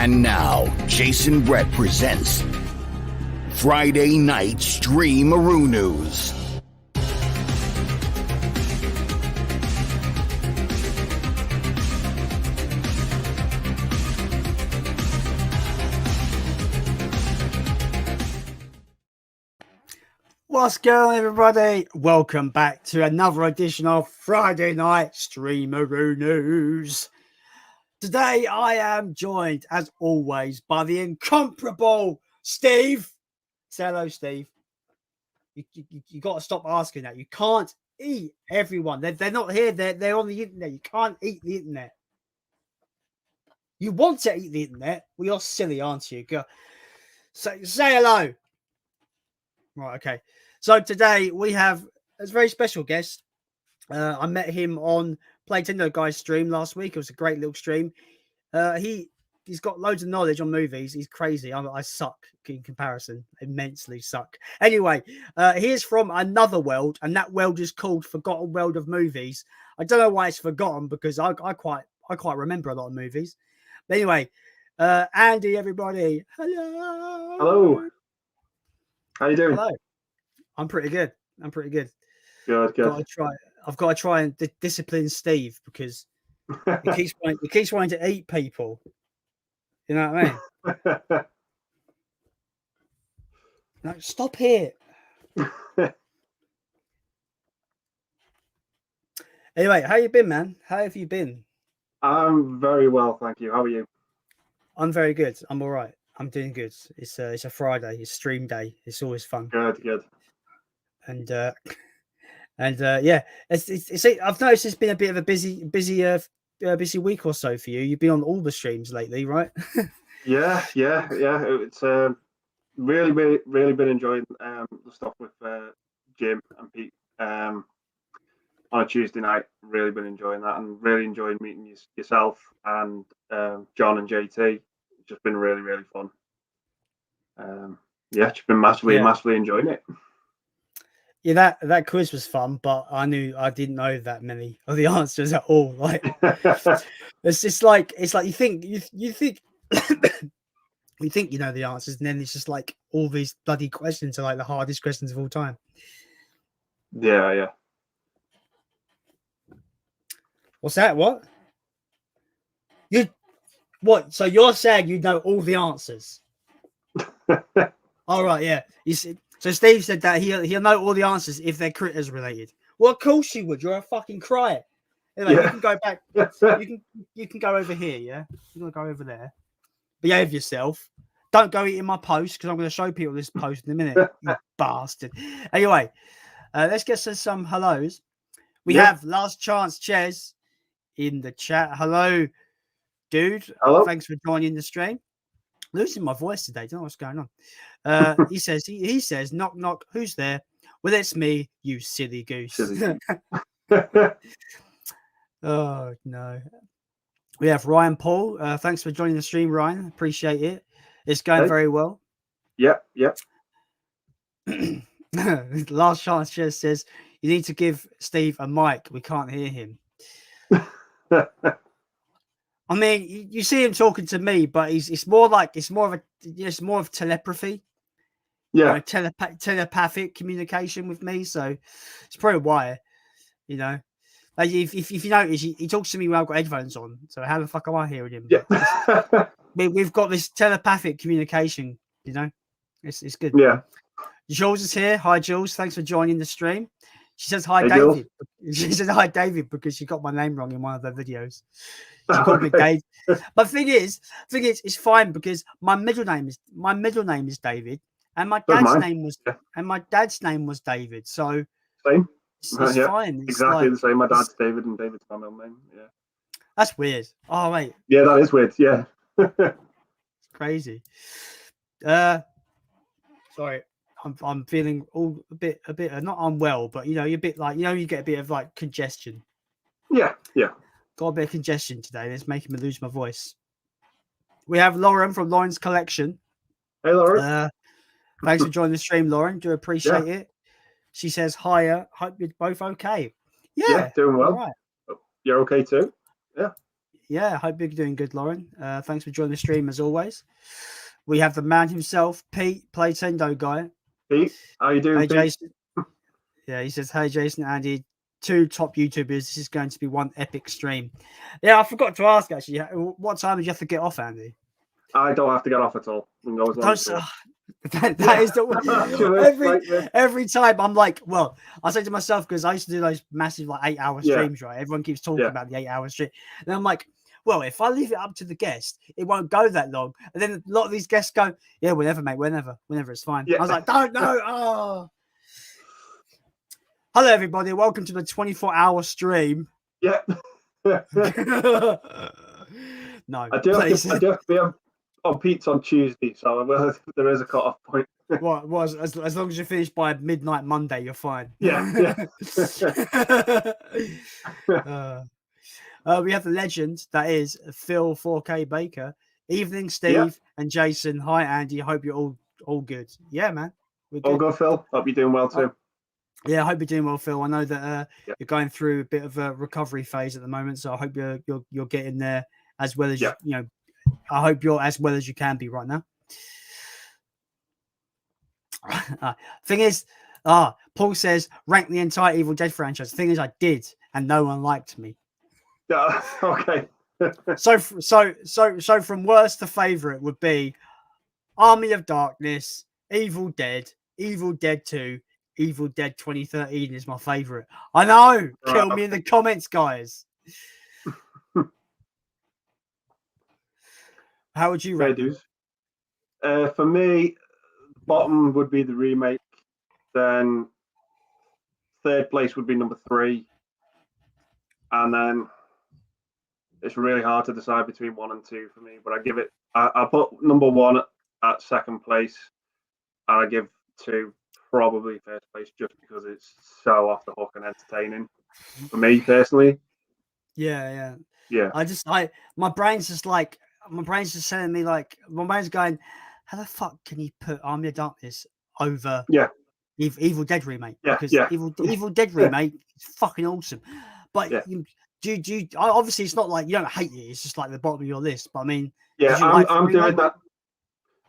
And now, Jason Brett presents Friday Night STREAMAROONOOS. What's going on, everybody? Welcome back to another edition of Friday Night STREAMAROONOOS. Today, I am joined, as always, by the incomparable Steve. Say hello, Steve. You got to stop asking that. You can't eat everyone. They're not here. They're on the internet. You can't eat the internet. You want to eat the internet? Well, you're silly, aren't you? Say hello. Right, okay. So today we have a very special guest. I met him on Play Nintendo Guy's stream last week. It was a great little stream. He's got loads of knowledge on movies. He's crazy. I suck in comparison. Immensely suck. Anyway, he is from another world, and that world is called Forgotten World of Movies. I don't know why it's forgotten because I quite remember a lot of movies. But anyway, Andy, everybody, hello. Hello. How you doing? Hello. I'm pretty good. Good. Good. I've got to try and discipline Steve because he keeps wanting to eat people. You know what I mean? No, stop it. Anyway, how you been, man? How have you been? I'm very well, thank you. How are you? I'm very good. I'm all right. I'm doing good. It's a Friday. It's stream day. It's always fun. Good. And yeah, it's I've noticed it's been a bit of a busy week or so for you. You've been on all the streams lately, right? Yeah. It's really been enjoying the stuff with Jim and Pete on a Tuesday night. Really been enjoying that, and really enjoying meeting yourself and John and JT. It's just been really fun. Just been massively enjoying it. Yeah, that quiz was fun, but I didn't know that many of the answers at all. Like it's just like you think you think you think you know the answers, and then it's just like all these bloody questions are like the hardest questions of all time. Yeah. What's that? What? So you're saying you know all the answers? All right, yeah. You see. So Steve said that he'll know all the answers if they're critters related. Well, of course you would. You're a fucking crier. Anyway, You can go back. You can go over here. Yeah, you can go over there. Behave yourself. Don't go eating my post because I'm going to show people this post in a minute. You bastard. Anyway, let's get to some hellos. We have Last Chance Ches in the chat. Hello, dude. Hello. Thanks for joining the stream. Losing my voice today. Don't know what's going on. He says, knock, knock. Who's there? Well, it's me, you silly goose. Oh, no. We have Ryan Paul. Thanks for joining the stream, Ryan. Appreciate it. It's going very well. Yep. Last Chance just says, you need to give Steve a mic. We can't hear him. I mean, you see him talking to me, but it's more of telepathy. Yeah, telepathic communication with me. So it's probably why, like if you notice, he talks to me when I've got headphones on. So how the fuck am I hearing him? Yeah. We've got this telepathic communication. It's good. Yeah. Jules is here. Hi, Jules. Thanks for joining the stream. She says hi, hey, David. She says hi, David, because she got my name wrong in one of the videos. She called me Dave. But thing is, it's fine because my middle name is David, and my dad's name was David. So same. It's fine. It's exactly the same. My dad's David, and David's my middle name. Yeah. That's weird. Oh wait. Yeah, that is weird. Yeah. It's crazy. Sorry. I'm feeling a bit not unwell, but you're a bit like you get a bit of like congestion. Yeah. Got a bit of congestion today. That's making me lose my voice. We have Lauren from Lauren's Collection. Hey, Lauren. Thanks for joining the stream, Lauren. Do appreciate it. She says, hiya. Hope you're both okay. Yeah, doing well. Right. You're okay too? Yeah, hope you're doing good, Lauren. Thanks for joining the stream as always. We have the man himself, Pete, Playtendo guy. Pete, how you doing, Hey, Pete? Jason. Yeah, he says, hey, Jason, Andy, 2 top YouTubers. This is going to be one epic stream. Yeah, I forgot to ask, actually, what time did you have to get off, Andy? I don't have to get off at all. We can go as long as that is the every time I'm like, well, I say to myself, because I used to do those massive like 8-hour streams, right? Everyone keeps talking about the 8-hour stream, and I'm like, well, if I leave it up to the guest, it won't go that long. And then a lot of these guests go, yeah, whenever, mate, whenever it's fine. I was like, don't know. Oh. Hello, everybody. Welcome to the 24-hour stream. Yeah. No, I do have to be on Pete's on Tuesday, so there is a cut-off point. Well, as long as you finish by midnight Monday, you're fine. Yeah. We have the legend that is Phil 4K Baker. Evening, Steve and Jason. Hi, Andy. Hope you're all good. Yeah, man. All good, Phil. Hope you're doing well too. Yeah, I hope you're doing well, Phil. I know that you're going through a bit of a recovery phase at the moment, so I hope you're getting there as well as you know. I hope you're as well as you can be right now. Thing is, Paul says rank the entire Evil Dead franchise. The thing is, I did, and no one liked me. Okay. So from worst to favorite would be Army of Darkness, Evil Dead 2, Evil Dead 2013 is my favorite. I know. Kill me in the comments, guys. How would you rate it? For me, bottom would be the remake. Then third place would be number 3. And then it's really hard to decide between 1 and 2 for me. But I put number 1 at second place. And I give 2 probably first place just because it's so off the hook and entertaining for me personally. Yeah. My brain's just telling me like, my brain's going, how the fuck can you put Army of Darkness over Evil Dead remake? Because Evil Dead remake is fucking awesome. But do you obviously it's not like you don't hate it, it's just like the bottom of your list. But I mean, I'm doing that.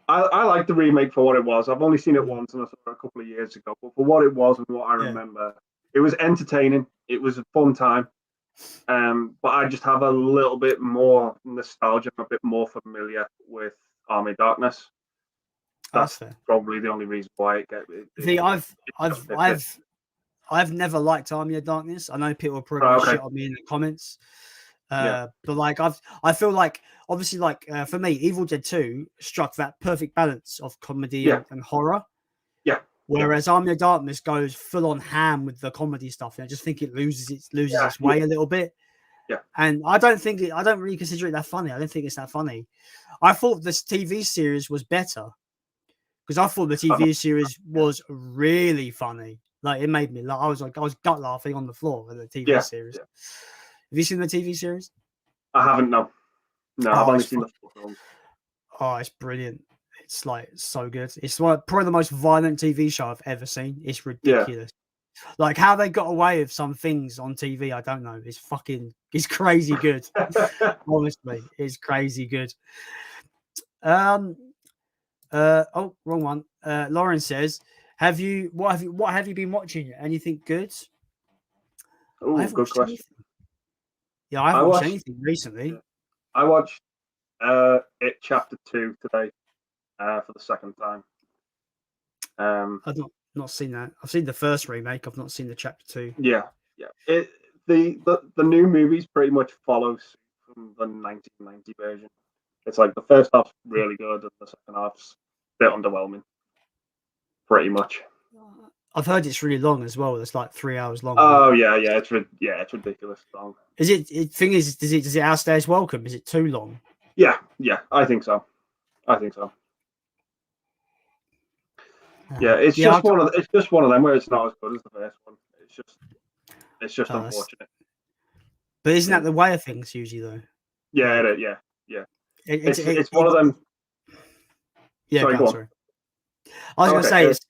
I like the remake for what it was. I've only seen it once and I saw it a couple of years ago. But for what it was and what I remember, it was entertaining. It was a fun time. But I just have a little bit more nostalgia, a bit more familiar with Army of Darkness. That's probably the only reason why it gets. See, I've never liked Army of Darkness. I know people are probably shit on me in the comments. But like I feel like obviously like for me, Evil Dead 2 struck that perfect balance of comedy and horror. Yeah. Whereas Army of Darkness goes full on ham with the comedy stuff. And I just think it loses its way a little bit. Yeah. And I don't really consider it that funny. I don't think it's that funny. I thought this TV series was better. Because I thought the TV series was really funny. Like it made me laugh. I was gut laughing on the floor at the TV series. Yeah. Have you seen the TV series? I haven't. No, I've only seen the films. Oh, it's brilliant. It's like so good. It's probably the most violent TV show I've ever seen. It's ridiculous. Yeah. Like how they got away with some things on TV, I don't know. It's crazy good. Honestly, it's crazy good. Wrong one. Lauren says, what have you been watching? Anything good? Oh, good question. Anything. Yeah, I haven't watched anything recently. I watched It Chapter 2 today for the second time. I've not seen that. I've seen the first remake. I've not seen the Chapter 2. Yeah. The new movies pretty much follows from the 1990 version. It's like the first half's really good and the second half's a bit underwhelming. Pretty much. I've heard it's really long as well. It's like 3 hours long. Oh yeah, it's ridiculous long. Is it? Does it outstay its welcome? Is it too long? Yeah, I think so. Yeah, it's just one of them where it's not as good as the first one. It's just unfortunate. But isn't that the way of things usually though? Yeah, it's one of them. Yeah, sorry. I was going to say it's.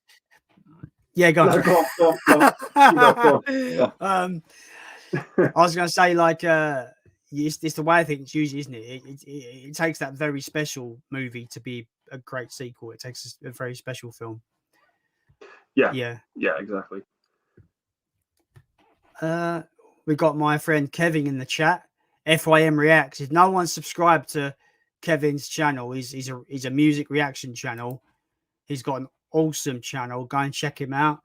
Yeah, go on. Go on. I was going to say, like, it's the way I think it's usually, isn't it? It takes that very special movie to be a great sequel. It takes a very special film. Yeah, exactly. We got my friend Kevin in the chat. FYM Reacts. If no one's subscribed to Kevin's channel, he's a music reaction channel. He's got an awesome channel. Go and check him out.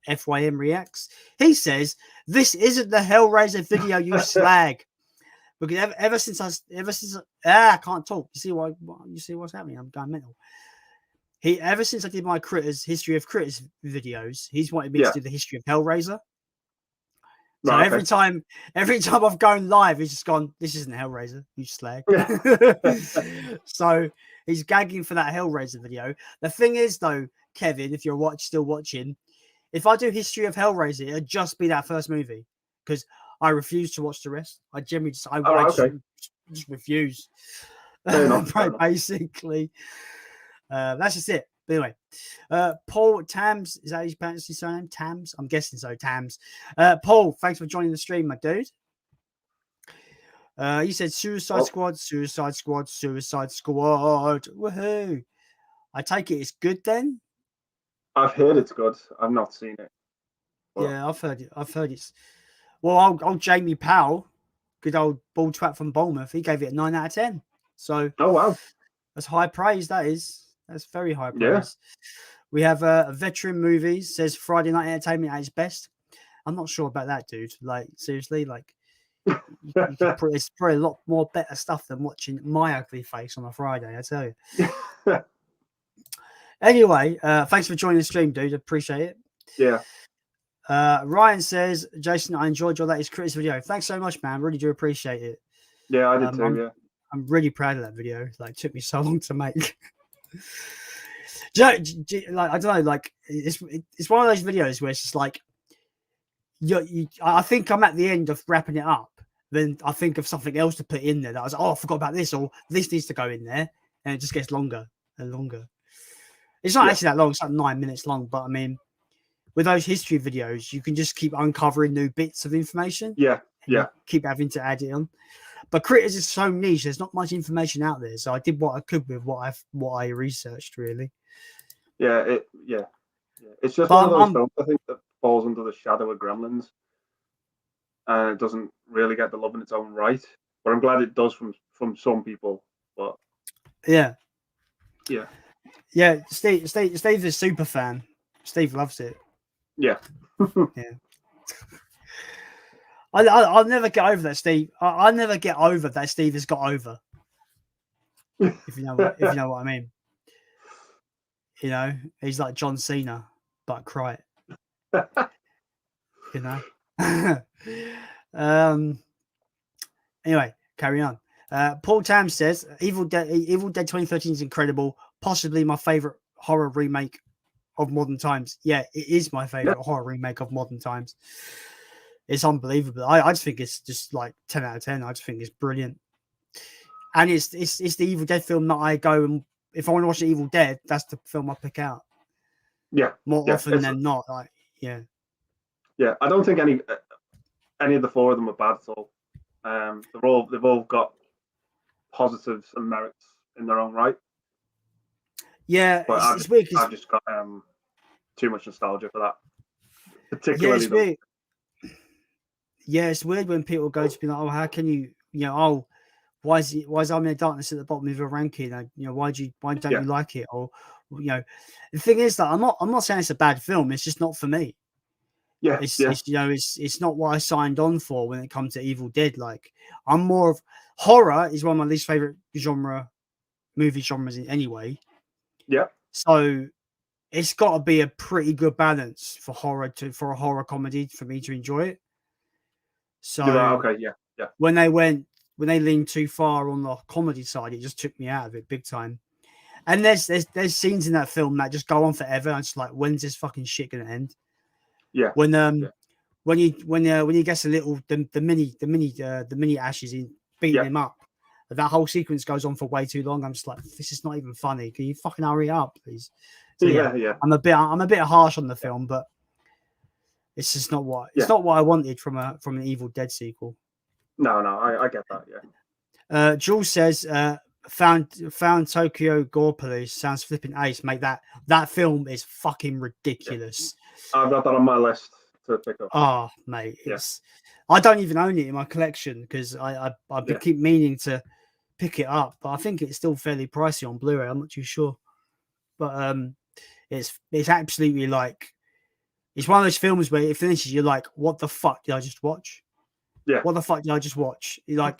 FYM Reacts. He says this isn't the Hellraiser video you slag. Because ever since I can't talk. You see what's happening? I'm going mental. Ever since I did my history of critters videos, he's wanted me to do the history of Hellraiser. So every time I've gone live, he's just gone, this isn't Hellraiser, you slag. So he's gagging for that Hellraiser video. The thing is, though, Kevin, if you're still watching, if I do history of Hellraiser, it'd just be that first movie because I refuse to watch the rest. I generally just refuse. Fair enough. Basically, that's just it. But anyway, Paul Tams, is that his parents' surname? Tams? I'm guessing so, Tams. Paul, thanks for joining the stream, my dude. You said Suicide Squad. Woohoo. I take it it's good then? I've heard it's good. I've not seen it. But... Yeah, I've heard it's... Well, old Jamie Powell, good old ball twat from Bournemouth, he gave it a 9 out of 10. So... Oh, wow. That's high praise, that is. That's very high praise. Yeah. We have Veteran Movies, says Friday Night Entertainment at its best. I'm not sure about that, dude. Like, seriously, like, it's probably a lot more better stuff than watching my ugly face on a Friday, I tell you. Anyway, thanks for joining the stream, dude. Appreciate it. Yeah. Ryan says, Jason, I enjoyed your latest Critters video. Thanks so much, man. Really do appreciate it. Yeah, I did too, I'm really proud of that video. Like, it took me so long to make. Like, I don't know, like it's one of those videos where it's just like I think I'm at the end of wrapping it up, then I think of something else to put in there that I was like, oh, I forgot about this, or this needs to go in there, and it just gets longer and longer. It's not actually that long, it's like 9 minutes long, but I mean, with those history videos, you can just keep uncovering new bits of information. Yeah. Keep having to add it on. But Critters is so niche. There's not much information out there, so I did what I could with what I researched. Really. Yeah. It's just one of those films I think that falls under the shadow of Gremlins, and it doesn't really get the love in its own right. But I'm glad it does from some people. But yeah. Steve's a super fan. Steve loves it. Yeah. Yeah. I'll never get over that, Steve. I'll never get over that Steve has got over. If you know what I mean. You know, he's like John Cena, but cry it. You know. Anyway, carry on. Paul Tam says Evil Dead 2013 is incredible, possibly my favorite horror remake of modern times. Yeah, it is my favorite horror remake of modern times. It's unbelievable. I just think it's just like 10 out of 10. I just think it's brilliant. And it's the Evil Dead film that I go and if I want to watch the Evil Dead, that's the film I pick out. Yeah. More often than not. Like, yeah. Yeah. I don't think any of the four of them are bad at all. They've all got positives and merits in their own right. Yeah, but it's weird. I've just got too much nostalgia for that. Particularly, yeah, it's weird. Yeah, it's weird when people go to be like, "Oh, how can you know? Oh, why is Army of Darkness at the bottom of your ranking? You know, why don't you like it? Or you know, the thing is that I'm not saying it's a bad film. It's just not for me. Yeah, it's you know, it's not what I signed on for when it comes to Evil Dead. Like, I'm more of horror is one of my least favorite movie genres anyway. Yeah. So it's got to be a pretty good balance for a horror comedy for me to enjoy it. So okay, yeah. When they leaned too far on the comedy side, it just took me out of it big time. And there's scenes in that film that just go on forever. And it's like, when's this fucking shit gonna end? Yeah. When he gets a little the mini ashes in beating him up, that whole sequence goes on for way too long. I'm just like, this is not even funny. Can you fucking hurry up, please? So, yeah. I'm a bit harsh on the film, but it's just not what I wanted from an Evil Dead sequel. No, I get that. Yeah. Jules says, found Tokyo Gore Police sounds flipping ace, mate. That film is fucking ridiculous. Yeah. I've got that on my list to pick up. Oh, mate, Yeah. I don't even own it in my collection because I keep meaning to pick it up, but I think it's still fairly pricey on Blu-ray. I'm not too sure, but it's absolutely like it's one of those films where it finishes, you're like, what the fuck did I just watch? Yeah. What the fuck did I just watch? You're like,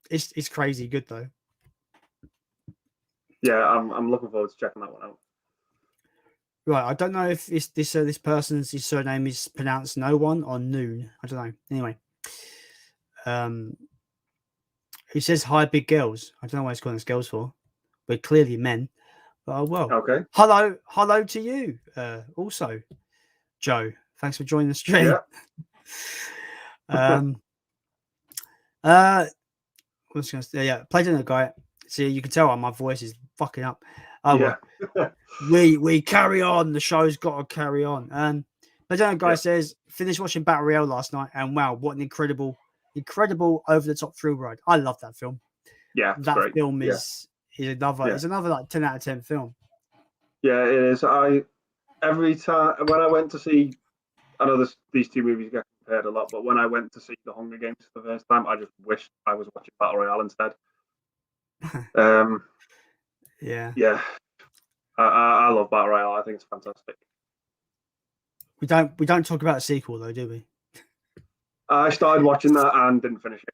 it's crazy good though. Yeah, I'm looking forward to checking that one out. Right, I don't know if this person's his surname is pronounced No One or Noon. I don't know. Anyway, he says hi, big girls. I don't know why he's calling us girls for. We're clearly men. But oh well. Okay. Hello to you. Also, Joe. Thanks for joining the stream. Yeah. What's going to say? Yeah, played in a guy. See, you can tell my voice is fucking up. Oh yeah. Well. we carry on. The show's got to carry on. Played in a guy says finished watching Battle Royale last night, and wow, what an incredible over the top thrill ride. I love that film. Yeah, that great. film is another like 10 out of 10 film. Yeah, it is. Every time when I went to see, I know these two movies get compared a lot, but when I went to see The Hunger Games for the first time, I just wished I was watching Battle Royale instead. Yeah. I love Battle Royale. I think it's fantastic. We don't talk about a sequel though, do we? I started watching that and didn't finish it.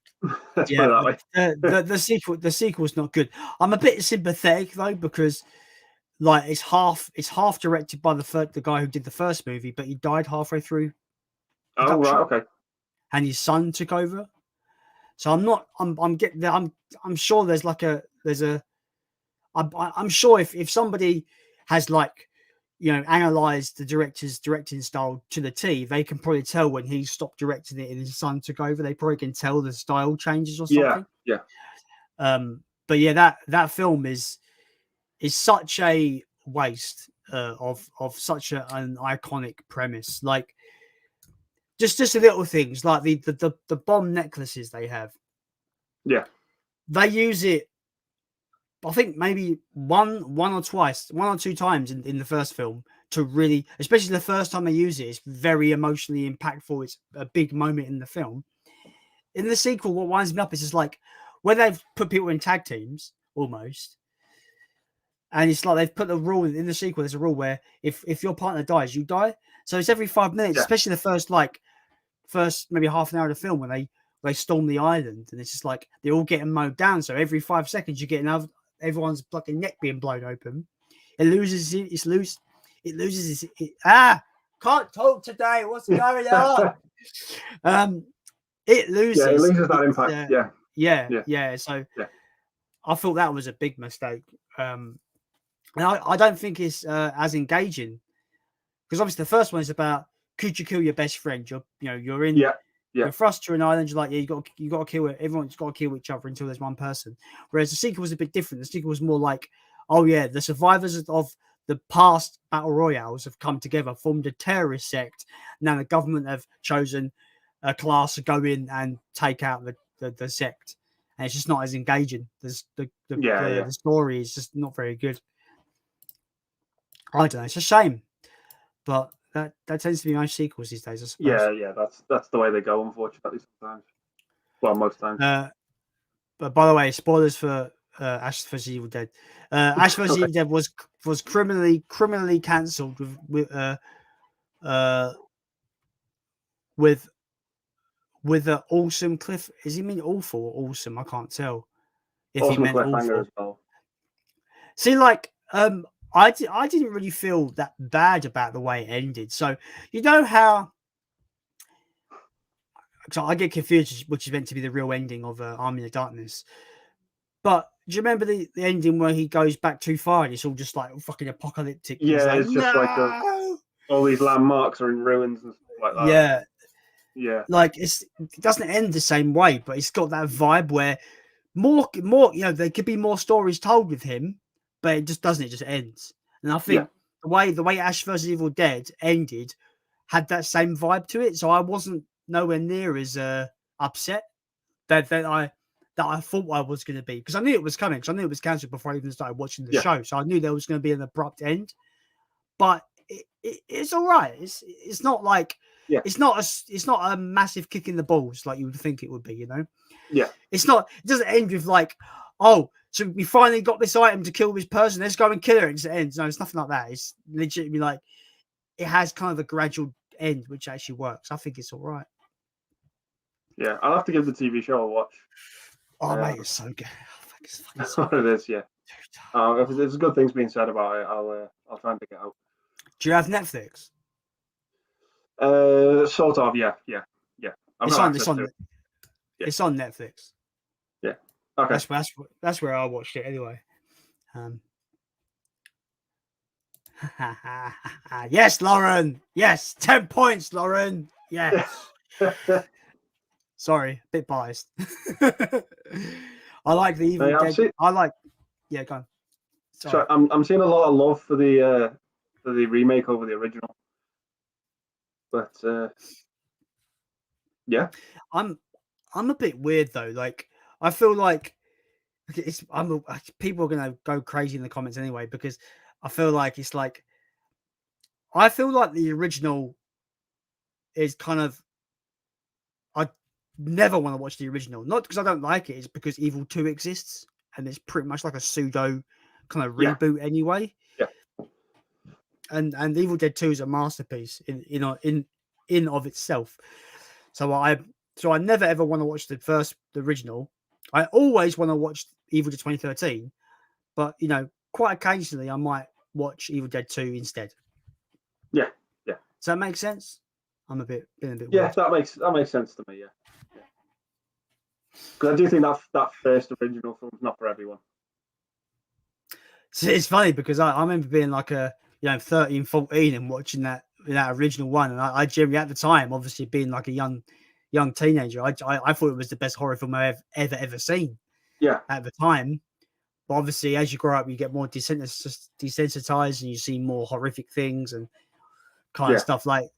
Let's put it that way. The sequel's not good. I'm a bit sympathetic though because like it's half directed by the guy who did the first movie, but he died halfway through. Oh right, okay. And his son took over. So I'm sure I'm sure if somebody has like, you know, analyzed the director's directing style to the T, they can probably tell when he stopped directing it and his son took over. They probably can tell the style changes or something. Yeah. But yeah, that film is such a waste of such an iconic premise. Like just the little things like the bomb necklaces they have. Yeah. They use it, I think maybe one or two times in the first film to really, especially the first time they use it, it's very emotionally impactful. It's a big moment in the film. In the sequel, what winds me up is just like where they've put people in tag teams almost. And it's like they've put the rule in the sequel. There's a rule where if your partner dies, you die. So it's every 5 minutes, especially the first maybe half an hour of the film when they storm the island, and it's just like they're all getting mowed down. So every 5 seconds you get everyone's fucking neck being blown open. It loses its can't talk today. What's going on? It loses. Yeah, it loses that impact. Yeah. So I thought that was a big mistake. And I don't think it's as engaging because obviously the first one is about could you kill your best friend? You're in. You're thrust to an island. You're like, you got to kill it. Everyone's got to kill each other until there's one person. Whereas the sequel was a bit different. The sequel was more like, oh yeah, the survivors of the past battle royales have come together, formed a terrorist sect. Now the government have chosen a class to go in and take out the sect, and it's just not as engaging. The story is just not very good. I don't know. It's a shame, but that tends to be most sequels these days, I suppose. Yeah. That's the way they go, unfortunately, sometimes. Well, most times. But by the way, spoilers for Ash vs Evil Dead. Ash vs Evil Dead was criminally cancelled with an awesome cliff. Does he mean awful or awesome? I can't tell. If awesome he meant cliffhanger awful as well. See, like I didn't really feel that bad about the way it ended. So you know how. So I get confused, which is meant to be the real ending of Army of Darkness. But do you remember the ending where he goes back too far and it's all just like fucking apocalyptic? Yeah, it's just like all these landmarks are in ruins and stuff like that. Yeah. Like it doesn't end the same way, but it's got that vibe where more, there could be more stories told with him, but it just doesn't. It just ends. And I think the way Ash vs Evil Dead ended had that same vibe to it. So I wasn't nowhere near as upset that I thought I was going to be, because I knew it was coming. Because I knew it was cancelled before I even started watching the show, so I knew there was going to be an abrupt end. But it's all right. It's not like it's not a massive kick in the balls like you would think it would be. You know. Yeah. It's not. It doesn't end with like, oh, so we finally got this item to kill this person. Let's go and kill her. And it ends. No, it's nothing like that. It's legitimately like it has kind of a gradual end, which actually works. I think it's all right. Yeah, I'll have to give the TV show a watch. Oh, mate, it's so good. That's what it is. Yeah. If there's good things being said about it, I'll try and pick it out. Do you have Netflix? Sort of. Yeah. It's on Netflix. Yeah. Okay. That's where I watched it anyway. Yes, Lauren. Yes, 10 points, Lauren. Yes. Sorry, a bit biased. I like the Evil Dead. Yeah, go on. Sorry, I'm seeing a lot of love for the remake over the original. But yeah, I'm a bit weird though. Like I feel like people are gonna go crazy in the comments anyway, because I feel like the original is kind of, I never want to watch the original, not because I don't like it, it's because Evil 2 exists and it's pretty much like a pseudo kind of reboot anyway. Yeah. And Evil Dead 2 is a masterpiece in of itself. So I never ever want to watch the original. I always want to watch Evil Dead 2013, but quite occasionally I might watch Evil Dead 2 instead. Yeah. Does that make sense? I'm a bit weird. That makes sense to me. Yeah. Because I do think that first original film's not for everyone. So it's funny because I remember being like 13, 14 and watching that original one, and I generally at the time, obviously being like a young teenager, I thought it was the best horror film I've ever seen. Yeah. At the time, but obviously as you grow up, you get more desensitized and you see more horrific things and kind of stuff like.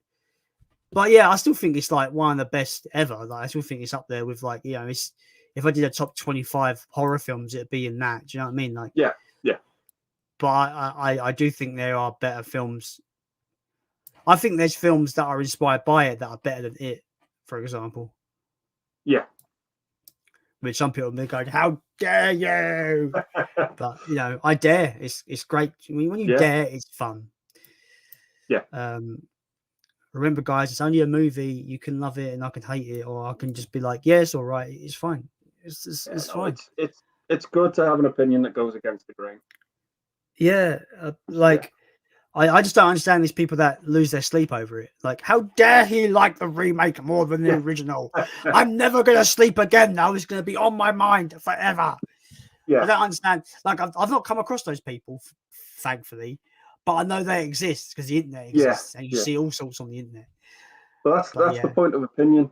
But yeah, I still think it's like one of the best ever. Like I still think it's up there with like it's, if I did a top 25 horror films, it'd be in that. Do you know what I mean? Like yeah. But I do think there are better films. I think there's films that are inspired by it that are better than it, for example. Yeah. Which some people may go, "How dare you?" But I dare. It's great. When you dare, it's fun. Yeah. Remember, guys, it's only a movie. You can love it and I can hate it, or I can just be like, "Yeah, it's all right. It's fine. It's fine." It's good to have an opinion that goes against the grain. Yeah, I just don't understand these people that lose their sleep over it. Like, how dare he like the remake more than the original? I'm never going to sleep again now. It's going to be on my mind forever. Yeah. I don't understand. Like, I've not come across those people, thankfully, but I know they exist because the internet exists and you see all sorts on the internet. But that's the point of opinion.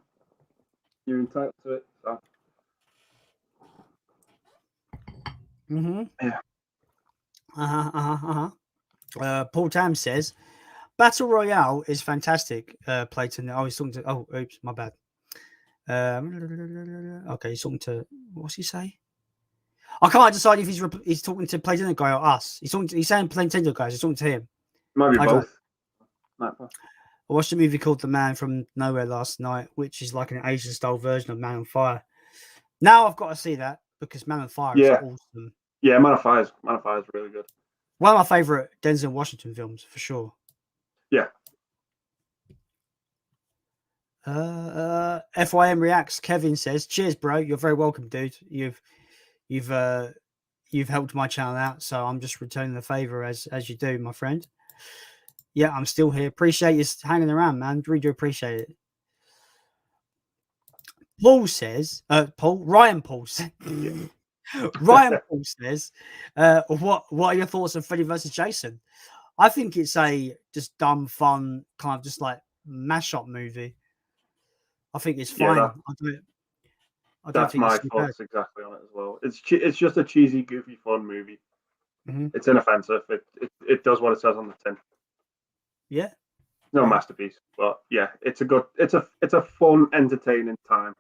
You're entitled to it. So. Mm-hmm. Yeah. Paul Tam says, Battle Royale is fantastic. Playton. Oh, he's talking to. Oh, oops, my bad. Okay, he's talking to. What's he say? I can't decide if he's talking to Playtender guy or us. He's saying Playtender guys. He's talking to him. Might be both. I watched a movie called The Man from Nowhere last night, which is like an Asian style version of Man on Fire. Now I've got to see that because Man on Fire is awesome. Yeah, Man on Fire is really good. One of my favorite Denzel Washington films for sure. Yeah. FYM reacts. Kevin says, "Cheers, bro. You're very welcome, dude. You've helped my channel out, so I'm just returning the favor as you do, my friend. Yeah, I'm still here. Appreciate you hanging around, man. Really do appreciate it." Paul says, Ryan Paul says, Ryan Paul says, what are your thoughts on Freddy vs. Jason? I think it's a just dumb, fun, kind of just like mashup movie. I think it's fine. That's my thoughts exactly on it as well. It's just a cheesy, goofy, fun movie. Mm-hmm. It's inoffensive. It does what it says on the tin. Yeah. no masterpiece, but yeah, it's a fun, entertaining time.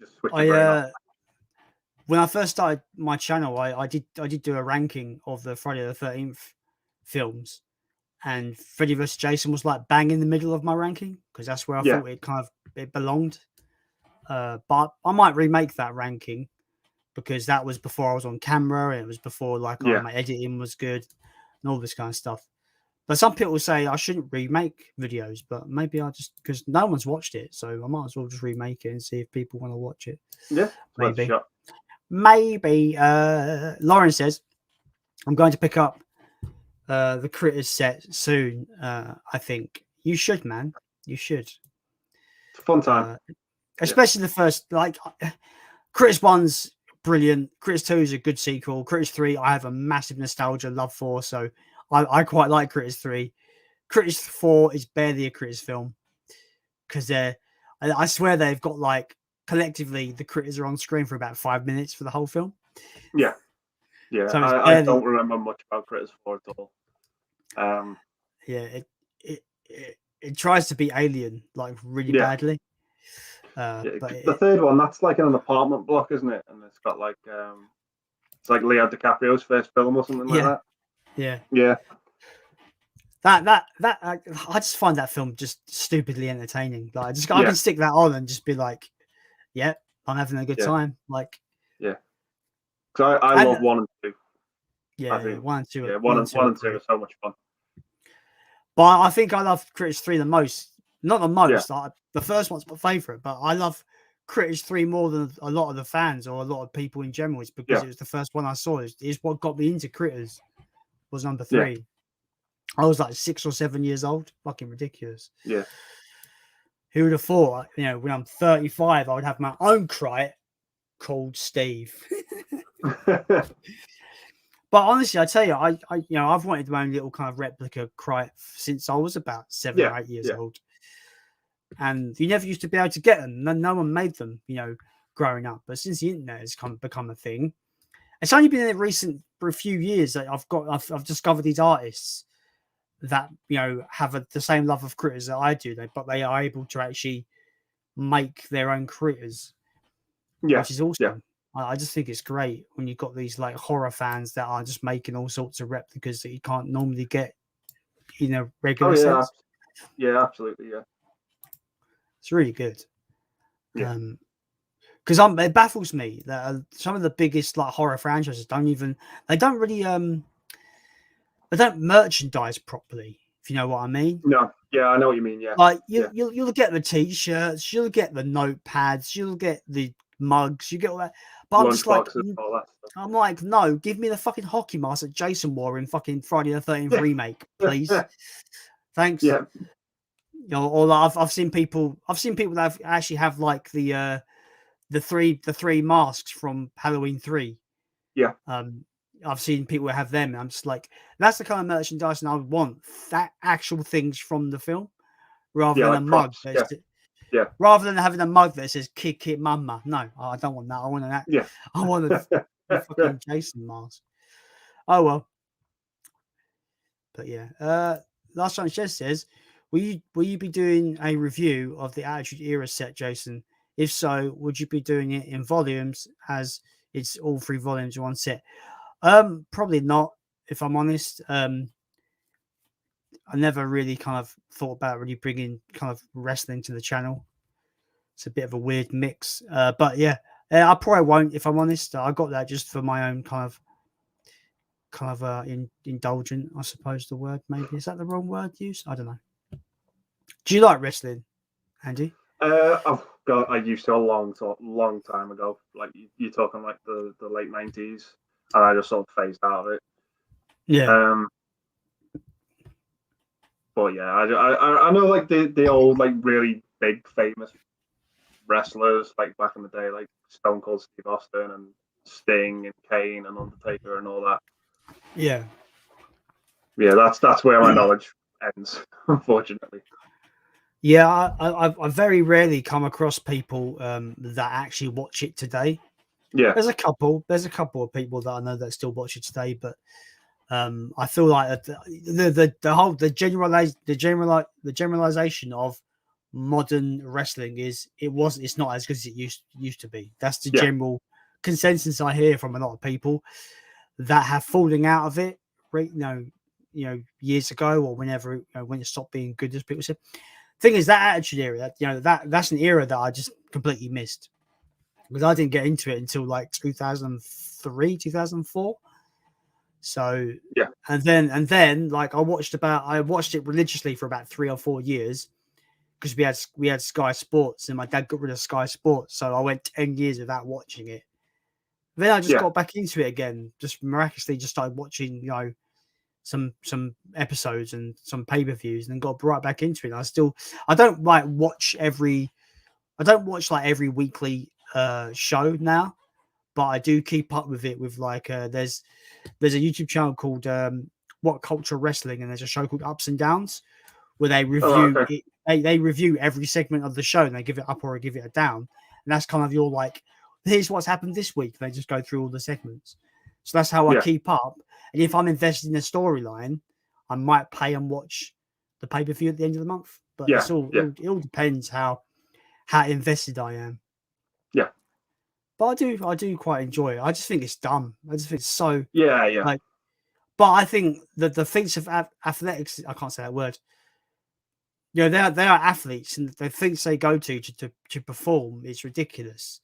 Just switch your brain off. When I first started my channel, I did do a ranking of the Friday the 13th films, and Freddy vs. Jason was like bang in the middle of my ranking because that's where I thought it belonged. But I might remake that ranking because that was before I was on camera, and it was before my editing was good and all this kind of stuff. But some people say I shouldn't remake videos, but maybe I just, because no one's watched it, so I might as well just remake it and see if people want to watch it. Yeah, maybe. Lauren says I'm going to pick up the Critters set soon. I think you should, man. You should. It's a fun time, especially the first. Like Critters 1's brilliant. Critters 2 is a good sequel. Critters 3, I have a massive nostalgia love for, so I quite like Critters 3. Critters 4 is barely a Critters film because I swear they've got like collectively the Critters are on screen for about 5 minutes for the whole film. Yeah. So I don't remember much about Critters 4 at all. It tries to be Alien like really badly. But the third one, that's like in an apartment block, isn't it? And it's got like it's like Leo DiCaprio's first film or something like that. Yeah. That I just find that film just stupidly entertaining. Like I can stick that on and just be like, yeah, I'm having a good time. Like, yeah. Because I love 1 and 2. Yeah, 1 and 2. Yeah, 1 and 2 are so much fun. But I think I love Critters 3 the most. Not the most. Like, the first one's my favorite, but I love Critters 3 more than a lot of the fans or a lot of people in general. It's because it was the first one I saw. It's what got me into Critters. Was number 3. Yeah. I was like 6 or 7 years old. Fucking ridiculous. Yeah. Who would have thought? You know, when I'm 35, I would have my own Crite called Steve. But honestly, I tell you, I've wanted my own little kind of replica Crite since I was about 7 or 8 years old. And you never used to be able to get them. No one made them, growing up. But since the internet has become a thing, it's only been for a few years that I've discovered these artists that have the same love of critters that I do. But they are able to actually make their own critters, which is awesome. Yeah. I just think it's great when you've got these like horror fans that are just making all sorts of replicas that you can't normally get in a regular sense. Yeah, absolutely. Yeah, it's really good. Yeah. Because it baffles me that some of the biggest like horror franchises don't merchandise properly, if you know what I mean. No, yeah, I know what you mean. Yeah, like you'll get the t-shirts, you'll get the notepads, you'll get the mugs, you get all that. But I'm just like, I'm like, no, give me the fucking hockey mask that Jason wore in fucking Friday the 13th remake, please. Thanks. Yeah. Or like, I've seen people that actually have like the three masks from Halloween 3. Yeah. I've seen people have them, and I'm just like, that's the kind of merchandise I would want. That actual things from the film, rather than a mug. Yeah. Rather than having a mug that says "Kick It, Mama." No, I don't want that. I want that. Yeah. I want a fucking Jason mask. Oh well. But yeah. Last time Jess says, will you be doing a review of the Attitude Era set, Jason? If so, would you be doing it in volumes, as it's all 3 volumes in one set? Probably not, if I'm honest. I never really kind of thought about really bringing kind of wrestling to the channel. It's a bit of a weird mix. But yeah, I probably won't, if I'm honest. I got that just for my own kind of indulgent, I suppose the word maybe. Is that the wrong word used? I don't know. Do you like wrestling, Andy? I used to a long time ago. Like you're talking like the late 90s, and I just sort of phased out of it. Yeah. But yeah, I know like the old like really big famous wrestlers like back in the day, like Stone Cold Steve Austin and Sting and Kane and Undertaker and all that. Yeah. Yeah, that's where my knowledge ends, unfortunately. Yeah, I very rarely come across people that actually watch it today. Yeah, there's a couple of people that I know that still watch it today, but I feel like the generalization of modern wrestling is it's not as good as it used to be. That's the general consensus I hear from a lot of people that have falling out of it, right? Years ago or whenever when it stopped being good, as people said. Thing is, that Attitude Era, that's an era that I just completely missed because I didn't get into it until like 2003, 2004. So and then like I watched it religiously for about 3 or 4 years because we had Sky Sports and my dad got rid of Sky Sports, so I went 10 years without watching it. Then I just got back into it again, just miraculously just started watching some episodes and some pay-per-views and then got right back into it. I don't watch every weekly show now, but I do keep up with it with there's a YouTube channel called What Culture Wrestling, and there's a show called Ups and Downs where they review it. They review every segment of the show and they give it up or give it a down, and that's kind of your here's what's happened this week. They just go through all the segments, so that's how I keep up. And if I'm invested in a storyline, I might pay and watch the pay-per-view at the end of the month. But it all depends how invested I am. Yeah. But I do quite enjoy it. I just think it's dumb. I just think it's so yeah. But I think that the feats of athletics, I can't say that word. They are athletes, and the things they go to perform is ridiculous.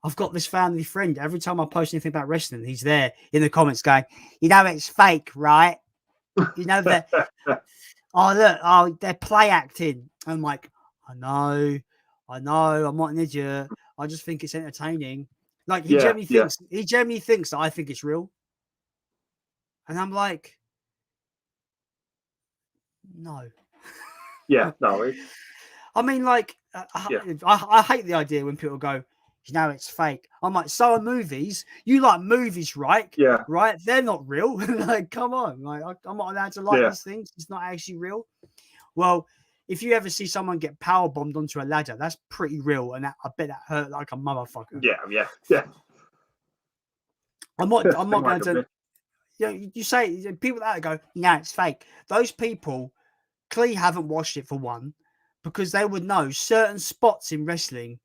I've got this family friend. Every time I post anything about wrestling, he's there in the comments going, it's fake, right? That. Look, they're play acting. I'm like, I know, I'm not an idiot. I just think it's entertaining. Like he generally thinks that I think it's real, and I'm like, no. Yeah, no. I mean, I hate the idea when people go, it's fake. I'm like, so are movies. You like movies, right? Yeah. Right? They're not real. Like, come on. Like, I'm not allowed to like these things. It's not actually real. Well, if you ever see someone get power bombed onto a ladder, that's pretty real, and I bet that hurt like a motherfucker. Yeah. I'm not going to. You say people that go, it's fake. Those people clearly haven't watched it for one, because they would know certain spots in wrestling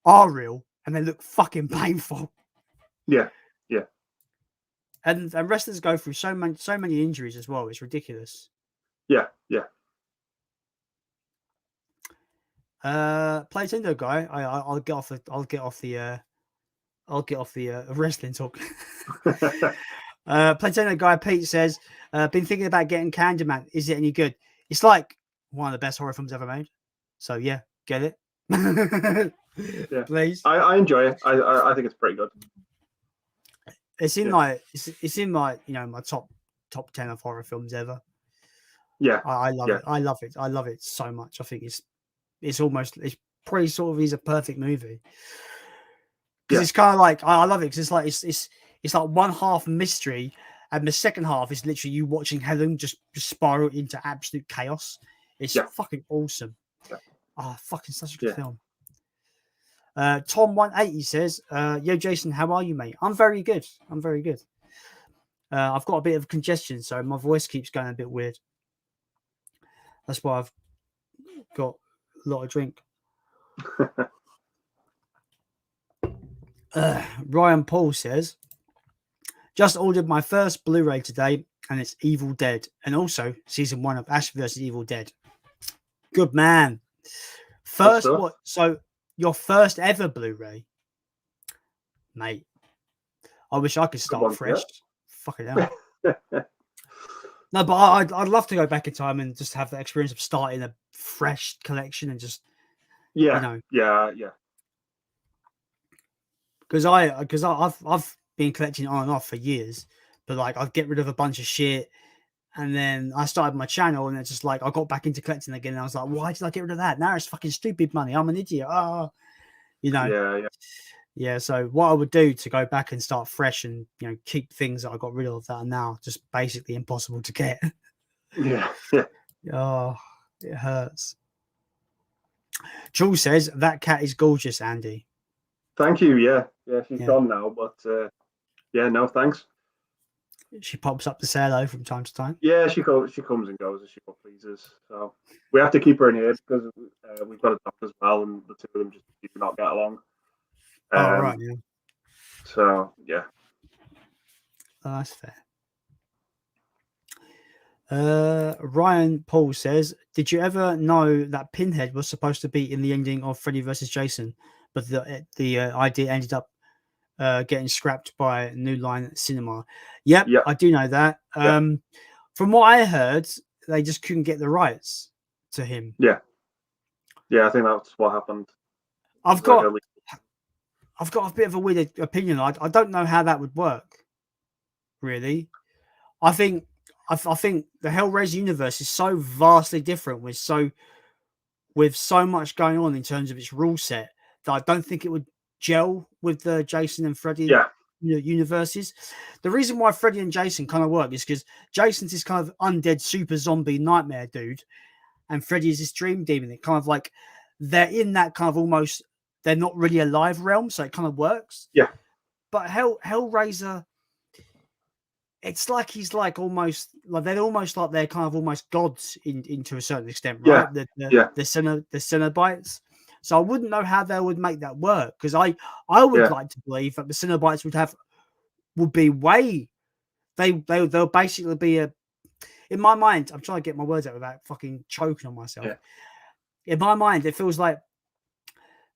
are real and they look fucking painful. Yeah. And wrestlers go through so many injuries as well. It's ridiculous. Yeah. Playtendo guy, I'll get off the wrestling talk. Playtendo guy Pete says, been thinking about getting Candyman. Is it any good? It's like one of the best horror films ever made. So yeah, get it. Yeah, please. I enjoy it. I think it's pretty good. It's in my my top 10 of horror films ever. Yeah, I love it. I love it so much. I think it's probably sort of is a perfect movie because it's kind of like I love it because it's like one half mystery and the second half is literally you watching Helen just spiral into absolute chaos. It's fucking awesome. Fucking such a good film. Tom 180 says, yo Jason, how are you, mate? I'm very good. I've got a bit of congestion, so my voice keeps going a bit weird. That's why I've got a lot of drink. Ryan Paul says, just ordered my first Blu-ray today, and it's Evil Dead, and also season 1 of Ash vs. Evil Dead. Good man. First, what? So your first ever Blu-ray, mate? I wish I could start fresh. Fucking hell. No, but I'd love to go back in time and just have the experience of starting a fresh collection and just yeah. Because I've been collecting on and off for years, but like I'd get rid of a bunch of shit, and then I started my channel, and it's just like I got back into collecting again, and I was like, why did I get rid of that? Now it's fucking stupid money. I'm an idiot. Yeah. So what I would do to go back and start fresh and keep things that I got rid of that are now just basically impossible to get. Yeah. Oh, it hurts. Jules says that cat is gorgeous, Andy. Thank you. Yeah, she's gone now, but no, thanks. She pops up to say hello from time to time. Yeah, she comes and goes as she pleases. So we have to keep her in here because we've got a dog as well, and the two of them just do not get along. Oh, right, yeah. So yeah. Oh, that's fair. Ryan Paul says, "Did you ever know that Pinhead was supposed to be in the ending of Freddy vs. Jason, but the idea ended up getting scrapped by New Line Cinema?" Yep, Yep. I do know that. Yep. From what I heard, they just couldn't get the rights to him. Yeah, I think that's what happened. I've got a bit of a weird opinion. I don't know how that would work. Really, I think the Hellraiser universe is so vastly different with so much going on in terms of its rule set that I don't think it would gel with the Jason and Freddy universes. The reason why Freddy and Jason kind of work is because Jason's this kind of undead super zombie nightmare dude, and Freddy is this dream demon. It kind of like they're in that kind of almost they're not really alive realm, so it kind of works. Yeah. But Hellraiser, it's like he's like almost like they're kind of almost gods into a certain extent, right? The Cenobites. So I wouldn't know how they would make that work because I would like to believe that the Cenobites would be way they'll basically be a in my mind. I'm trying to get my words out without fucking choking on myself. Yeah. In my mind, it feels like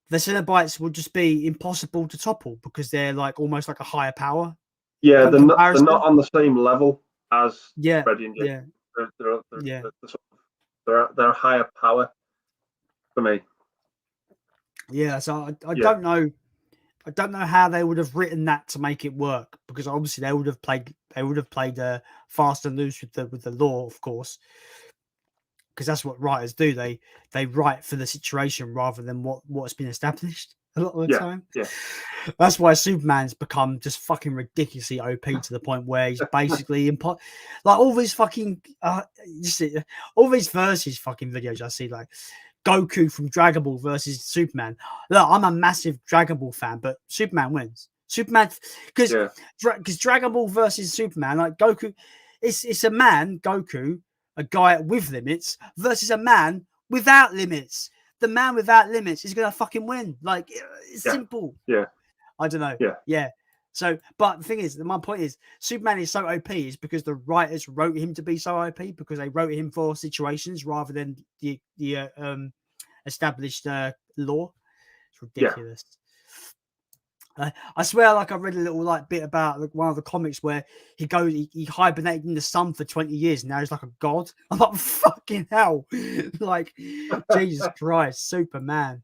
the Cenobites would just be impossible to topple because they're like almost like a higher power. Yeah, they're not on the same level as Freddy and Jason. They're a higher power for me. Yeah, so I don't know. I don't know how they would have written that to make it work because obviously they would have played fast and loose with the law, of course, because that's what writers do. They write for the situation rather than what's been established a lot of the time. Yeah. That's why Superman's become just fucking ridiculously OP to the point where he's basically like all these fucking all these versus fucking videos I see like Goku from Dragon Ball versus Superman. Look, I'm a massive Dragon Ball fan, but Superman wins. Superman because Dragon Ball versus Superman, like Goku, it's a man, Goku, a guy with limits versus a man without limits. The man without limits is gonna fucking win. Like it's simple. Yeah. I don't know. Yeah. So, but the thing is, my point is, Superman is so OP is because the writers wrote him to be so OP because they wrote him for situations rather than the established law. It's ridiculous. I swear, like I read a little bit about one of the comics where he hibernated in the sun for 20 years. And now he's like a god. I'm like, fucking hell. Like, Jesus Christ, Superman.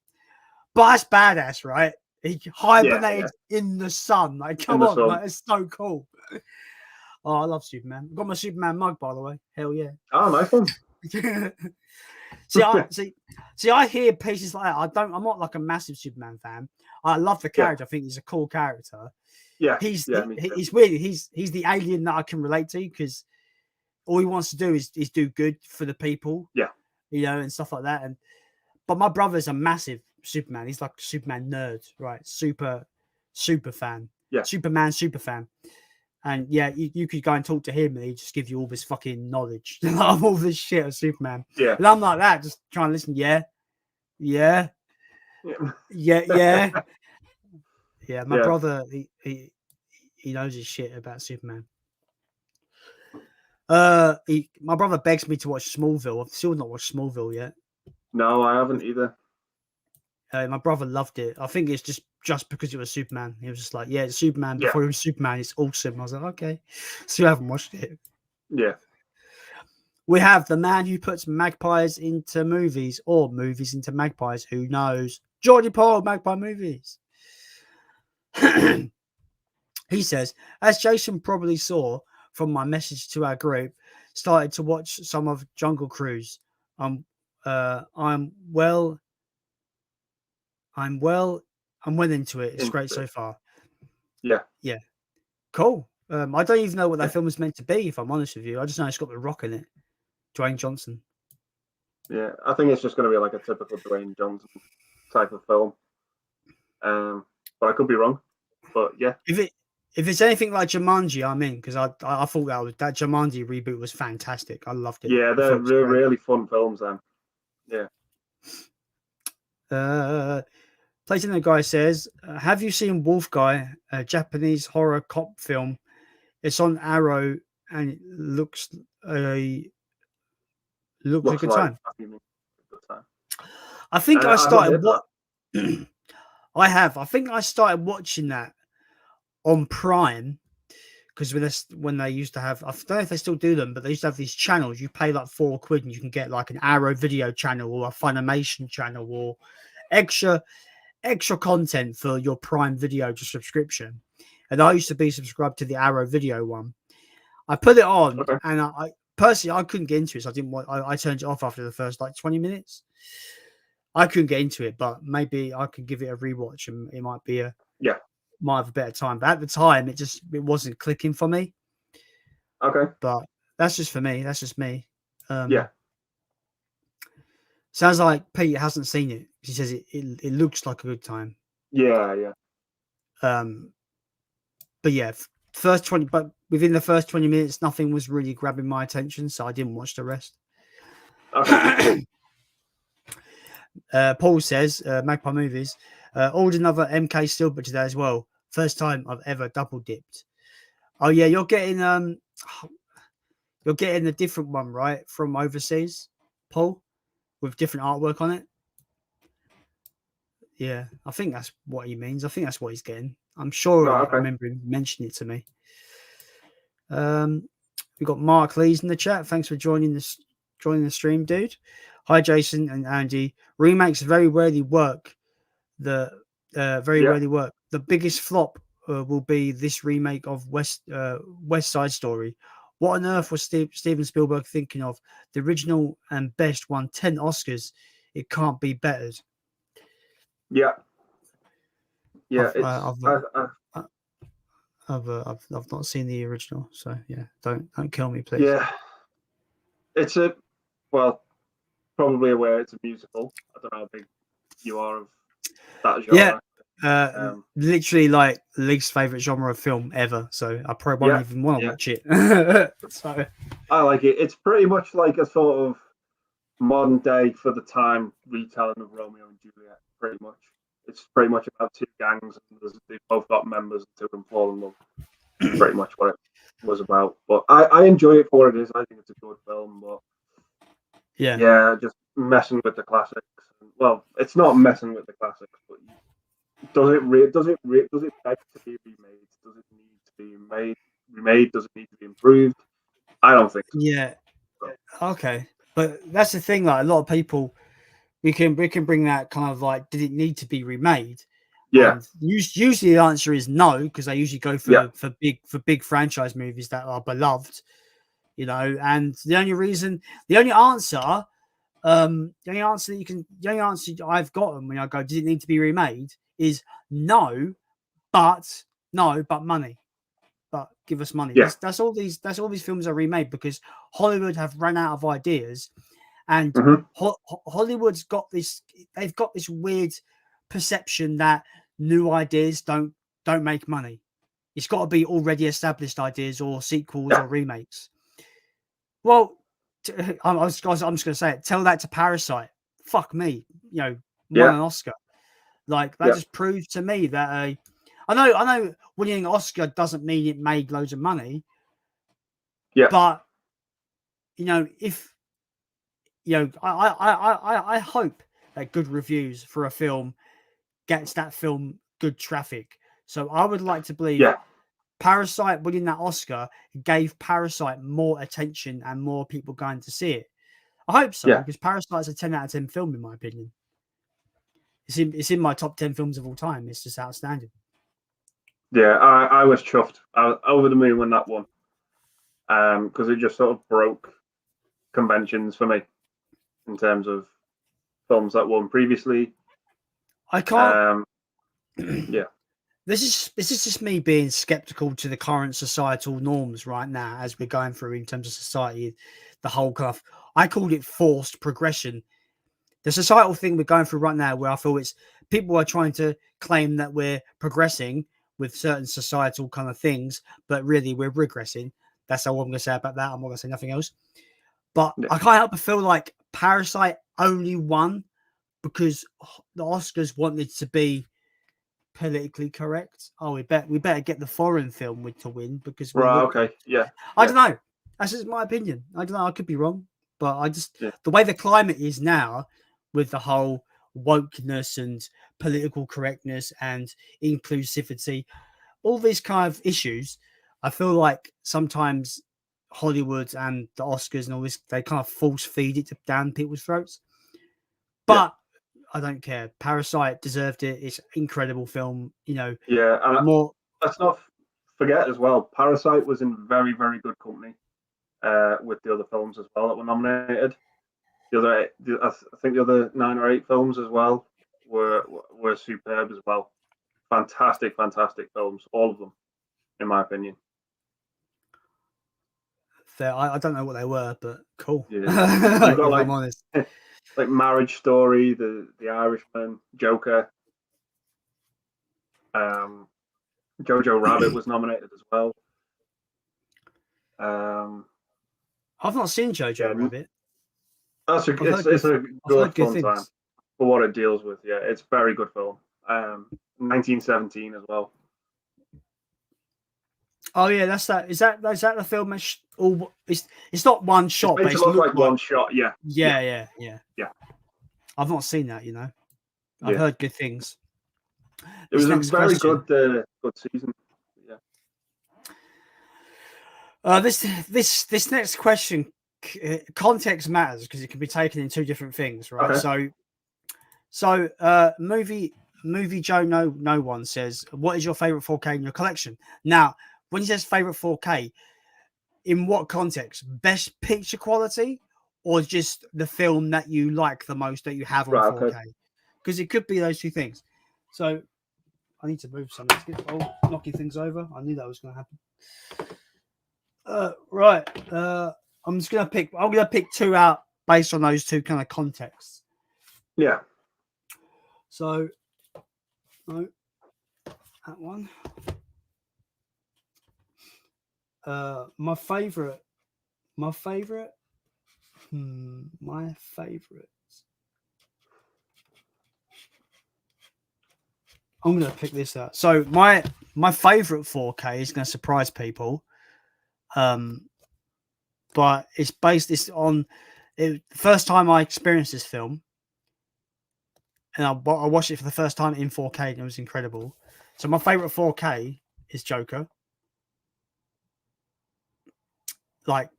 But that's badass, right? He hibernated in the sun. Like, come on, like, it's so cool. Oh, I love Superman. I've got my Superman mug, by the way. Hell yeah. Oh, nice one. See, I hear pieces like that. I'm not like a massive Superman fan. I love the character. I think he's a cool character. Yeah. He's weird. He's the alien that I can relate to because all he wants to do is do good for the people. Yeah. You know, and stuff like that. But my brother's a massive Superman. He's like a Superman nerd, right? Super fan. Yeah. Superman super fan. And yeah, you could go and talk to him and he'd just give you all this fucking knowledge of all this shit of Superman. Yeah. And I'm like that, just trying to listen. Yeah. My brother, he knows his shit about Superman. My brother begs me to watch Smallville. I've still not watched Smallville yet. No, I haven't either. My brother loved it. I think it's just because it was Superman. He was just like, yeah, it's Superman before he was Superman. It's awesome. I was like, okay. Still haven't watched it. Yeah. We have the man who puts magpies into movies or movies into magpies. Who knows? Geordie Paul, Magpie Movies. He says, as Jason probably saw from my message to our group, started to watch some of Jungle Cruise. I'm well into it. It's great so far. Yeah. Cool. I don't even know what that film is meant to be, if I'm honest with you. I just know it's got The Rock in it. Dwayne Johnson. Yeah, I think it's just going to be like a typical Dwayne Johnson type of film. But I could be wrong. But yeah. If If it's anything like Jumanji, I'm in, because I thought that Jumanji reboot was fantastic. I loved it. Yeah, I thought they're it was great. really fun films. Then, yeah. Platinum Guy says, have you seen Wolf Guy, a Japanese horror cop film? It's on Arrow and it looks a Looks good like time. a good time. I think I I've not started heard what I have. I think I started watching that on Prime because when they used to have, I don't know if they still do them, but they used to have these channels. You pay like £4 and you can get like an Arrow video channel or a Funimation channel or extra content for your Prime Video subscription. And I used to be subscribed to the Arrow video one. I put it on, Okay. and I personally I couldn't get into it. So I didn't want. I turned it off after the first like 20 minutes. I couldn't get into it, but maybe I could give it a rewatch, and it might be might have a better time. But at the time, it wasn't clicking for me. Okay. But that's just for me. That's just me. Yeah. Sounds like Pete hasn't seen it. He says it looks like a good time. Yeah. But yeah, but within the first 20 minutes, nothing was really grabbing my attention, so I didn't watch the rest. Okay. Paul says, Magpie Movies, ordered another MK Steelbook today as well. First time I've ever double dipped. Oh yeah, you're getting a different one, right, from overseas, Paul, with different artwork on it. Yeah, I think that's what he means. I think that's what he's getting. I'm sure I remember him mentioning it to me. We've got Mark Lees in the chat. Thanks for joining the stream, dude. Hi, Jason and Andy. Remakes very rarely work. Rarely work. The biggest flop will be this remake of West Side Story. What on earth was Steven Spielberg thinking of? The original and best won 10 Oscars. It can't be bettered. Yeah. I've not seen the original, so yeah, don't kill me, please. Yeah, it's probably aware it's a musical. I don't know how big you are of that genre. Yeah, literally like least favorite genre of film ever. So I probably won't even want to watch it. So I like it. It's pretty much like a sort of modern day for the time retelling of Romeo and Juliet. Pretty much. It's pretty much about two gangs, and they've both got members to them fall in love. Pretty much what it was about. But I enjoy it for what it is. I think it's a good film, but just messing with the classics. Well, it's not messing with the classics, but does it beg to be remade? Does it need to be remade? Does it need to be improved? I don't think so. Yeah. Okay, but that's the thing. Like a lot of people. We can bring that kind of like, did it need to be remade? Yeah. And usually the answer is no, because they usually go for big franchise movies that are beloved, you know. And the only answer I've gotten when I go, did it need to be remade? Is no, but money. But give us money. Yeah. That's all these films are remade because Hollywood have run out of ideas. And Hollywood's got this. They've got this weird perception that new ideas don't make money. It's got to be already established ideas or sequels or remakes. Well, I'm just going to say it. Tell that to Parasite. Fuck me. You know, won an Oscar. Like that just proves to me that I know winning an Oscar doesn't mean it made loads of money. Yeah. But you know, if you know, I hope that good reviews for a film gets that film good traffic. So I would like to believe Parasite winning that Oscar gave Parasite more attention and more people going to see it. I hope so, because Parasite's a 10 out of 10 film in my opinion. It's in my top 10 films of all time. It's just outstanding. Yeah, I was chuffed. I was over the moon when that won. Because it just sort of broke conventions for me in terms of films that won previously. I can't. Yeah. This is just me being skeptical to the current societal norms right now as we're going through in terms of society. The whole kind of, I called it forced progression. The societal thing we're going through right now, where I feel it's people are trying to claim that we're progressing with certain societal kind of things, but really we're regressing. That's all I'm going to say about that. I'm not going to say nothing else. But Yeah. I can't help but feel like Parasite only won because the Oscars wanted to be politically correct. Oh, we better get the foreign film to win because Right. Okay. Yeah. I don't know. That's just my opinion. I don't know. I could be wrong, but I just the way the climate is now, with the whole wokeness and political correctness and inclusivity, all these kind of issues, I feel like sometimes Hollywood and the Oscars and all this, they kind of force feed it down people's throats. But I don't care. Parasite deserved it. It's an incredible film. You know. Yeah, and more. Let's not forget as well. Parasite was in very, very good company with the other films as well that were nominated. I think the other 9 or 8 films as well were superb as well. Fantastic, fantastic films, all of them, in my opinion. Fair. I don't know what they were, but cool. Yeah. You've got, I'm honest. like Marriage Story, the Irishman, Joker, Jojo Rabbit was nominated as well. I've not seen Jojo Rabbit. It's a good fun time for what it deals with. Yeah, it's a very good film. 1917 as well. Oh yeah, that's that. Is that the film? It's not one shot. It's meant to look like one shot. Yeah. Yeah. I've not seen that. I've heard good things. It was a very good season. Yeah. This next question, context matters because it can be taken in 2 different things, right? Okay. So movie Joe no one says, what is your favorite 4K in your collection? Now, when he says favorite 4K, in what context? Best picture quality, or just the film that you like the most that you have on 4K? Because it could be those 2 things. So I need to move something. Knocking things over. I knew that was going to happen. Right. I'm gonna pick 2 out based on those 2 kind of contexts. Yeah. So, no, that one. My favorite. I'm gonna pick this out. So my favorite 4K is gonna surprise people. But it's based on the first time I experienced this film, and I watched it for the first time in 4K, and it was incredible. So my favorite 4K is Joker. Like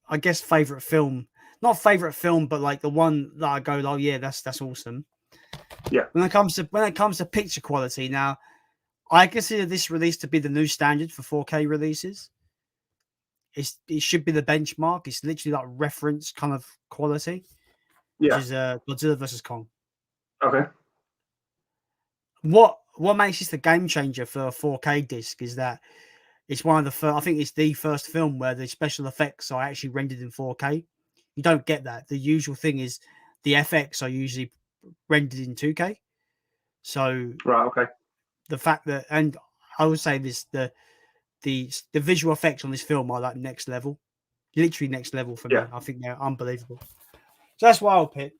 I guess favorite film, not favorite film, but like the one that I go, oh yeah, that's awesome. Yeah. When it comes to picture quality, now I consider this release to be the new standard for 4K releases. It should be the benchmark. It's literally like reference kind of quality. Yeah. Which is Godzilla vs Kong. Okay. What makes this the game changer for a 4K disc is that it's one of the first, I think it's the first film where the special effects are actually rendered in 4K. You don't get that. The usual thing is the FX are usually rendered in 2K. So right, okay. The fact that, and I would say this, the visual effects on this film are like next level, literally next level for me. I think they're unbelievable. So that's what I'll pick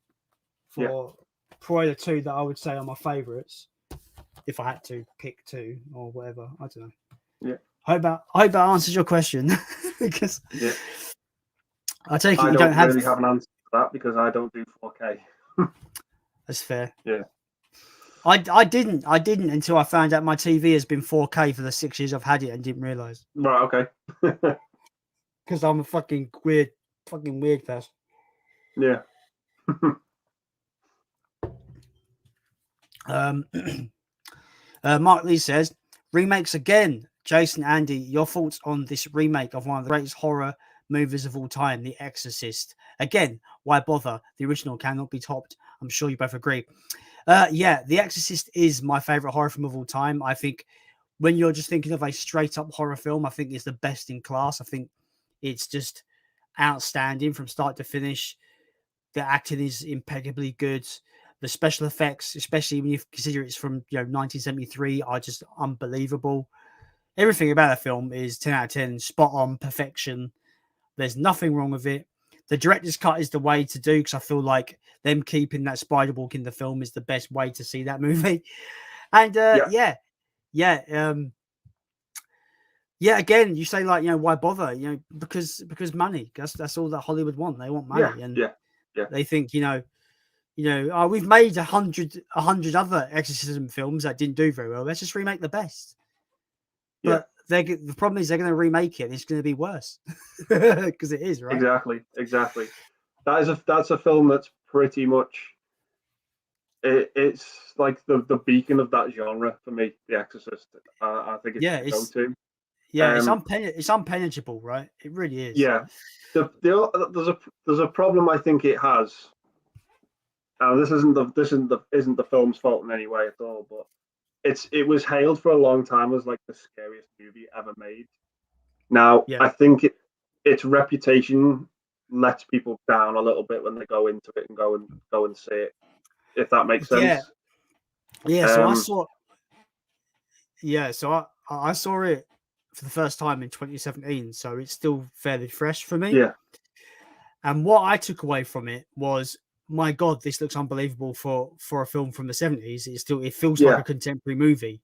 for probably the 2 that I would say are my favorites. If I had to pick 2 or whatever, I don't know. Yeah. I hope that answers your question because I take it you don't really have an answer for that because I don't do 4K. That's fair. Yeah. I didn't until I found out my TV has been 4K for the 6 years I've had it and didn't realize. Right. Okay. Because I'm a fucking weird person. Yeah. Mark Lee says, remakes again. Jason, Andy, your thoughts on this remake of one of the greatest horror movies of all time, The Exorcist? Again, why bother? The original cannot be topped. I'm sure you both agree. The Exorcist is my favorite horror film of all time. I think when you're just thinking of a straight up horror film, I think it's the best in class. I think it's just outstanding from start to finish. The acting is impeccably good. The special effects, especially when you consider it's from 1973, are just unbelievable. Everything about the film is 10 out of 10, spot on, perfection. There's nothing wrong with it. The director's cut is the way to do, because I feel like them keeping that spider walk in the film is the best way to see that movie. And again, you say like, why bother? Because money. That's all that Hollywood want. They want money, and they think we've made 100 other exorcism films that didn't do very well. Let's just remake the best. But the problem is they're going to remake it, and it's going to be worse because it is, right? Exactly. That's a film that's pretty much it's like the beacon of that genre for me, The Exorcist. I think it's go-to. Yeah, it's unpenetrable, right? It really is. Yeah, there's a problem I think it has. This isn't the film's fault in any way at all, but it was hailed for a long time as like the scariest movie ever made. Now, I think its reputation lets people down a little bit when they go into it and go and see it, if that makes sense. So I saw. So I saw it for the first time in 2017, so it's still fairly fresh for me. Yeah. And what I took away from it was, my God, this looks unbelievable for a film from the 70s. It feels like a contemporary movie.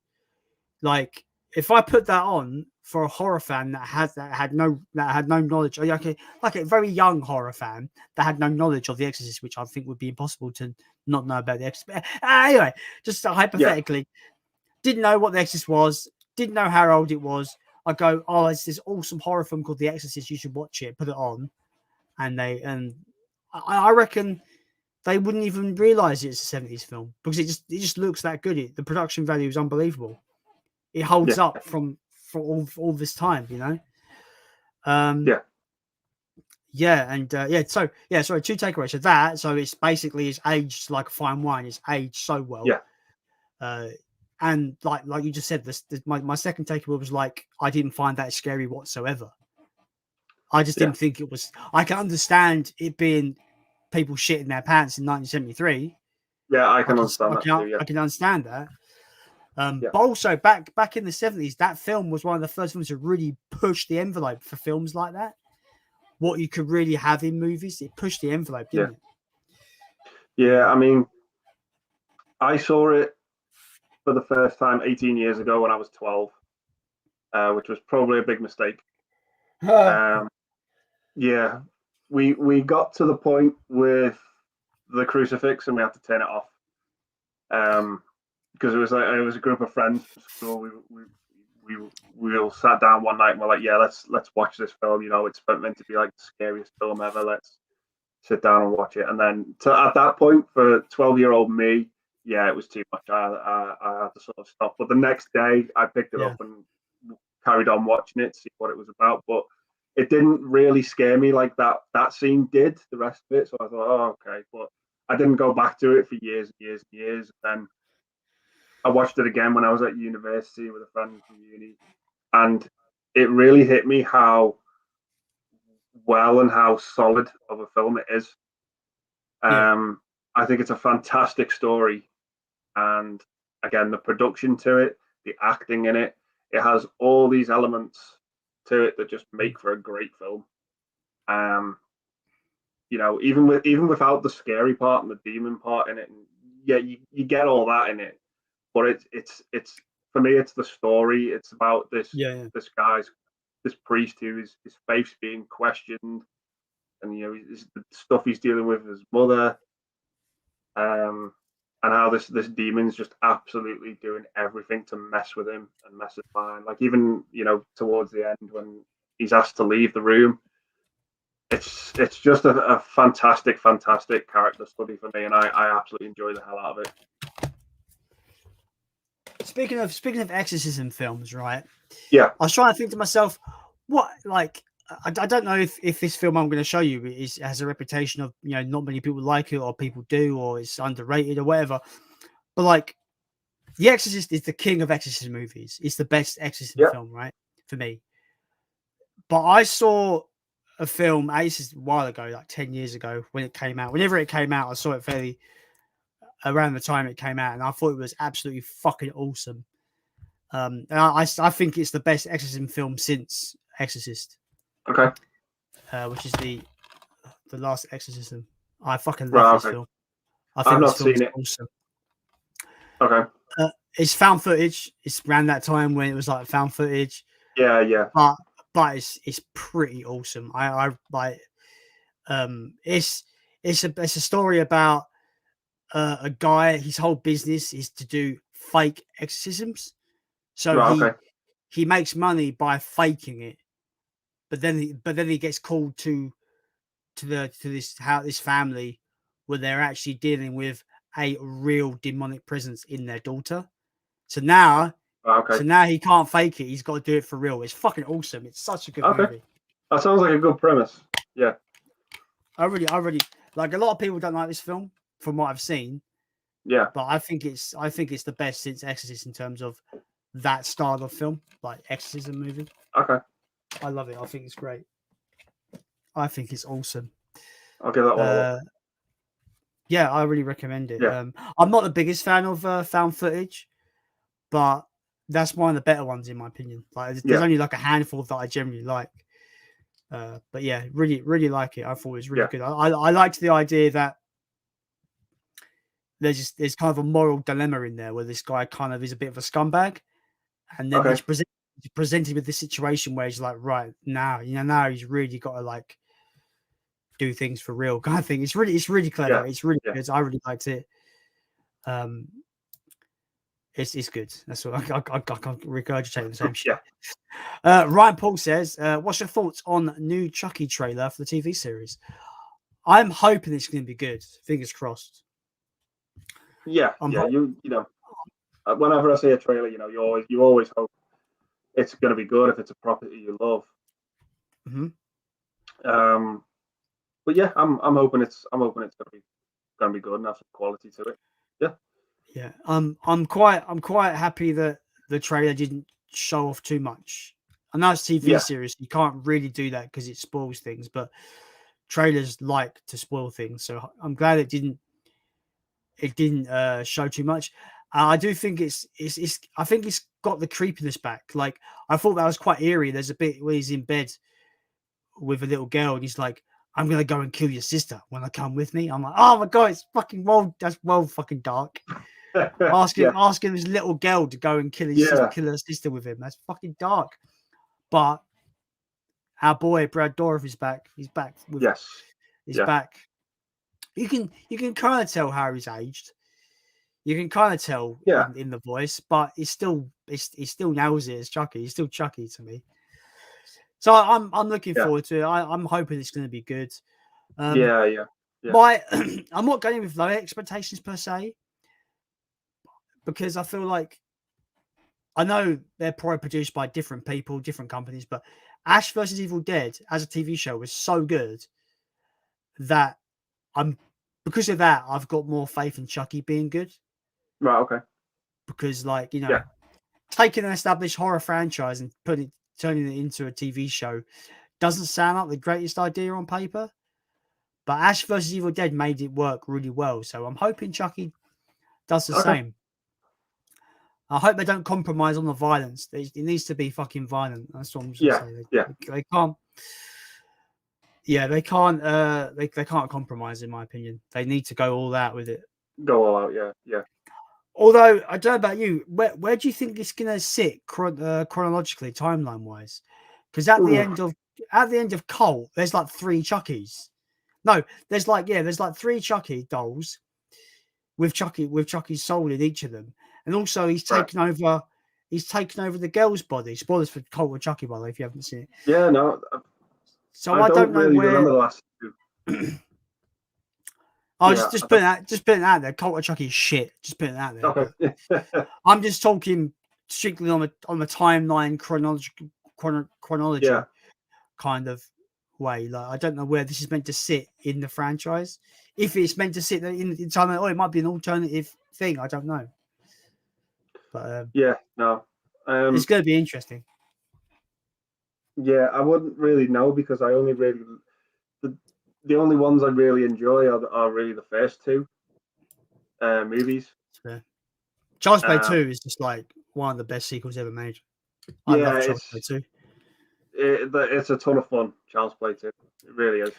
Like, if I put that on for a horror fan that had no knowledge, like a very young horror fan that had no knowledge of The Exorcist, which I think would be impossible to not know about The Exorcist. Anyway, just hypothetically, didn't know what The Exorcist was, didn't know how old it was. I go, oh, it's this awesome horror film called The Exorcist. You should watch it. Put it on, and I reckon they wouldn't even realize it's a 70s film because it just looks that good. The production value is unbelievable. It holds up for all this time, So sorry, two takeaways. So it's basically it's aged like a fine wine. It's aged so well. And like you just said, my second takeaway was like, I didn't find that scary whatsoever. I just didn't think it was. I can understand it being people shitting their pants in 1973. Yeah, I can understand that too. I can understand that. But also back in the 70s, that film was one of the first films to really push the envelope for films like that. What you could really have in movies, it pushed the envelope, didn't it? Yeah, I mean, I saw it for the first time 18 years ago when I was 12, which was probably a big mistake. We got to the point with the crucifix and we had to turn it off. Because it was a group of friends from school. We all sat down one night and we're like, let's watch this film. It's meant to be like the scariest film ever. Let's sit down and watch it. And then at that point, for 12-year-old me, it was too much. I had to sort of stop. But the next day, I picked it up and carried on watching it, see what it was about. But it didn't really scare me like that scene did. The rest of it, so I thought, oh, okay. But I didn't go back to it for years and years and years. And then I watched it again when I was at university with a friend from uni, and it really hit me how well and how solid of a film it is. I think it's a fantastic story, and again, the production to it, the acting in it, it has all these elements to it that just make for a great film. Even without the scary part and the demon part in it, and you get all that in it. But it's for me, it's the story. It's about this this priest whose his faith's being questioned, and the stuff he's dealing with his mother, and how this demon's just absolutely doing everything to mess with him and mess his mind. Like even towards the end when he's asked to leave the room, it's just a fantastic character study for me, and I absolutely enjoy the hell out of it. Speaking of exorcism films, right? Yeah. I was trying to think to myself, what, like, I don't know if this film I'm going to show you has a reputation of, not many people like it, or people do, or it's underrated or whatever. But like, The Exorcist is the king of exorcism movies. It's the best exorcism film, right? For me. But I saw a film, this is a while ago, like 10 years ago when it came out. Whenever it came out, I saw it fairly around the time it came out, and I thought it was absolutely fucking awesome. And I think it's the best exorcism film since Exorcist. Okay. Which is the last exorcism. I fucking love Right, this okay. film. I I've think not this film is seen it. awesome. Okay. It's found footage. It's around that time when it was like found footage. Yeah. But it's pretty awesome. I like it's a story about a guy. His whole business is to do fake exorcisms. So Right, okay. he makes money by faking it. But then he gets called to this family where they're actually dealing with a real demonic presence in their daughter. So now Right, okay. he can't fake it. He's got to do it for real. It's fucking awesome. It's such a good Okay. movie. That sounds like a good premise. Yeah. I really like. A lot of people don't like this film from what I've seen, Yeah. but I think it's the best since Exorcist in terms of that style of film, like exorcism movie. Okay. I love it. I think it's great. I think it's awesome. I'll give that one a look. Yeah, I really recommend it. Yeah. I'm not the biggest fan of found footage, but that's one of the better ones in my opinion. Like, there's only like a handful that I generally like. But yeah, really like it. I thought it was really good. I liked the idea that there's kind of a moral dilemma in there where this guy kind of is a bit of a scumbag, and then he's presented with this situation where he's like, right now, now he's really got to like do things for real kind of thing. It's really clever. Yeah. It's really good. I really liked it. It's good. That's what I can't regurgitate the same shit. Ryan Paul says, what's your thoughts on new Chucky trailer for the TV series? I'm hoping it's going to be good. Fingers crossed. You know, whenever I see a trailer, you always hope it's going to be good if it's a property you love. Mm-hmm. But yeah, I'm hoping it's going to be good and have some quality to it. Yeah. I'm quite happy that the trailer didn't show off too much. I know it's TV series, you can't really do that because it spoils things, but trailers like to spoil things, so I'm glad it didn't show too much. I do think I think it's got the creepiness back. Like, I thought that was quite eerie. There's a bit where he's in bed with a little girl and he's like, I'm gonna go and kill your sister when I come with me. I'm like, oh my god, it's fucking that's fucking dark. asking this little girl to go and kill her sister with him. That's fucking dark. But our boy Brad Dourif is back. He's back. He's back. You can kind of tell how he's aged. You can kind of tell in the voice, but he still nails it as Chucky. He's still Chucky to me. So I'm looking forward to it. I'm hoping it's going to be good. Yeah. I'm not going with low expectations per se, because I feel like, I know they're probably produced by different people, different companies, but Ash vs. Evil Dead as a TV show was so good that because of that, I've got more faith in Chucky being good. Right, okay. Because, like, taking an established horror franchise and turning it into a TV show doesn't sound like the greatest idea on paper, but Ash vs. Evil Dead made it work really well. So I'm hoping Chucky does the same. I hope they don't compromise on the violence. It needs to be fucking violent. That's what I'm just saying. They can't. Yeah, they can't. They can't compromise, in my opinion. They need to go all out with it. Go all out, yeah. Although I don't know about you, where do you think it's going to sit chronologically, timeline wise? Because at the end of Cult, there's like 3 Chuckies. No, there's like 3 Chucky dolls with Chucky's soul in each of them, and also he's taken over the girl's body. Spoilers for Cult of Chucky, by the way, if you haven't seen it. Yeah, no. So I don't know really where. Remember the last 2. Just putting it out there. Cult of Chucky is shit. Just putting it out there. Okay. I'm just talking strictly on the timeline chronology kind of way. Like, I don't know where this is meant to sit in the franchise. If it's meant to sit in the timeline, it might be an alternative thing. I don't know. But it's going to be interesting. Yeah, I wouldn't really know, because I only really the only ones I really enjoy are really the first 2. movies. Yeah. Child's Play Um, 2 is just like one of the best sequels ever made. I yeah, love Child's Play 2. it's a ton of fun. Child's Play 2. It really is.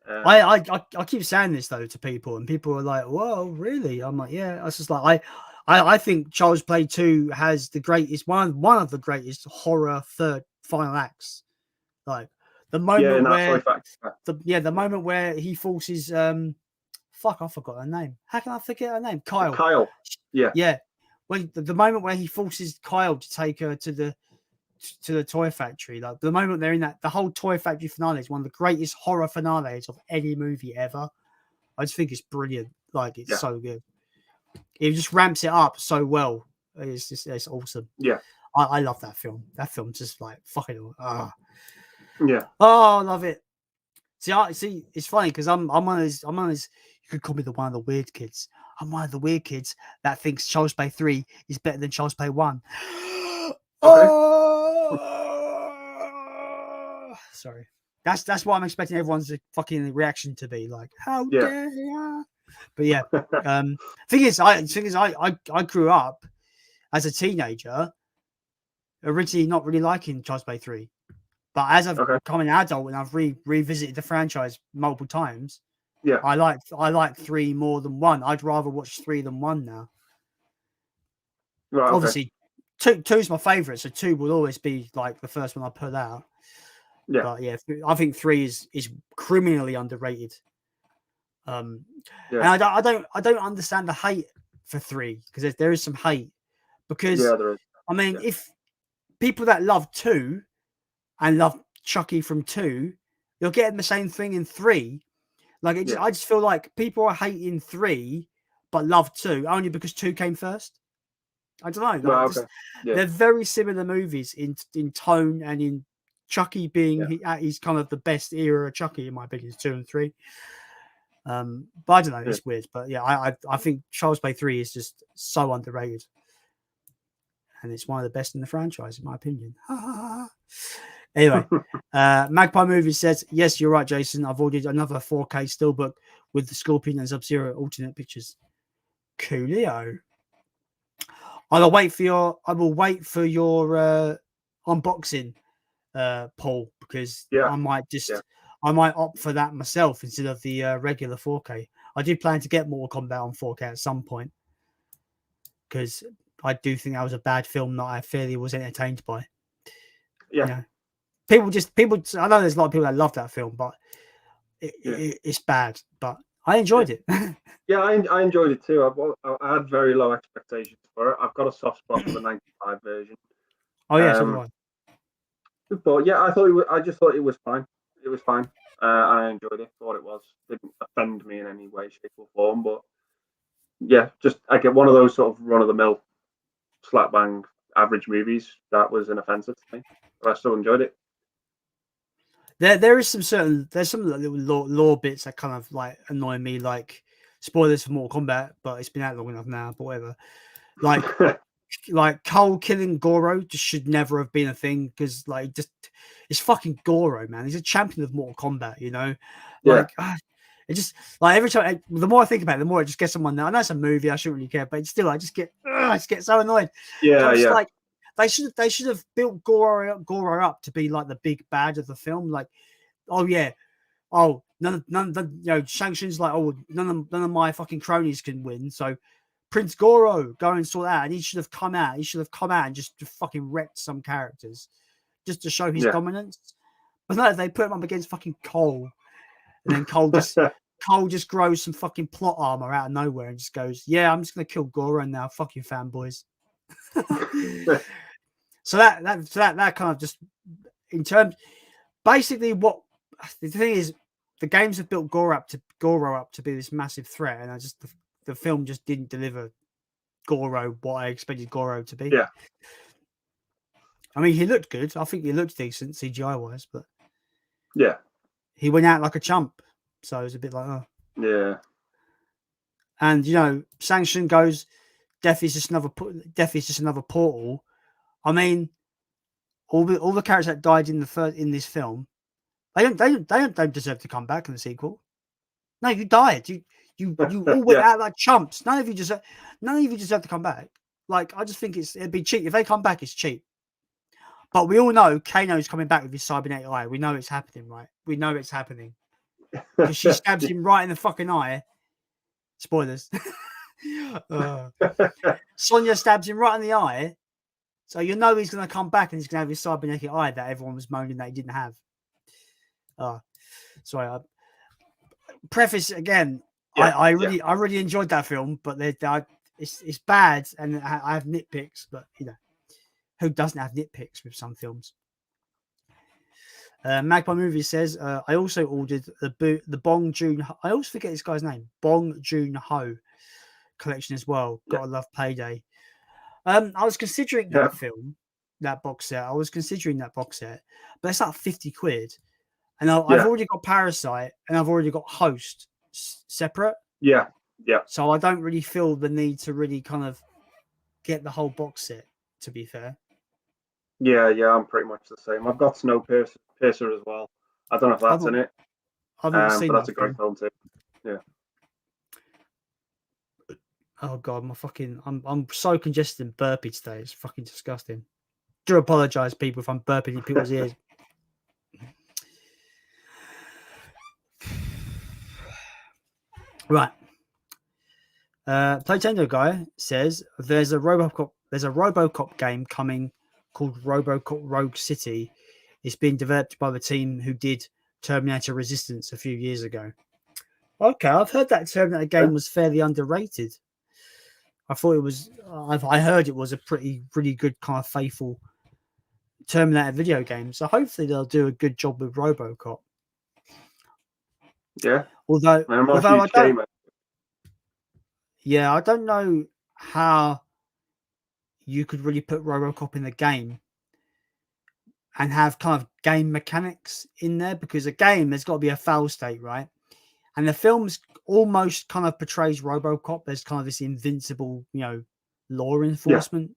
I keep saying this though to people, and people are like, "Whoa, really?" I'm like, "Yeah." I was just like, I think Child's Play 2 has the greatest one of the greatest horror third final acts. Like the moment in that toy where factory. the moment where he forces fuck, I forgot her name. How can I forget her name? Kyle. Kyle. Yeah. Yeah. When the moment where he forces Kyle to take her to the toy factory, like the moment they're in that, the whole toy factory finale is one of the greatest horror finales of any movie ever. I just think it's brilliant. Like it's so good. It just ramps it up so well. It's awesome. Yeah. I love that film. That film's just like fucking Yeah. Oh, I love it. See, it's funny because I'm one of those. You could call me one of the weird kids. I'm one of the weird kids that thinks Child's Play 3 is better than Child's Play 1. Okay. Oh, sorry. That's what I'm expecting everyone's fucking reaction to be like. How dare you? But yeah, thing is, I grew up as a teenager, originally not really liking Child's Play 3. But as I've become an adult and I've revisited the franchise multiple times, I like 3 more than 1. I'd rather watch 3 than 1 now. Right, obviously, 2 is my favorite, so 2 will always be like the first one I put out. Yeah. But yeah, I think 3 is criminally underrated. And I don't understand the hate for 3 because there is some hate. Because there is. I mean, if people that love 2 and love Chucky from 2, you're getting the same thing in 3. Like I just feel like people are hating 3 but love 2 only because 2 came first. I don't know. Like, they're very similar movies in tone and in Chucky being he's kind of the best era of Chucky in my opinion is 2 and 3. But I don't know. It's weird, but yeah, I think Child's Play 3 is just so underrated, and it's one of the best in the franchise in my opinion. Anyway, Magpie Movie says, yes, you're right, Jason. I've ordered another 4K steelbook with the Scorpion and Sub-Zero alternate pictures. Coolio. I will wait for your unboxing, Paul, because I might opt for that myself instead of the regular 4K. I do plan to get Mortal Kombat on 4K at some point because I do think that was a bad film that I fairly was entertained by. Yeah. You know, people. I know there's a lot of people that love that film, but it's bad. But I enjoyed it. Yeah, I enjoyed it too. I had very low expectations for it. I've got a soft spot for the 95 version. Oh yeah, so do I. But yeah, I just thought it was fine. It was fine. I enjoyed it. Thought it didn't offend me in any way, shape, or form. But yeah, just I get one of those sort of run of the mill, slap bang average movies. That was inoffensive to me, but I still enjoyed it. There's some little lore bits that kind of like annoy me, like spoilers for Mortal Kombat, but it's been out long enough now. But whatever. Like Cole killing Goro just should never have been a thing because it's fucking Goro, man. He's a champion of Mortal Kombat, you know. Like it just like every time the more I think about it, the more it just gets someone now. I know it's a movie, I shouldn't really care, but still, I just get so annoyed. Like they should have built Goro up to be like the big bad of the film. Like, none of Shang Tsung's like, none of my fucking cronies can win, so Prince Goro, go and sort that out. And he should have come out. He should have come out and just fucking wrecked some characters just to show his dominance. But no, they put him up against fucking Cole. And then Cole just grows some fucking plot armor out of nowhere and just goes, yeah, I'm just going to kill Goro now. Fuck you, fanboys. So that kind of just, in terms, basically what, the thing is, the games have built Goro up to be this massive threat. And the film just didn't deliver Goro what I expected Goro to be. Yeah. I mean, he looked good. I think he looked decent CGI wise, but yeah, he went out like a chump. So it was a bit like, oh. Yeah. And Shang Tsung goes, Death is just another portal. I mean, all the characters that died in this film, they don't deserve to come back in the sequel. No, you died. You all went out like chumps. None of you deserve to come back. Like, I just think it'd be cheap. If they come back, it's cheap. But we all know Kano's coming back with his cybernetic eye. We know it's happening, right? We know it's happening. Because she stabs him right in the fucking eye. Spoilers. Sonya stabs him right in the eye. So you know he's going to come back and he's going to have his cybernetic eye that everyone was moaning that he didn't have. Sorry. Preface again. I really enjoyed that film, but it's bad, and I have nitpicks. But you know, who doesn't have nitpicks with some films? Magpie Movie says I also ordered the Bong Joon. I always forget this guy's name. Bong Joon Ho collection as well. Gotta love Payday. I was considering that film, that box set. I was considering that box set, but it's like 50 quid. And I've already got Parasite and I've already got Host separate. Yeah. So I don't really feel the need to really kind of get the whole box set, to be fair. Yeah, I'm pretty much the same. I've got Snowpiercer as well. I don't know if that's in it. I've not seen but that's a great film too. Yeah. Oh god, I'm so congested and burpy today. It's fucking disgusting. Do apologize, people, if I'm burping in people's ears. Right. Playtendo guy says there's a RoboCop game coming called RoboCop Rogue City. It's being developed by the team who did Terminator Resistance a few years ago. Okay, I've heard that Terminator game was fairly underrated. I thought it was. I heard it was a really good kind of faithful Terminator video game. So hopefully they'll do a good job with RoboCop. Yeah. Although I don't. Yeah, I don't know how you could really put RoboCop in the game and have kind of game mechanics in there, because a game, there's got to be a fail state, right? And the film's almost kind of portrays RoboCop as kind of this invincible, law enforcement.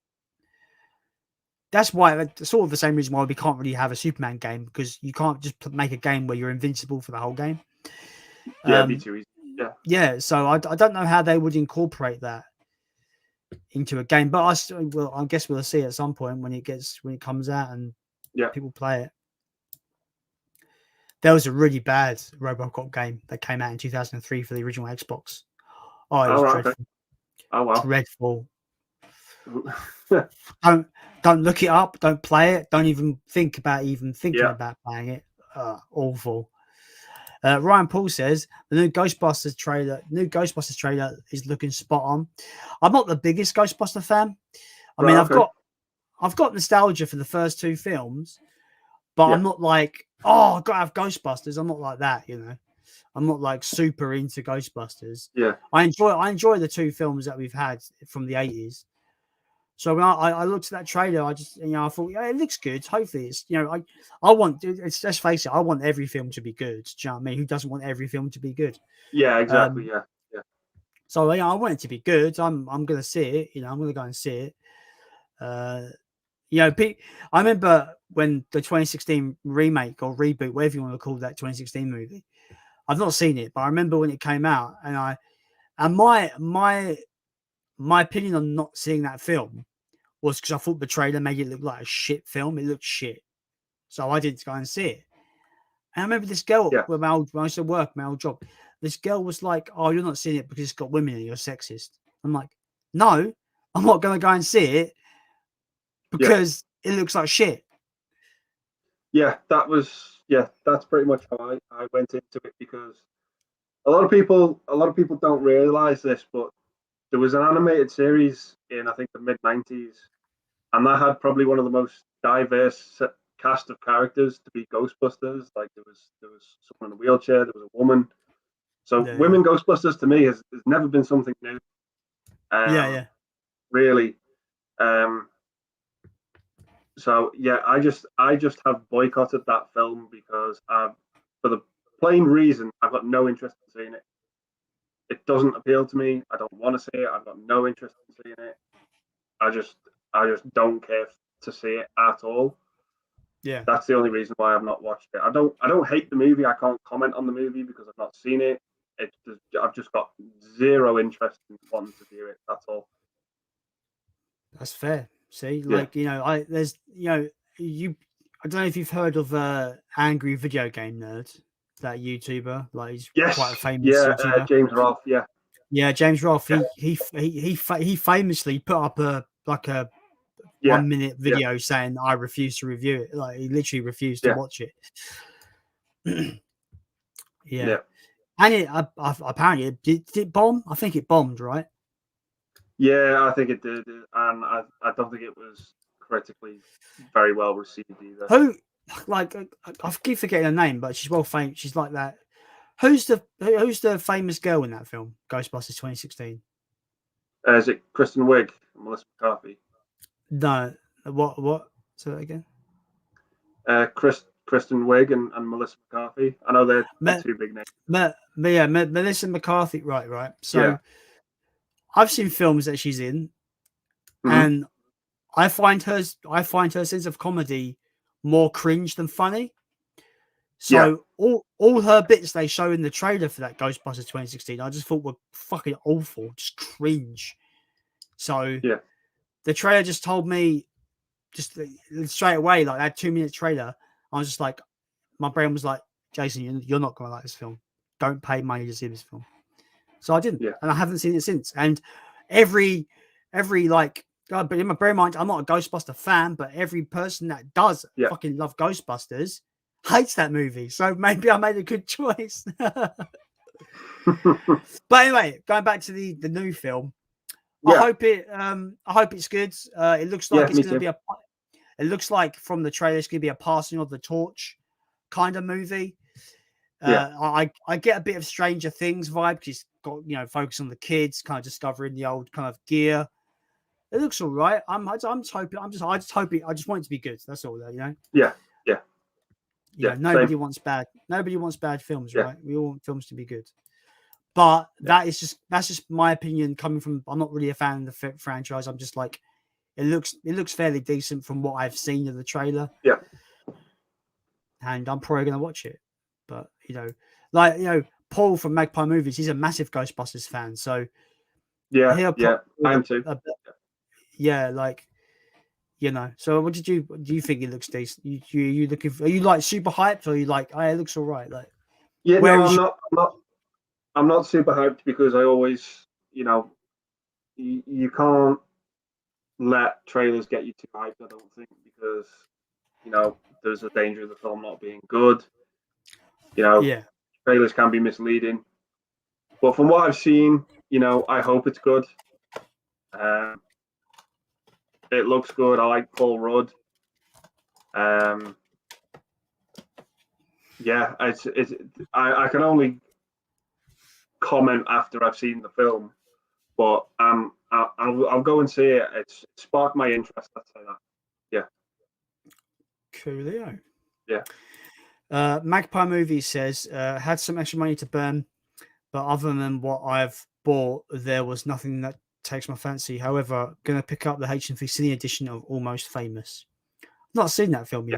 That's why, sort of the same reason why we can't really have a Superman game, because you can't just make a game where you're invincible for the whole game. Yeah, it'd be too easy. Yeah, so I don't know how they would incorporate that into a game, but I guess we'll see at some point when it comes out and people play it. There was a really bad RoboCop game that came out in 2003 for the original Xbox. Oh, it was dreadful. Okay. Oh wow, dreadful. Don't look it up. Don't play it. Don't even think about thinking about playing it. Awful. Ryan Paul says the new Ghostbusters trailer is looking spot on. I'm not the biggest Ghostbuster fan. I mean, I've got nostalgia for the first two films, but I'm not like, oh, I've got to have Ghostbusters. I'm not like that, I'm not like super into Ghostbusters. Yeah, I enjoy the two films that we've had from the 80s. So when I looked at that trailer, I just, I thought, it looks good. Hopefully it's, let's face it, I want every film to be good. Do you know what I mean? Who doesn't want every film to be good? Yeah, exactly. Yeah. So I want it to be good. I'm going to see it. I'm going to go and see it. I remember when the 2016 remake or reboot, whatever you want to call that 2016 movie, I've not seen it, but I remember when it came out, and my opinion on not seeing that film was because I thought the trailer made it look like a shit film. It looked shit. So I didn't go and see it. And I remember this girl, when I used to work, my old job, this girl was like, oh, you're not seeing it because it's got women in it, you're sexist. I'm like, no, I'm not going to go and see it because it looks like shit. Yeah, that's pretty much how I went into it, because a lot of people don't realize this, but there was an animated series in, I think, the mid-90s, and that had probably one of the most diverse cast of characters to be Ghostbusters. Like there was someone in a wheelchair, there was a woman. So women Ghostbusters to me has never been something new. Really. So I just have boycotted that film because for the plain reason I've got no interest in seeing it. It doesn't appeal to me. I don't want to see it. I've got no interest in seeing it. I just don't care to see it at all. Yeah, that's the only reason why I've not watched it. I don't hate the movie. I can't comment on the movie because I've not seen it. I've just got zero interest in wanting to view it. That's all. That's fair. See, Yeah. like, there's, I don't know if you've heard of Angry Video Game Nerd, that YouTuber. Like, he's Yes. quite a famous Yeah. YouTuber. James Rolfe. Yeah. Yeah, James Rolfe. Yeah. He famously put up a 1 minute video saying, "I refuse to review it." Like, he literally refused to watch it. Yeah. And it apparently did it bomb? I think it bombed, right? Yeah, I think it did, and I don't think it was critically very well received either. Who, like, I keep forgetting her name, but she's well famous. She's like that. Who's the famous girl in that film, Ghostbusters 2016? Is it Kristen Wiig and Melissa McCarthy? No, what? Say that again. Kristen Wiig and Melissa McCarthy. I know they're two big names. Melissa McCarthy. Right. So I've seen films that she's in, and I find her sense of comedy more cringe than funny. So all her bits they show in the trailer for that Ghostbusters 2016, I just thought were fucking awful, just cringe. So the trailer just told me just straight away, like that 2-minute trailer, I was just like, my brain was like, Jason, you're not gonna like this film. Don't pay money to see this film. So I didn't, and I haven't seen it since. And every like, but in my brain mind, I'm not a Ghostbuster fan, but every person that does fucking love Ghostbusters hates that movie. So maybe I made a good choice. But anyway, going back to the new film, I hope it's good. It looks like it's going to be it looks like from the trailer it's going to be a passing of the torch kind of movie. I get a bit of Stranger Things vibe because it's got, focus on the kids, kind of discovering the old kind of gear. It looks all right. I just hope I just want it to be good. That's all, Nobody wants bad films, right? We all want films to be good. But that's just my opinion coming from. I'm not really a fan of the franchise. I'm just like, it looks fairly decent from what I've seen of the trailer. Yeah. And I'm probably gonna watch it. But Paul from Magpie Movies, he's a massive Ghostbusters fan. So I am too. So what do you think it looks decent? You looking for, are you like super hyped, or are you like, it looks all right? Like, I'm not super hyped because I always, you can't let trailers get you too hyped, I don't think, because there's a danger of the film not being good. Trailers can be misleading. But from what I've seen, I hope it's good. It looks good. I like Paul Rudd. I can only comment after I've seen the film, but I'll go and see it. It's sparked my interest. I'd say that. Coolio. Yeah. Magpie Movie says had some extra money to burn, but other than what I've bought, there was nothing that takes my fancy. However, gonna pick up the HMV Cine edition of Almost Famous. Not seen that film,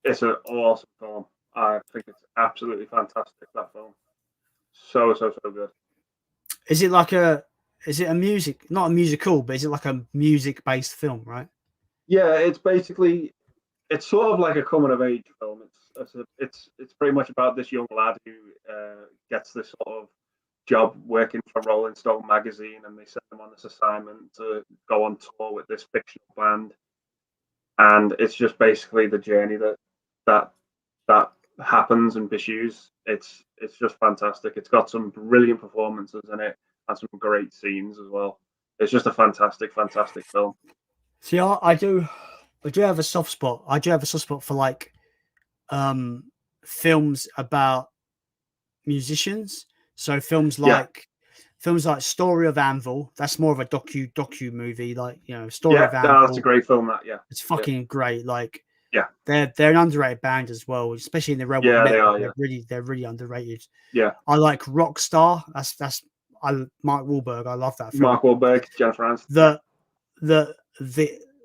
It's an awesome film. I think it's absolutely fantastic, that film. So good. Is it like not a musical, but is it like a music based film, right? Yeah, it's sort of like a coming of age film. It's pretty much about this young lad who gets this sort of job working for Rolling Stone magazine, and they send him on this assignment to go on tour with this fictional band, and it's just basically the journey that happens and pursues. It's just fantastic. It's got some brilliant performances in it and some great scenes as well. It's just a fantastic film. See, I do have a soft spot. I do have a soft spot for like films about musicians. So films like Story of Anvil. That's more of a docu movie, like Story of Anvil. That's a great film. It's fucking great. Like, they're an underrated band as well, especially in the realm of metal. They are. They're really underrated. Yeah, I like Rockstar. That's Mark Wahlberg. I love that film. Mark Wahlberg, Jennifer Aniston.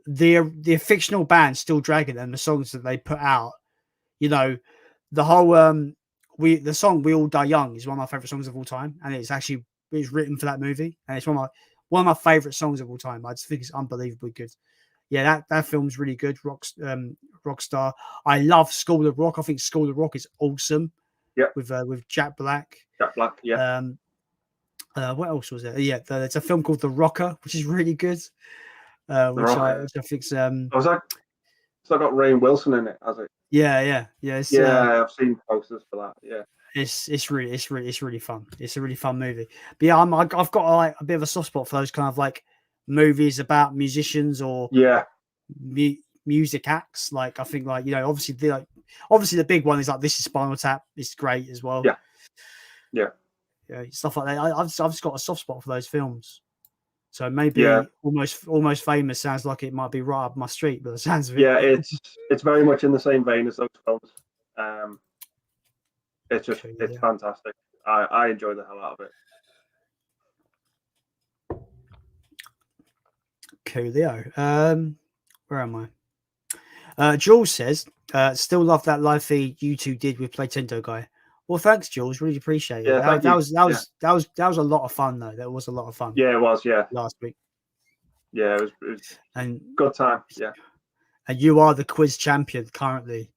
The fictional band Still Dragon and the songs that they put out. The whole the song "We All Die Young" is one of my favorite songs of all time, and it's actually was written for that movie, and it's one of my favorite songs of all time. I just think it's unbelievably good. Yeah, that film's really good. Rockstar. I love School of Rock. I think School of Rock is awesome. Yeah, with Jack Black. Jack Black. Yeah. What else was there? Yeah, there's a film called The Rocker, which is really good. Which I think's was that? So I got Rainn Wilson in it, has it? Yeah. I've seen posters for that. Yeah, it's really fun. It's a really fun movie. But yeah, I've got like a bit of a soft spot for those kind of like movies about musicians or music acts. Like I think like obviously the big one is like This Is Spinal Tap. It's great as well. Yeah, stuff like that. I've just got a soft spot for those films. So maybe almost famous sounds like it might be right up my street, but it sounds of it. Yeah, it's very much in the same vein as those films. It's fantastic. I enjoy the hell out of it. Coolio. Where am I? Jules says, still love that live feed you two did with Playtendo guy. Well, thanks, Jules. Really appreciate it. Yeah, that was a lot of fun though. That was a lot of fun. Yeah, it was. Yeah, last week. Yeah, it was and good time. Yeah, and you are the quiz champion currently.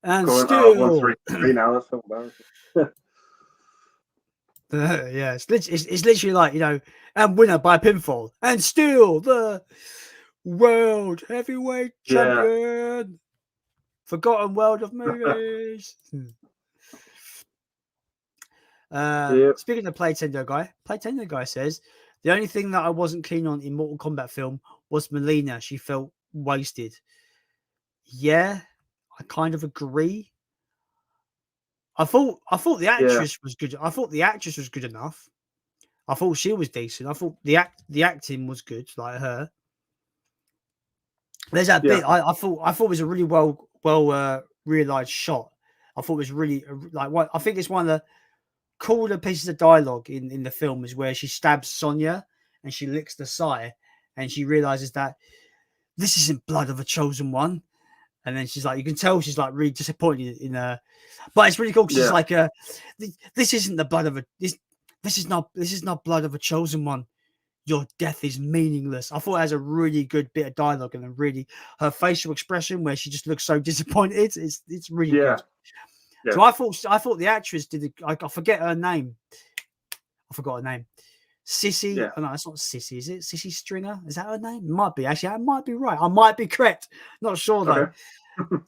And going, still 1-3 now. That's so yeah, it's literally like and winner by pinfall, and still the world heavyweight champion. Forgotten world of movies. Speaking of Playtendo guy says the only thing that I wasn't keen on in Mortal Kombat film was Melina. She felt wasted. Yeah, I kind of agree. I thought the actress was good. I thought the actress was good enough. I thought she was decent. I thought the acting was good, like her. There's that bit I thought it was a really well realized shot. I thought it was really like I think it's one of the cooler pieces of dialogue in the film is where she stabs Sonya and she licks the sigh and she realizes that this isn't blood of a chosen one. And then she's like, you can tell she's like really disappointed in her, but it's really cool because she's like, this isn't the blood of this is not blood of a chosen one. Your death is meaningless. I thought it has a really good bit of dialogue and really her facial expression where she just looks so disappointed. It's really good. Yeah. So I thought the actress did it. I forget her name. I forgot her name. Sissy. Oh, no, it's not Sissy. Is it Sissy Stringer? Is that her name? It might be. Actually, I might be right. I might be correct. Not sure though. Okay.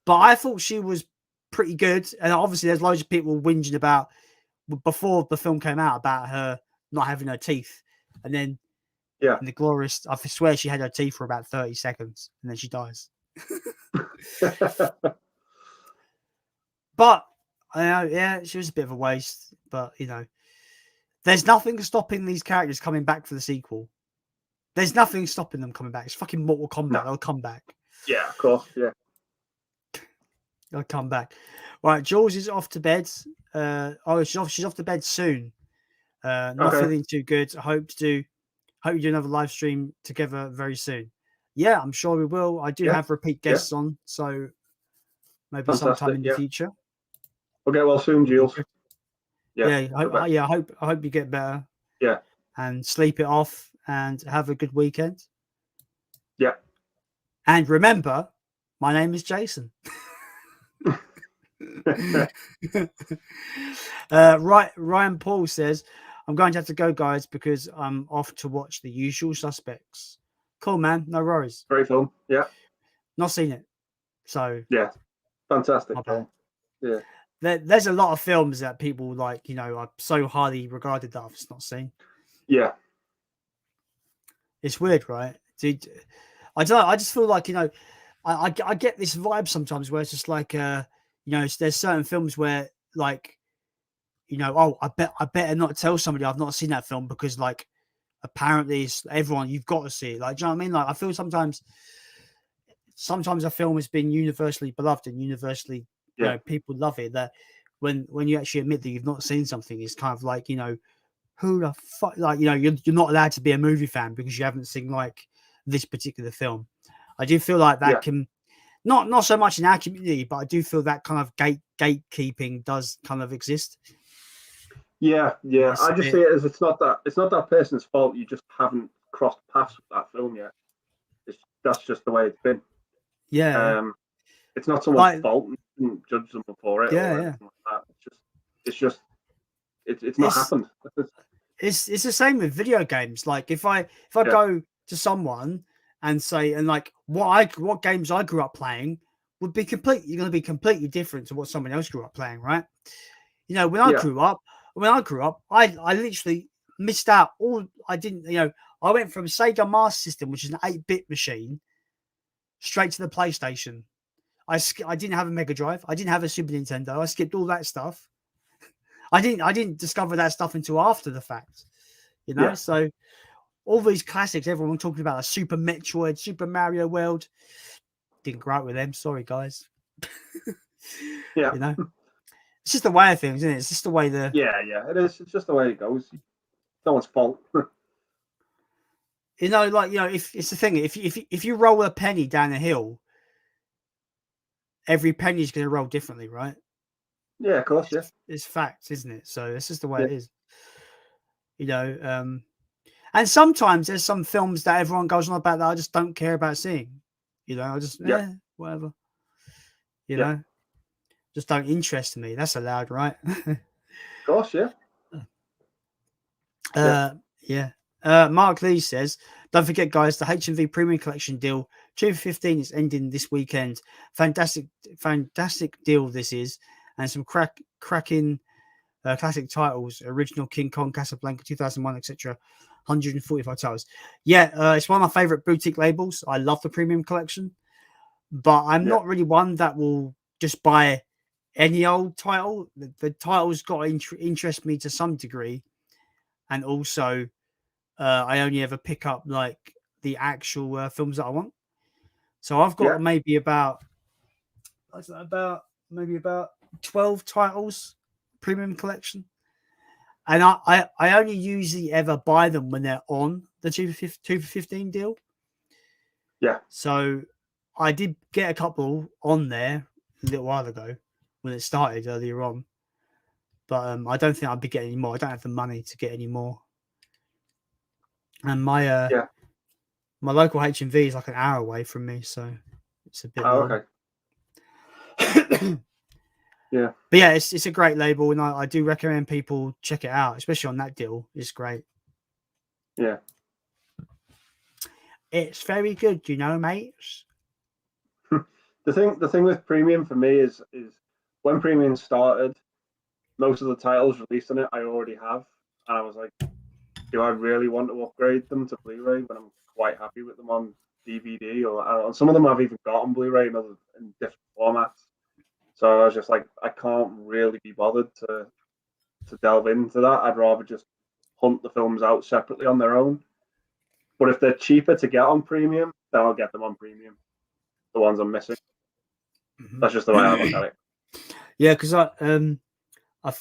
But I thought she was pretty good. And obviously, there's loads of people whinging about before the film came out about her not having her teeth, and then in the glorious, I swear she had her teeth for about 30 seconds, and then she dies. But she was a bit of a waste. But there's nothing stopping these characters coming back for the sequel. There's nothing stopping them coming back. It's fucking Mortal Kombat. No. They'll come back. Yeah, of course. Yeah, they'll come back. Right, Jules is off to bed. She's off to bed soon. Not feeling too good. I hope you do another live stream together very soon. Yeah, I'm sure we will. I do have repeat guests on, so maybe sometime in the future. We'll get well soon, Jules. I hope you get better. Yeah. And sleep it off and have a good weekend. Yeah. And remember, my name is Jason. Ryan Paul says, I'm going to have to go, guys, because I'm off to watch The Usual Suspects. Cool, man. No worries. Great film. Yeah. Not seen it. So yeah. Fantastic film. Yeah. There's a lot of films that people are so highly regarded that I've just not seen. Yeah. It's weird, right? Dude, I don't know. I just feel like, I get this vibe sometimes where it's just like, there's certain films where I better not tell somebody I've not seen that film because apparently it's everyone, you've got to see it. Do you know what I mean? I feel sometimes a film has been universally beloved and universally, people love it, that when you actually admit that you've not seen something, it's kind of who the fuck, you're not allowed to be a movie fan because you haven't seen this particular film. I do feel like that can not so much in our community, but I do feel that kind of gatekeeping does kind of exist. Yeah, yeah. It's I a just bit, see it as it's not that person's fault. You just haven't crossed paths with that film yet. That's just the way it's been. yeah, Um, it's not someone's like, fault. You shouldn't judge them for it yeah, or yeah. anything like that. It's not It's happened. it's the same with video games. Like if I Yeah, go to someone and say, and like what games I grew up playing would be completely going to be completely different to what someone else grew up playing, right? You know, yeah, when I grew up, I literally missed out all. I didn't, you know, I went from Sega Master System, which is an 8-bit machine, straight to the PlayStation. I didn't have a Mega Drive. I didn't have a Super Nintendo. I skipped all that stuff. I didn't discover that stuff until after the fact. You know, yeah, so all these classics, everyone talking about, like Super Metroid, Super Mario World, didn't grow up with them. Sorry, guys. yeah, You know, it's just the way of things, isn't it? It's just the way yeah. It is. It's just the way it goes. No one's fault. you know, like, you know, if it's the thing, if you roll a penny down a hill, every penny is going to roll differently, right? Yeah, of course. Yeah, It's facts, isn't it? So it's just the way yeah. it is. You know, and sometimes there's some films that everyone goes on about that I just don't care about seeing. You know, I just Yeah, whatever. You yeah, of know, just don't interest me. That's allowed, right? course. Yeah, yeah, uh, yeah. Mark Lee says, "Don't forget, guys, the HMV Premium Collection deal, 2 for 15 is ending this weekend. Fantastic, fantastic deal this is, and some cracking classic titles, original King Kong, Casablanca, 2001, etc. 145 titles. Yeah, it's one of my favorite boutique labels. I love the Premium Collection, but I'm yeah, not really one that will just buy any old title. The title's got to interest me to some degree, and also I only ever pick up like the actual films that I want. So I've yeah, got maybe about maybe about 12 titles Premium Collection. And I only usually ever buy them when they're on the 2 for 15 deal. yeah, So I did get a couple on there a little while ago when it started earlier on. But I don't think I'll be getting any more. I don't have the money to get any more. And yeah. my local HMV is like an hour away from me, so it's a bit Oh, long. okay. Yeah, But yeah, it's a great label, and I do recommend people check it out, especially on that deal. It's great. yeah. It's very good, you know, mates. The thing with premium for me is when premium started, most of the titles released on it I already have, and I was like, do I really want to upgrade them to Blu-ray when I'm quite happy with them on DVD or some of them I've even got on Blu-ray in different formats. So I was just like, I can't really be bothered to delve into that. I'd rather just hunt the films out separately on their own. But if they're cheaper to get on premium, then I'll get them on premium. The ones I'm missing. That's just the way I look at it. Yeah, because I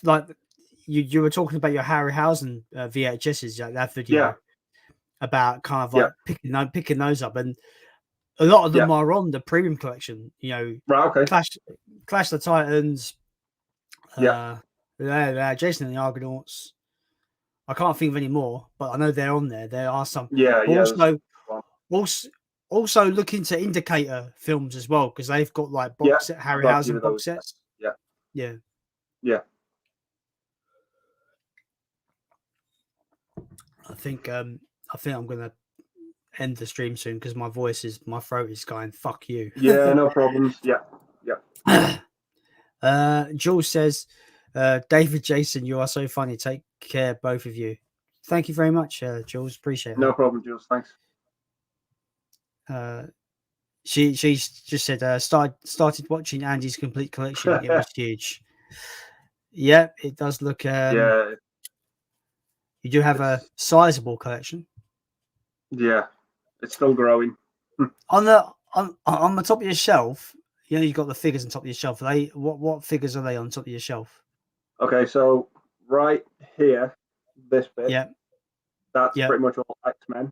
like you were talking about your Harryhausen VHSs, like that video Yeah, about kind of yeah, like picking those up, and a lot of them yeah. are on the Premium Collection. You know, Right, okay. Clash of the Titans, Yeah, Jason and the Argonauts. I can't think of any more, but I know they're on there. There are some. yeah, But yeah. There's one. also look into Indicator films as well, because they've got like Yeah, I've got a few Harryhausen of box those. sets. Yeah, Yeah, yeah. I think I'm gonna end the stream soon because my throat is going fuck you. Yeah, no problems. Yeah, yeah. Jules says, David, Jason, you are so funny. Take care, both of you. Thank you very much, Jules. Appreciate No that. problem, Jules. Thanks. She's just said started watching Andy's complete collection. It was huge. Yeah, it does look. Yeah, You do have a it's sizable collection yeah, it's still growing. on the top of your shelf. You know, you've got the figures on top of your shelf. Are they what figures are they on top of your shelf? Okay, so right here, this bit, Yeah, that's yeah. pretty much all X-Men.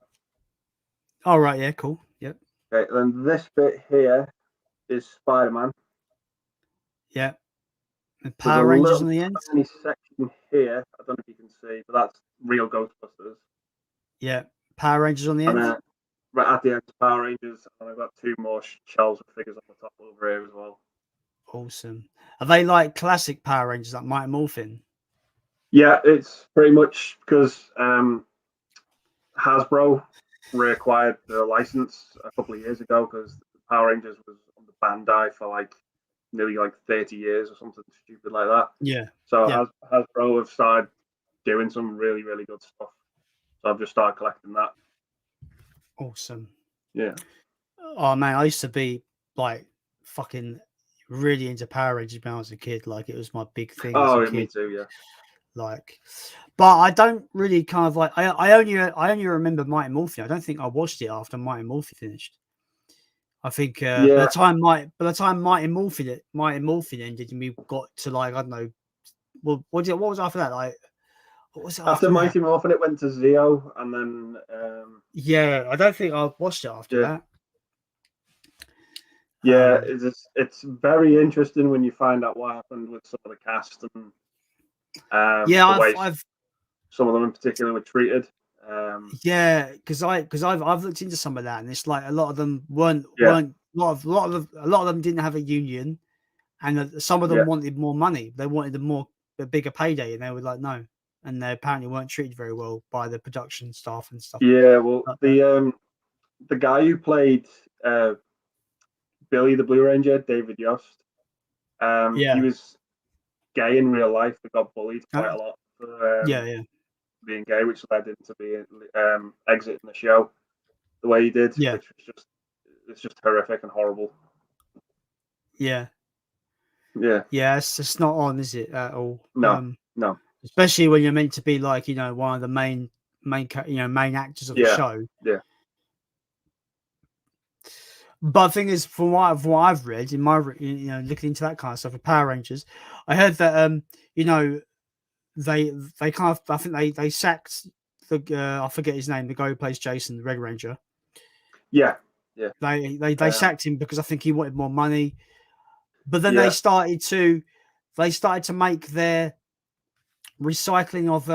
All right, yeah, cool. Yep, Okay, then this bit here is Spider-Man. yeah. And There's a Power Rangers little on the end. tiny section can hear. I don't know if you can see, but that's real Ghostbusters. Yeah, Power Rangers on the And end. then right at the end, Power Rangers, and I've got 2 more shelves of figures on the top over here as well. Awesome. Are they like classic Power Rangers, like Mighty Morphin? Yeah, it's pretty much because Hasbro reacquired the license a couple of years ago because Power Rangers was on the Bandai for like nearly like 30 years or something stupid like that. Yeah. So Yeah. Hasbro have started doing some really, really good stuff. So I've just started collecting that. Awesome. Yeah. Oh man, I used to be like fucking really into Power Rangers when I was a kid. Like it was my big thing as Oh, a yeah, me kid. too. Yeah. Like, but I don't really kind of like. I only remember Mighty Morphin. I don't think I watched it after Mighty Morphin finished. I think by Yeah. the time Mighty Morphin ended, and we got to like I don't know. Well, what was after that? Like, what was it After after that? Mighty Morphin, it went to Zeo, and then Yeah, I don't think I watched it after yeah, that. yeah, it's very interesting when you find out what happened with some of the cast and Yeah, the way I've some of them in particular were treated. yeah, because I've looked into some of that, and it's like a lot of them weren't Yeah, a lot of them didn't have a union, and some of them yeah, wanted more money. They wanted a bigger payday, and they were like no, and they apparently weren't treated very well by the production staff and stuff yeah. Well, like that. the guy who played Billy the Blue Ranger, David Yost, he Yeah, was gay in real life, but got bullied quite uh, a lot for yeah, being gay, which led him to be exiting the show the way he did, yeah, which was just horrific and horrible. yeah. Yeah, Yeah, it's not on, is it, at all? no, no, Especially when you're meant to be like, one of the main actors of the yeah, show. yeah, But the thing is, from what I've read in my, looking into that kind of stuff with Power Rangers, I heard that they kind of, I think they sacked I forget his name, the guy who plays Jason, the Red Ranger. yeah, yeah, They sacked him because I think he wanted more money. But then yeah, they started to make their recycling of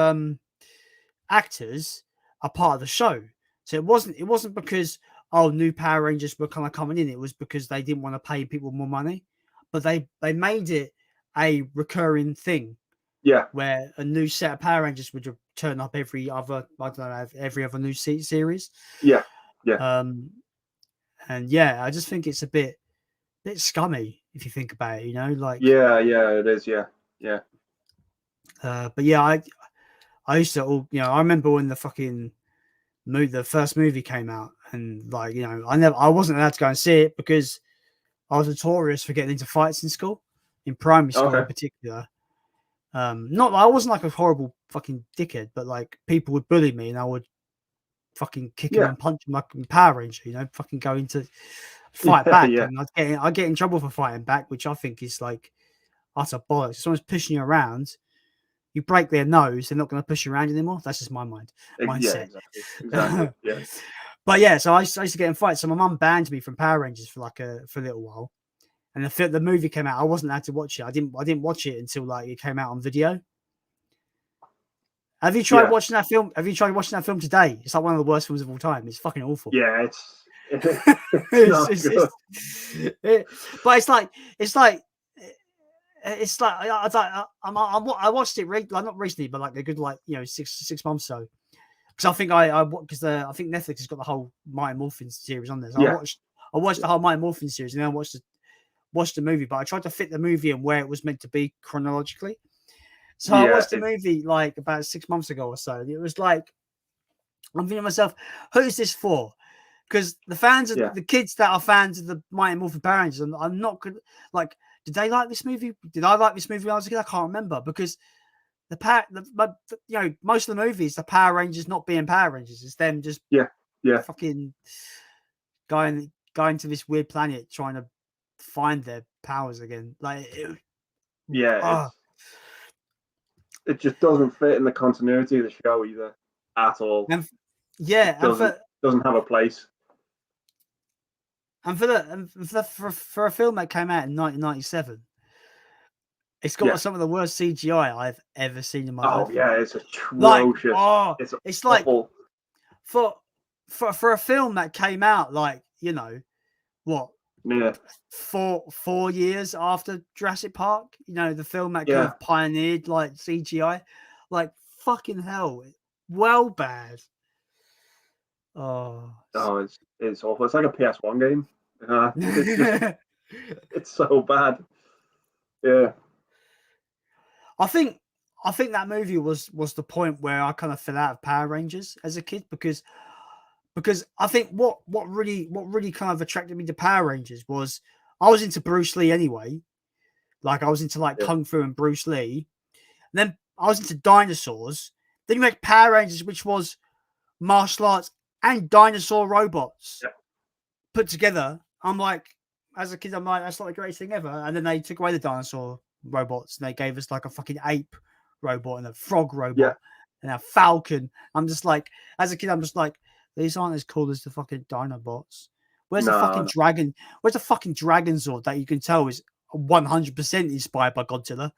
actors a part of the show. So it wasn't because new Power Rangers were kind of coming in. It was because they didn't want to pay people more money, but they made it a recurring thing yeah, where a new set of Power Rangers would turn up every other new series. yeah, yeah, And yeah, I just think it's a bit scummy if you think about it. Like yeah, yeah. It is. Yeah, yeah, but yeah, I used to I remember when the first movie came out, and like I wasn't allowed to go and see it because I was notorious for getting into fights in school, in primary school in okay, particular. Not I wasn't like a horrible fucking dickhead, but like people would bully me and I would fucking kick him yeah, and punch him like a Power Ranger, fucking go into fight yeah, back, yeah, and I'd get in trouble for fighting back, which I think is like utter bollocks. If someone's pushing you around, you break their nose, they're not going to push you around anymore. That's just my yeah, mindset. exactly, yeah, But yeah, so I used to get in fights. So my mum banned me from Power Rangers for a little while, and the movie came out. I wasn't allowed to watch it. I didn't watch it until like it came out on video. Have you tried yeah, watching that film? Have you tried watching that film today? It's like one of the worst films of all time. It's fucking awful. yeah. It's It's- not it's- good. but it's like I watched it not recently, but like a good 6 months so. Because I think I Netflix has got the whole Mighty Morphin series on there. So Yeah, I watched the whole Mighty Morphin series, and then I watched the movie. But I tried to fit the movie in where it was meant to be chronologically. So I yeah, watched the movie like about 6 months ago or so. And it was like I'm thinking to myself, who's this for? Because the fans of yeah, the kids that are fans of the Mighty Morphin Power Rangers, I'm not good. Like, did they like this movie? Did I like this movie when I was a kid? I can't remember because most of the movies, the Power Rangers not being Power Rangers, it's them just yeah, yeah, fucking going to this weird planet trying to find their powers again. Like, yeah. It just doesn't fit in the continuity of the show either at all. and yeah, It doesn't have a place. for a film that came out in 1997, It's got some of the worst CGI I've ever seen in my life. Oh yeah, it's Like, atrocious. it's awful. like for a film that came out like, you know, what, Yeah, 4 years after Jurassic Park, you know, the film that kind yeah. of pioneered like CGI, like fucking hell, well bad. Oh, Oh, it's awful. It's like a PS1 game. It's just it's so bad. Yeah, I think that movie was the point where I kind of fell out of Power Rangers as a kid because I think what really kind of attracted me to Power Rangers was I was into Bruce Lee anyway. Like I was into like Yeah. Kung Fu and Bruce Lee. And then I was into dinosaurs. Then you had Power Rangers, which was martial arts and dinosaur robots put together. I'm like, as a kid, I'm like, that's not the greatest thing ever. And then they took away the dinosaur robots and they gave us like a fucking ape robot and a frog robot and a falcon. I'm just like, as a kid, I'm just like, these aren't as cool as the fucking Dinobots. Where's the fucking dragon? Where's the fucking Dragon Zord that you can tell is 100% inspired by Godzilla?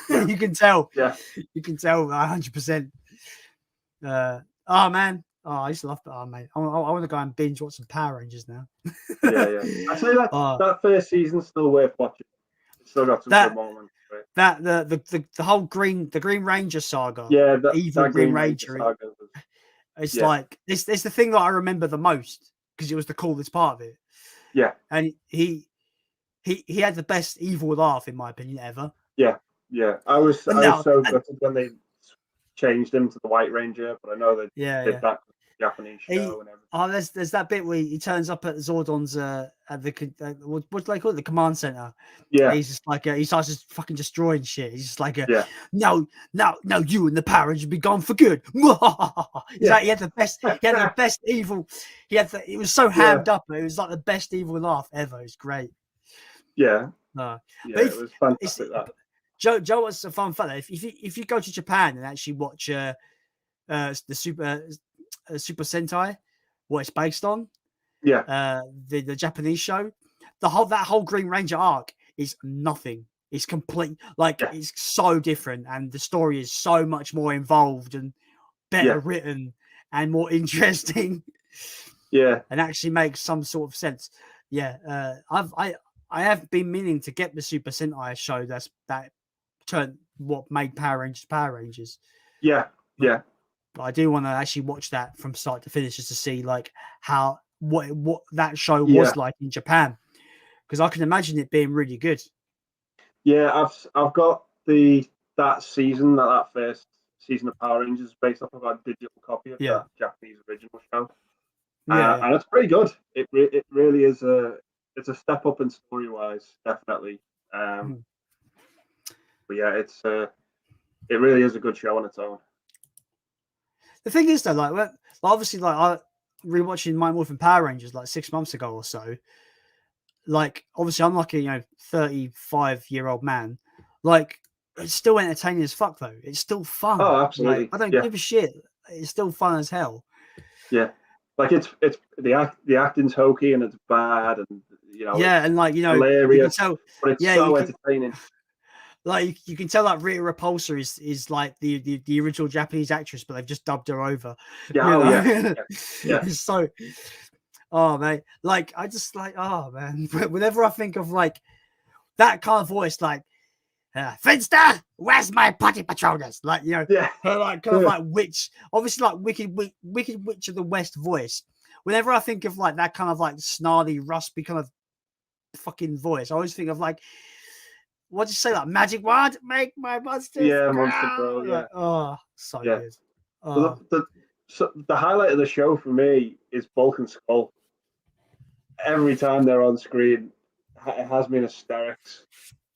Yeah. You can tell. Yeah. You can tell 100%. Oh man. Oh, I used to love that. Oh, mate. I want to go and binge watch some Power Rangers now. Yeah. I say that first season's still worth watching. It's still got some good moments. Right? That the whole Green Ranger saga. Yeah, Evil Green Ranger. saga it's like it's the thing that I remember the most because it was the coolest part of it. Yeah. And he had the best evil laugh in my opinion ever. Yeah. I was so gutted when they changed him to the White Ranger, but I know they did that Japanese show and everything. Oh, there's that bit where he turns up at Zordon's at the what do they call it, the command center. Yeah, he's just like he starts just fucking destroying shit. He's just like no, you and the Power Rangers be gone for good. Like he had the best evil. It was so hammed up. It was like the best evil laugh ever. It was great. Yeah, but it was fantastic. Joe, what's a fun fact? If you go to Japan and actually watch the Super Sentai, what it's based on, the Japanese show, that whole Green Ranger arc is nothing. It's complete, it's so different, and the story is so much more involved and better written and more interesting. Yeah, and actually makes some sort of sense. I have been meaning to get the Super Sentai show that turned what made Power Rangers. Yeah. But I do want to actually watch that from start to finish just to see like how what that show was like in Japan, because I can imagine it being really good. Yeah, I've got that season, that first season of Power Rangers based off of a digital copy of the Japanese original show. And it's pretty good. It really is it's a step up in story wise, definitely. But yeah, it really is a good show on its own. The thing is though, like obviously, like I rewatching Mighty Morphin Power Rangers like 6 months ago or so. Like obviously, I'm like a 35-year-old man. Like it's still entertaining as fuck though. It's still fun. Oh, absolutely. Like, I don't give a shit. It's still fun as hell. Yeah, like it's the acting's hokey and it's bad and and like hilarious. You can tell, but it's so entertaining. Like you can tell that Rita Repulsa is like the original Japanese actress, but they've just dubbed her over. Yeah. It's so, oh man, like I just like, oh man, whenever I think of like that kind of voice, like Finster, where's my potty patronus? Like her like kind of like witch, obviously like wicked witch of the West voice. Whenever I think of like that kind of like snarly, raspy kind of fucking voice, I always think of like, what did you say? Like magic wand, make my monster. Yeah, Monster Bro. Yeah. Like, oh, so good. Oh. The highlight of the show for me is Bulk and Skull. Every time they're on screen, it has me in hysterics.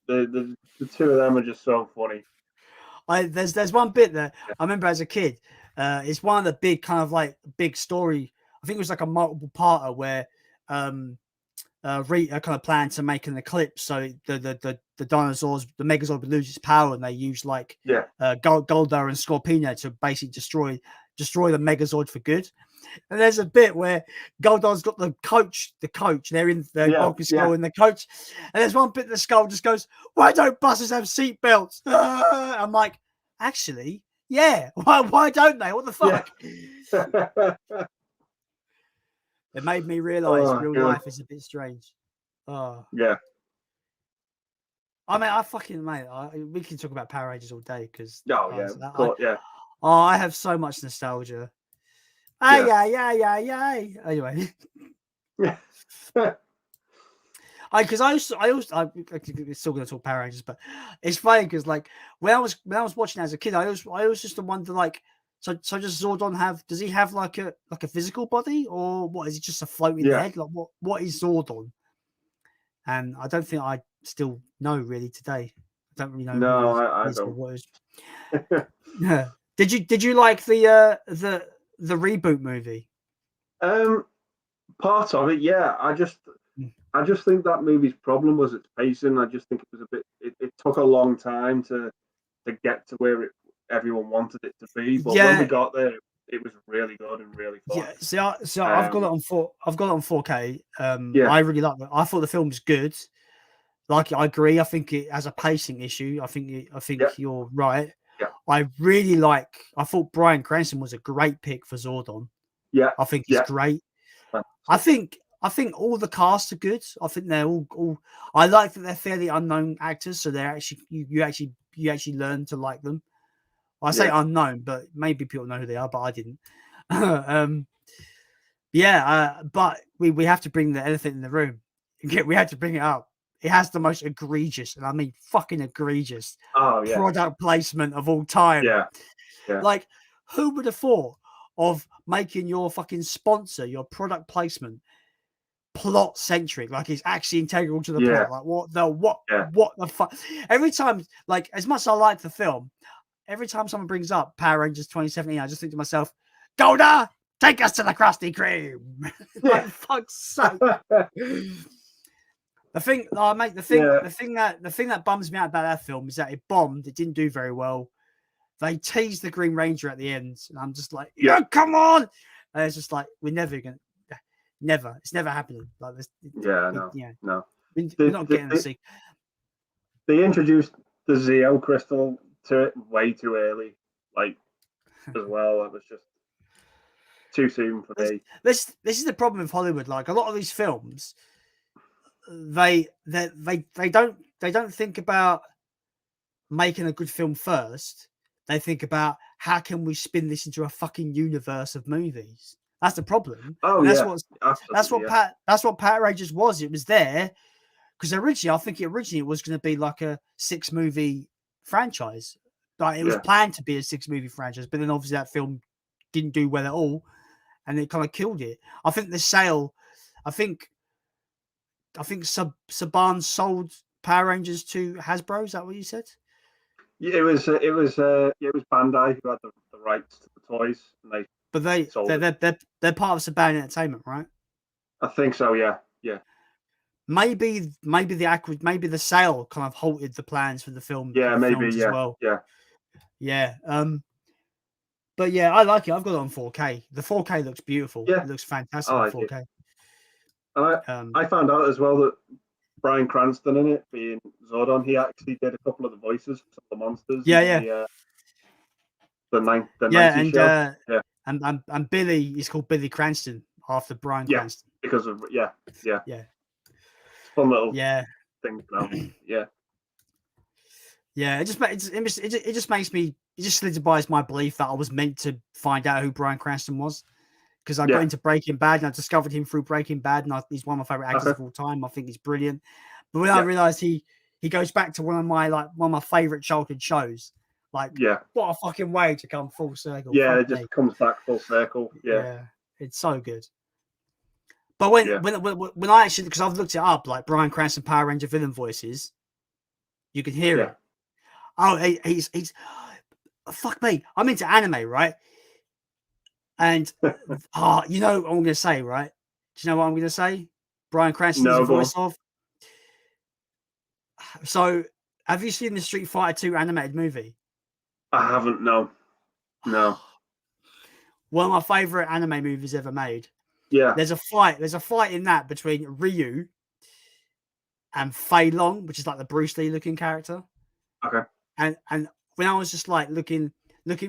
The two of them are just so funny. There's one bit that I remember as a kid. It's one of the big kind of like big story. I think it was like a multiple parter where Rita kind of planned to make an eclipse, so the dinosaurs, the Megazord would lose its power, and they use like Golda and Scorpina to basically destroy the Megazord for good. And there's a bit where Goldon's got the coach. They're in the Bulky Skull in the coach. And there's one bit the Skull just goes, "Why don't buses have seatbelts?" I'm like, actually, yeah. Why don't they? What the fuck? It made me realise real life is a bit strange. Oh. Yeah. I mean, we can talk about Power Rangers all day because I have so much nostalgia. Anyway, because I'm still going to talk Power Rangers, but it's funny because like when I was watching as a kid, I always just wonder like, so does Zordon does he have like a physical body, or what is he, just a floating head? Like what is Zordon? And I don't think I still know really today. I don't really know. No, I don't. What is. Yeah. Did you like the reboot movie? Part of it, yeah. I just think that movie's problem was its pacing. I just think it was a bit. It took a long time to get to where everyone wanted it to be. But when we got there, it was really good and really fun. Yeah. So I've got it on 4K. I really like it. I thought the film was good. Like, I agree. I think it has a pacing issue. I think you're right. Yeah. I thought Bryan Cranston was a great pick for Zordon. Yeah. I think he's great. I think all the cast are good. I think they're all I like that they're fairly unknown actors, so they're actually you actually learn to like them. I say unknown, but maybe people know who they are, but I didn't. But we have to bring the elephant in the room. We have to bring it up. It has the most egregious, and I mean fucking egregious, product placement of all time. Yeah. Like, who would have thought of making your fucking sponsor, your product placement, plot centric? Like, it's actually integral to the plot. Like, what the fuck? Every time, like, as much as I like the film, every time someone brings up Power Rangers 2017, I just think to myself, Golda, take us to the Krusty Kreme. Like, fuck's sake. The thing that bums me out about that film is that it bombed. It didn't do very well. They teased the Green Ranger at the end, and I'm just like, come on! And it's just like, we're never gonna, it's never happening like this. No. We're not getting the sequel. They introduced the Zeo crystal to it way too early, like, as well. It was just too soon for me. This is the problem with Hollywood. Like, a lot of these films, they don't think about making a good film first. They think about how can we spin this into a fucking universe of movies. That's the problem. That's what Power Rangers was. It was there because originally it was going to be like a 6-movie franchise. Like, it was planned to be a 6-movie franchise, but then obviously that film didn't do well at all, and it kind of killed it. I think the sale. I think Saban sold Power Rangers to Hasbro. Is that what you said? Yeah, it was Bandai who had the rights to the toys, and they're part of Saban Entertainment, right? I think so. Yeah. Maybe the sale kind of halted the plans for the film. Yeah, maybe. As well. Yeah. But yeah, I like it. I've got it on 4K. The 4K looks beautiful. Yeah. It looks fantastic on 4K. I found out as well that Bryan Cranston in it, being Zordon, he actually did a couple of the voices for the monsters. The 90s show. And Billy is called Billy Cranston after Bryan Cranston. Because of It's fun little thing to know. It just solidifies my belief that I was meant to find out who Bryan Cranston was. Because I got into Breaking Bad and I discovered him through Breaking Bad, and he's one of my favorite actors of all time. I think he's brilliant. But when I realized he goes back to one of my favorite childhood shows, like, what a fucking way to come full circle. Yeah, it just comes back full circle. Yeah, it's so good. But when I actually, because I've looked it up, like Bryan Cranston Power Ranger villain voices, you can hear it. Oh, he's fuck me. I'm into anime, right? And you know what I'm going to say, right? Do you know what I'm going to say? Bryan Cranston is the voice of. So, have you seen the Street Fighter 2 animated movie? I haven't. No. one of my favorite anime movies ever made. Yeah. There's a fight in that between Ryu and Fei Long, which is like the Bruce Lee looking character. Okay. And when I was just like looking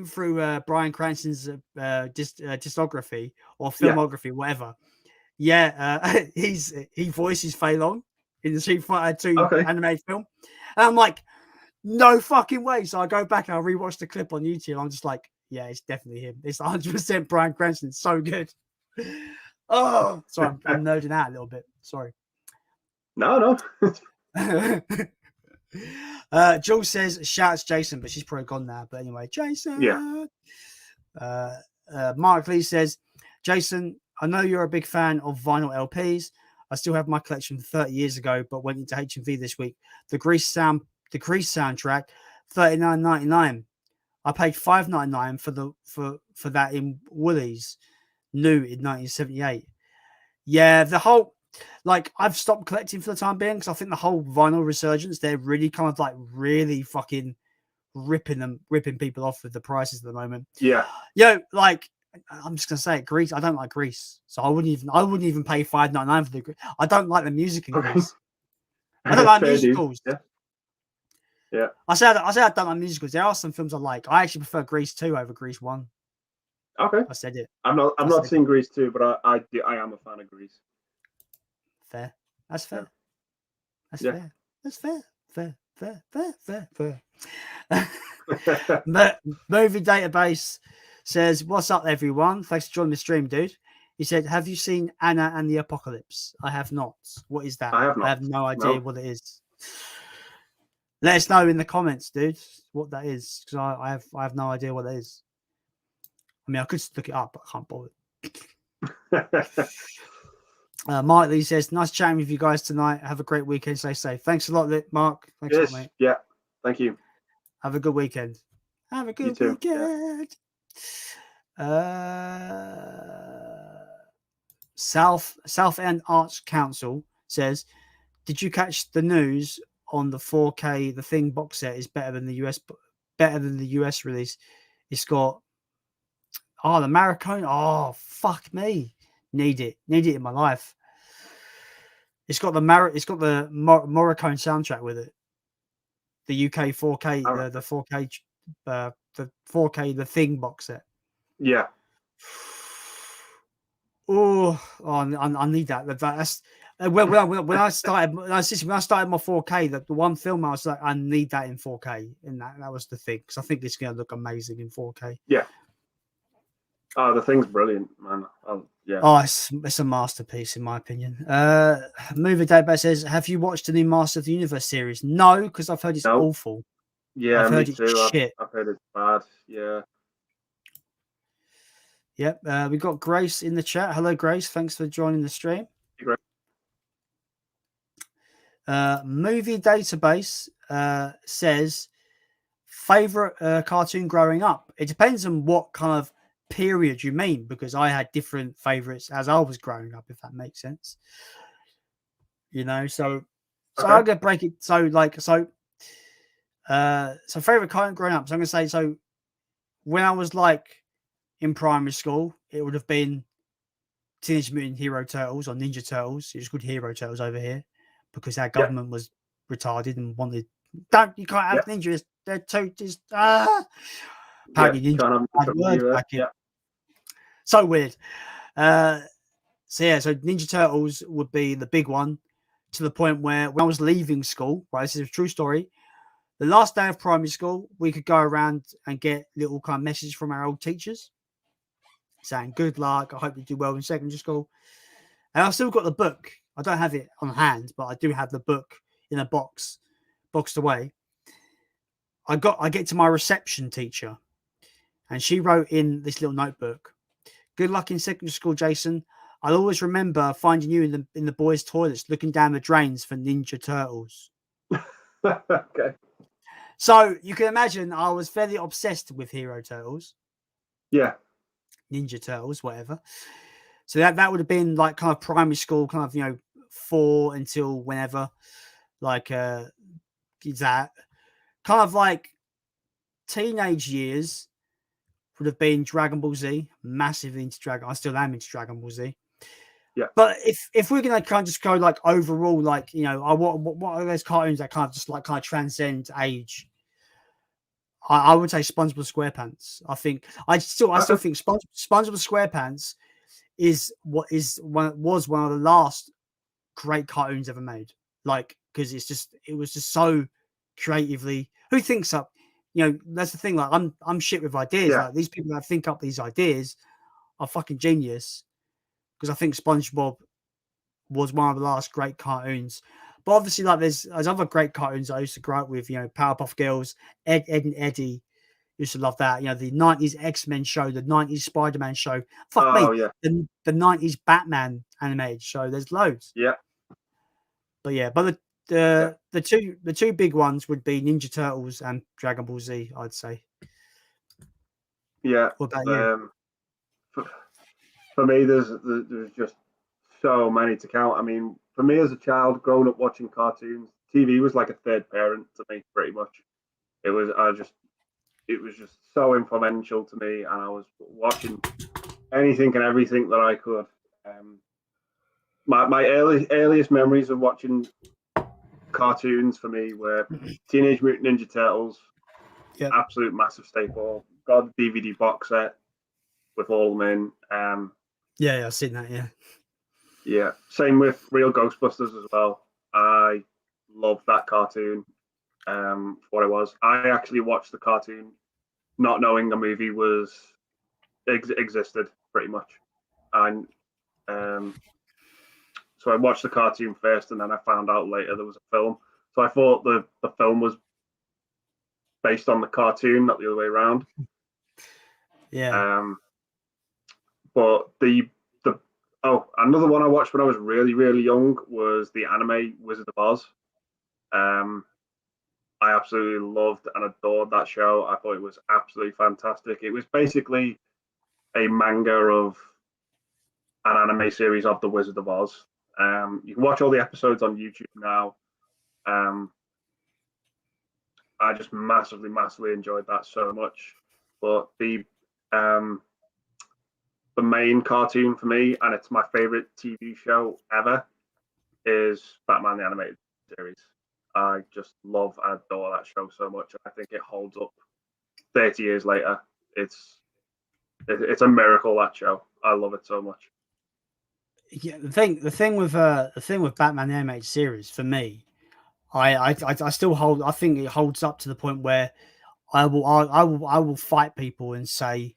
through Bryan Cranston's discography or filmography, whatever. Yeah, he voices Fei Long in the Street Fighter 2 animated film. And I'm like, no fucking way. So I go back and I rewatch the clip on YouTube. I'm just like, yeah, it's definitely him. It's 100% Bryan Cranston. It's so good. Oh, sorry, I'm nerding out a little bit. Sorry. No. Jules says shouts Jason, but she's probably gone now. But anyway, Jason. Yeah. Mark Lee says, Jason, I know you're a big fan of vinyl LPs. I still have my collection from 30 years ago, but went into HMV this week. The Grease soundtrack, $39.99. I paid $5.99 for that in Woolies, new in 1978. Yeah, the whole, like, I've stopped collecting for the time being because I think the whole vinyl resurgence, they're really kind of like really fucking ripping people off with the prices at the moment. Yeah. Like, I'm just gonna say it, Grease. I don't like Grease, so I wouldn't even pay $5.99 for the. I don't like the music in Grease. I don't like musicals. Yeah. I say I don't like musicals. There are some films I like. I actually prefer Grease 2 over Grease 1. Okay. I said it. I'm not seeing Grease 2, but I am a fan of Grease. Fair. That's fair. Yeah. That's fair. Fair. Movie Database says, what's up, everyone? Thanks for joining the stream, dude. He said, have you seen Anna and the Apocalypse? I have not. What is that? I have not. I have no idea what it is. Let us know in the comments, dude, what that is, because I have no idea what that is. I mean, I could look it up, but I can't bother. Mark Lee says, nice chatting with you guys tonight. Have a great weekend. Stay safe. Thanks a lot, Mark. Thanks a lot, mate. Yeah. Thank you. Have a good weekend. Have a good weekend. Yeah. South End Arts Council says, did you catch the news on the 4K The Thing box set is better than the US release? It's got the Maracone. Oh, fuck me. Need it in my life. It's got the Morricone soundtrack with it. The UK 4K, the 4K, the 4K The Thing box set. Yeah. I need that. That's when I started my 4K. The one film I was like, I need that in 4K, and that was the thing, because I think it's going to look amazing in 4K. Yeah. Oh, the Thing's brilliant, man. Yeah. Oh, it's a masterpiece in my opinion. Movie Database says, have you watched the new Master of the Universe series? No, because I've heard it's awful. Yeah, I've heard me too. shit. I've heard it's bad. Yeah. Yep. We've got Grace in the chat. Hello, Grace. Thanks for joining the stream. Great. Movie Database says, favorite cartoon growing up. It depends on what kind of period you mean, because I had different favorites as I was growing up, if that makes sense. You know, so I'm gonna break it. So favorite cartoon growing up. So I'm gonna say, so when I was like in primary school, it would have been Teenage Mutant Hero Turtles or Ninja Turtles. It was called Hero Turtles over here because our government was retarded and wanted, you can't have ninjas. They're too just apparently ninja had words back in. So weird. So Ninja Turtles would be the big one, to the point where when I was leaving school, right, this is a true story. The last day of primary school, we could go around and get little kind of messages from our old teachers saying, good luck, I hope you do well in secondary school. And I've still got the book. I don't have it on hand, but I do have the book in a boxed away. I get to my reception teacher, and she wrote in this little notebook, good luck in secondary school, Jason. I'll always remember finding you in the boys' toilets looking down the drains for Ninja Turtles. Okay. So you can imagine I was fairly obsessed with Hero Turtles. Yeah. Ninja Turtles, whatever. So that would have been like kind of primary school, kind of, 4 until whenever, like that. Kind of like teenage years would have been Dragon Ball Z. Massively into Dragon. I still am into Dragon Ball Z. Yeah. But if we're gonna kind of just go like overall, like, you know, what are those cartoons that kind of transcend age? I would say SpongeBob SquarePants. I still think SpongeBob SquarePants was one of the last great cartoons ever made. Like, because it was just so creatively. Who thinks up? You know, that's the thing. Like, I'm shit with ideas. Yeah. Like, these people that think up these ideas are fucking genius. Because I think SpongeBob was one of the last great cartoons. But obviously, like, there's other great cartoons I used to grow up with. You know, Powerpuff Girls, Ed and Eddie. Used to love that. You know, the 90s X-Men show, the 90s Spider-Man show. Fuck me. Yeah. The 90s Batman animated show. There's loads. Yeah. But yeah, but the two big ones would be Ninja Turtles and Dragon Ball Z, I'd say. Yeah. What about you? For me, there's just so many to count. I mean, for me as a child, growing up watching cartoons, TV was like a third parent to me, pretty much. It was just so influential to me, and I was watching anything and everything that I could. My earliest memories of watching cartoons for me were Teenage Mutant Ninja Turtles, absolute massive staple. Got the DVD box set with all of them in. Yeah, I've seen that. Yeah. Yeah, same with Real Ghostbusters as well. I loved that cartoon for what it was. I actually watched the cartoon not knowing the movie was existed, pretty much. And so I watched the cartoon first, and then I found out later there was a film. So I thought the film was based on the cartoon, not the other way around. Yeah. But another one I watched when I was really, really young was the anime Wizard of Oz. I absolutely loved and adored that show. I thought it was absolutely fantastic. It was basically a manga of an anime series of the Wizard of Oz. You can watch all the episodes on YouTube now. I just massively enjoyed that so much. But the main cartoon for me, and it's my favorite TV show ever, is Batman the Animated Series. I just love and adore that show so much. I think it holds up 30 years later. It's a miracle, that show. I love it so much. Yeah, the thing with Batman the Animated Series, for me, I still hold. I think it holds up to the point where I will fight people and say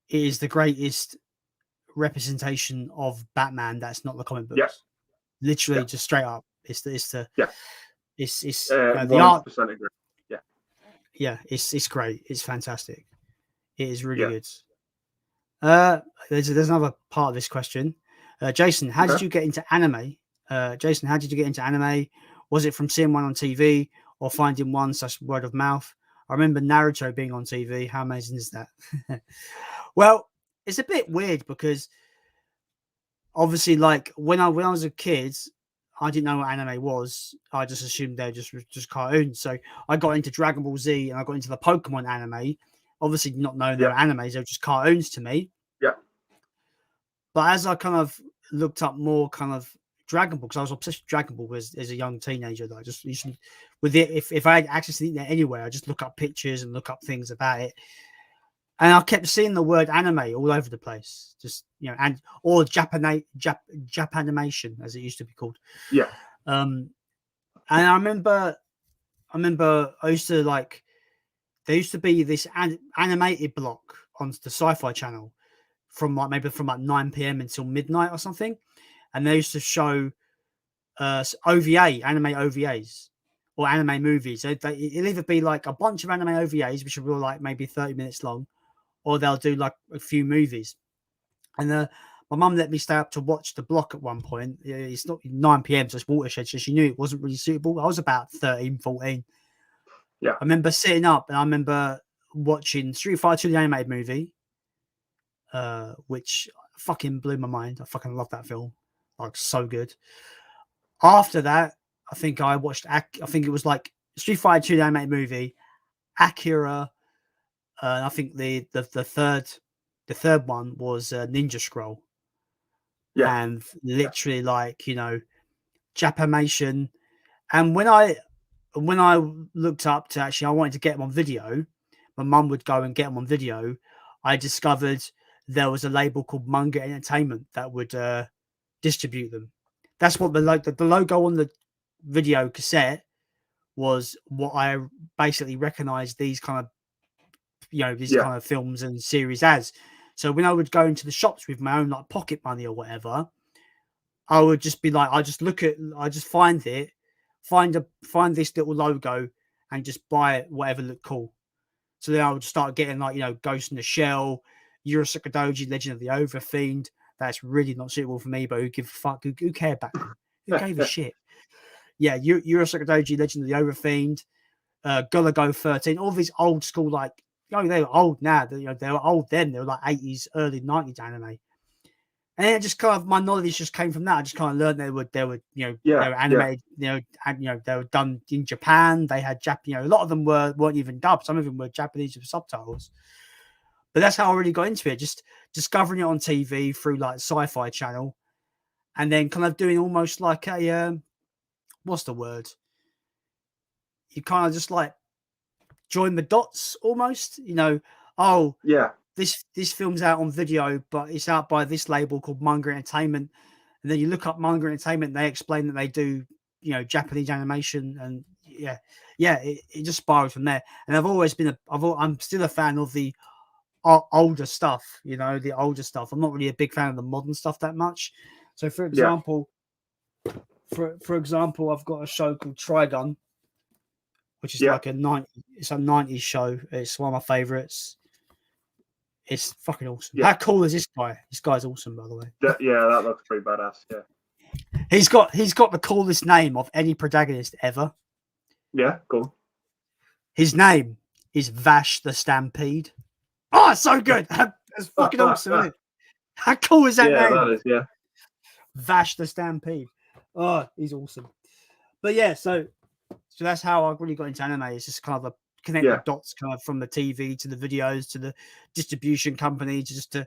it is the greatest representation of Batman that's not the comic books. Yeah. Literally, just straight up. It's the 100% agree. Yeah, it's great. It's fantastic. It is really good. There's another part of this question. Jason, how did you get into anime? Was it from seeing one on TV or finding one such word of mouth? I remember Naruto being on TV. How amazing is that? Well, it's a bit weird because obviously, like when I was a kid, I didn't know what anime was. I just assumed they're just cartoons. So I got into Dragon Ball Z and I got into the Pokemon anime. Obviously, not knowing they were animes, they were just cartoons to me. Yeah. But as I kind of looked up more kind of Dragon Ball, because I was obsessed with Dragon Ball as a young teenager, that I just usually with it, if I had access to the internet anywhere, I just look up pictures and look up things about it. And I kept seeing the word anime all over the place, just, you know, or Japanimation, as it used to be called. Yeah. And I remember I used to like, there used to be this animated block on the Sci-Fi channel from like 9 p.m. until midnight or something, and they used to show OVA anime OVAs or anime movies. It'll either be like a bunch of anime OVAs, which will be like maybe 30 minutes long, or they'll do like a few movies. And my mum let me stay up to watch the block at one point. It's not 9 p.m, so it's watershed, so she knew it wasn't really suitable. I was about 13, 14. Yeah. I remember sitting up and I remember watching Street Fighter 2, the animated movie, which fucking blew my mind. I fucking love that film. Like, so good. After that, I think I watched, I think it was like Street Fighter 2, the animated movie, Akira, I think the third one was Ninja Scroll. Yeah. And literally, like, you know, Japamation. And when I looked up to actually, I wanted to get them on video. My mum would go and get them on video. I discovered there was a label called Manga Entertainment that would distribute them. That's what the logo on the video cassette was. What I basically recognized these kind of, you know, these kind of films and series as. So when I would go into the shops with my own like pocket money or whatever, I would just be like, I just find this little logo and just buy it, whatever looked cool. So then I would start getting like, you know, Ghost in the Shell, Urusakadoji, Legend of the Overfiend. That's really not suitable for me, but who give a fuck? Who cared back then? Who gave a shit? Yeah, Urusakadoji, Legend of the Overfiend, Gullah Go 13, all these old school, like, you know, they were old now. They were old then. They were like 80s, early 90s anime. And then it just kind of, my knowledge just came from that. I just kind of learned they were, you know, they were animated, you know, and, you know, they were done in Japan. They had you know, a lot of them weren't even dubbed. Some of them were Japanese with subtitles. But that's how I really got into it. Just discovering it on TV through like Sci-Fi Channel, and then kind of doing almost like a what's the word? You kind of just like join the dots almost. You know, oh yeah. This film's out on video, but it's out by this label called Manga Entertainment. And then you look up Manga Entertainment, they explain that they do, you know, Japanese animation, and it just spiraled from there. And I've always been I'm still a fan of the older stuff, you know, the older stuff. I'm not really a big fan of the modern stuff that much. So for example, for example, I've got a show called Trigun, which is like a 90s show. It's one of my favorites. It's fucking awesome. Yeah. How cool is this guy? This guy's awesome, by the way. That looks pretty badass. Yeah. He's got the coolest name of any protagonist ever. Yeah, cool. His name is Vash the Stampede. Oh, it's so good. That's fucking awesome, isn't it? How cool is that name? Yeah, that is, yeah. Vash the Stampede. Oh, he's awesome. But yeah, so that's how I really got into anime. It's just kind of a connect the dots kind of from the TV to the videos to the distribution company to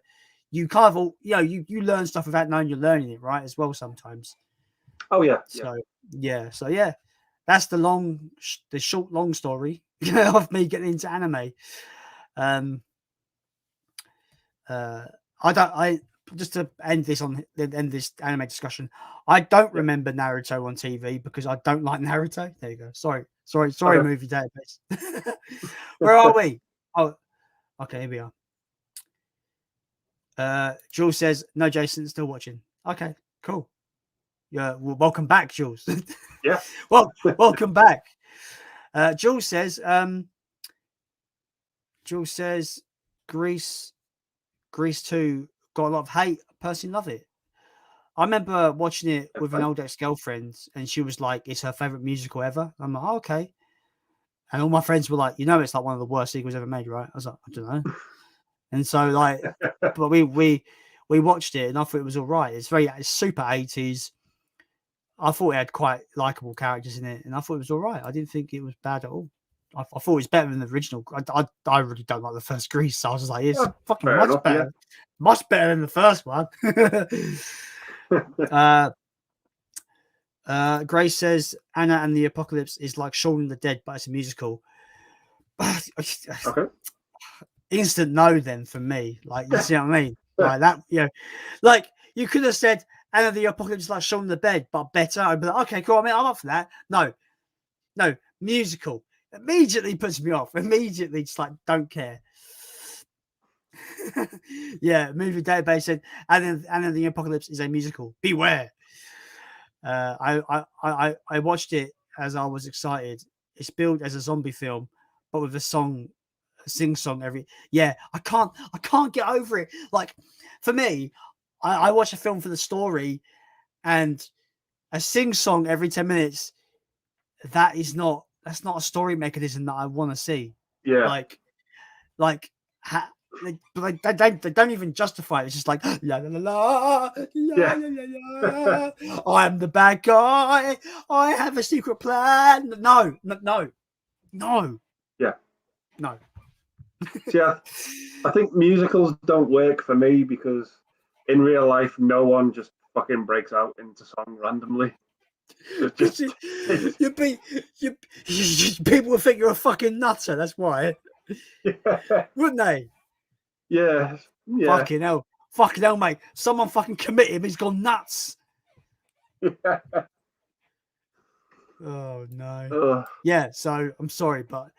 you kind of all, you know, you learn stuff without knowing you're learning it, right, as well sometimes. Oh yeah. So yeah, that's the short long story of me getting into anime. I just to end this anime discussion, I don't remember Naruto on TV because I don't like Naruto. There you go. Sorry, okay. Movie database. Where are we? Oh, okay, here we are. Jules says, no, Jason, still watching. Okay, cool. Yeah, well, welcome back, Jules. Yeah. Well, welcome back. Jules says, Grease 2 got a lot of hate. I personally love it. I remember watching it with an old ex-girlfriend, and she was like, it's her favorite musical ever. I'm like, oh, okay. And all my friends were like, you know, it's like one of the worst sequels ever made, right? I was like, I don't know. And so, like, but we watched it, and I thought it was all right. It's super 80s. I thought it had quite likable characters in it, and I thought it was all right. I didn't think it was bad at all. I thought it was better than the original. I really don't like the first Grease, so I was like, it's fucking much better. Yeah. Much better than the first one. Grace says Anna and the Apocalypse is like Shaun of the Dead, but it's a musical. Okay. Instant no then for me. Like, you see what I mean? Like that, you know, like you could have said Anna the Apocalypse is like Shaun of the Dead, but better. I'd be like, okay, cool. I mean, I'm up for that. No, musical. Immediately puts me off. Immediately, just like, don't care. Yeah, movie database said Anna the Apocalypse is a musical. Beware. I watched it as I was excited. It's billed as a zombie film, but with a sing song every. Yeah, I can't get over it. Like, for me, I watch a film for the story, and a sing song every 10 minutes. That's not a story mechanism that I want to see. Yeah. They don't even justify it. It's just like la la la la la la. I'm the bad guy. I have a secret plan. No. Yeah. No. See, I think musicals don't work for me because in real life, no one just fucking breaks out into song randomly. It's just, it's, You'd be, people would think you're a fucking nutter. That's why, yeah, wouldn't they? yeah, yeah. Fucking hell, mate. Someone fucking commit him. He's gone nuts. Oh no. Ugh. Yeah. So I'm sorry, but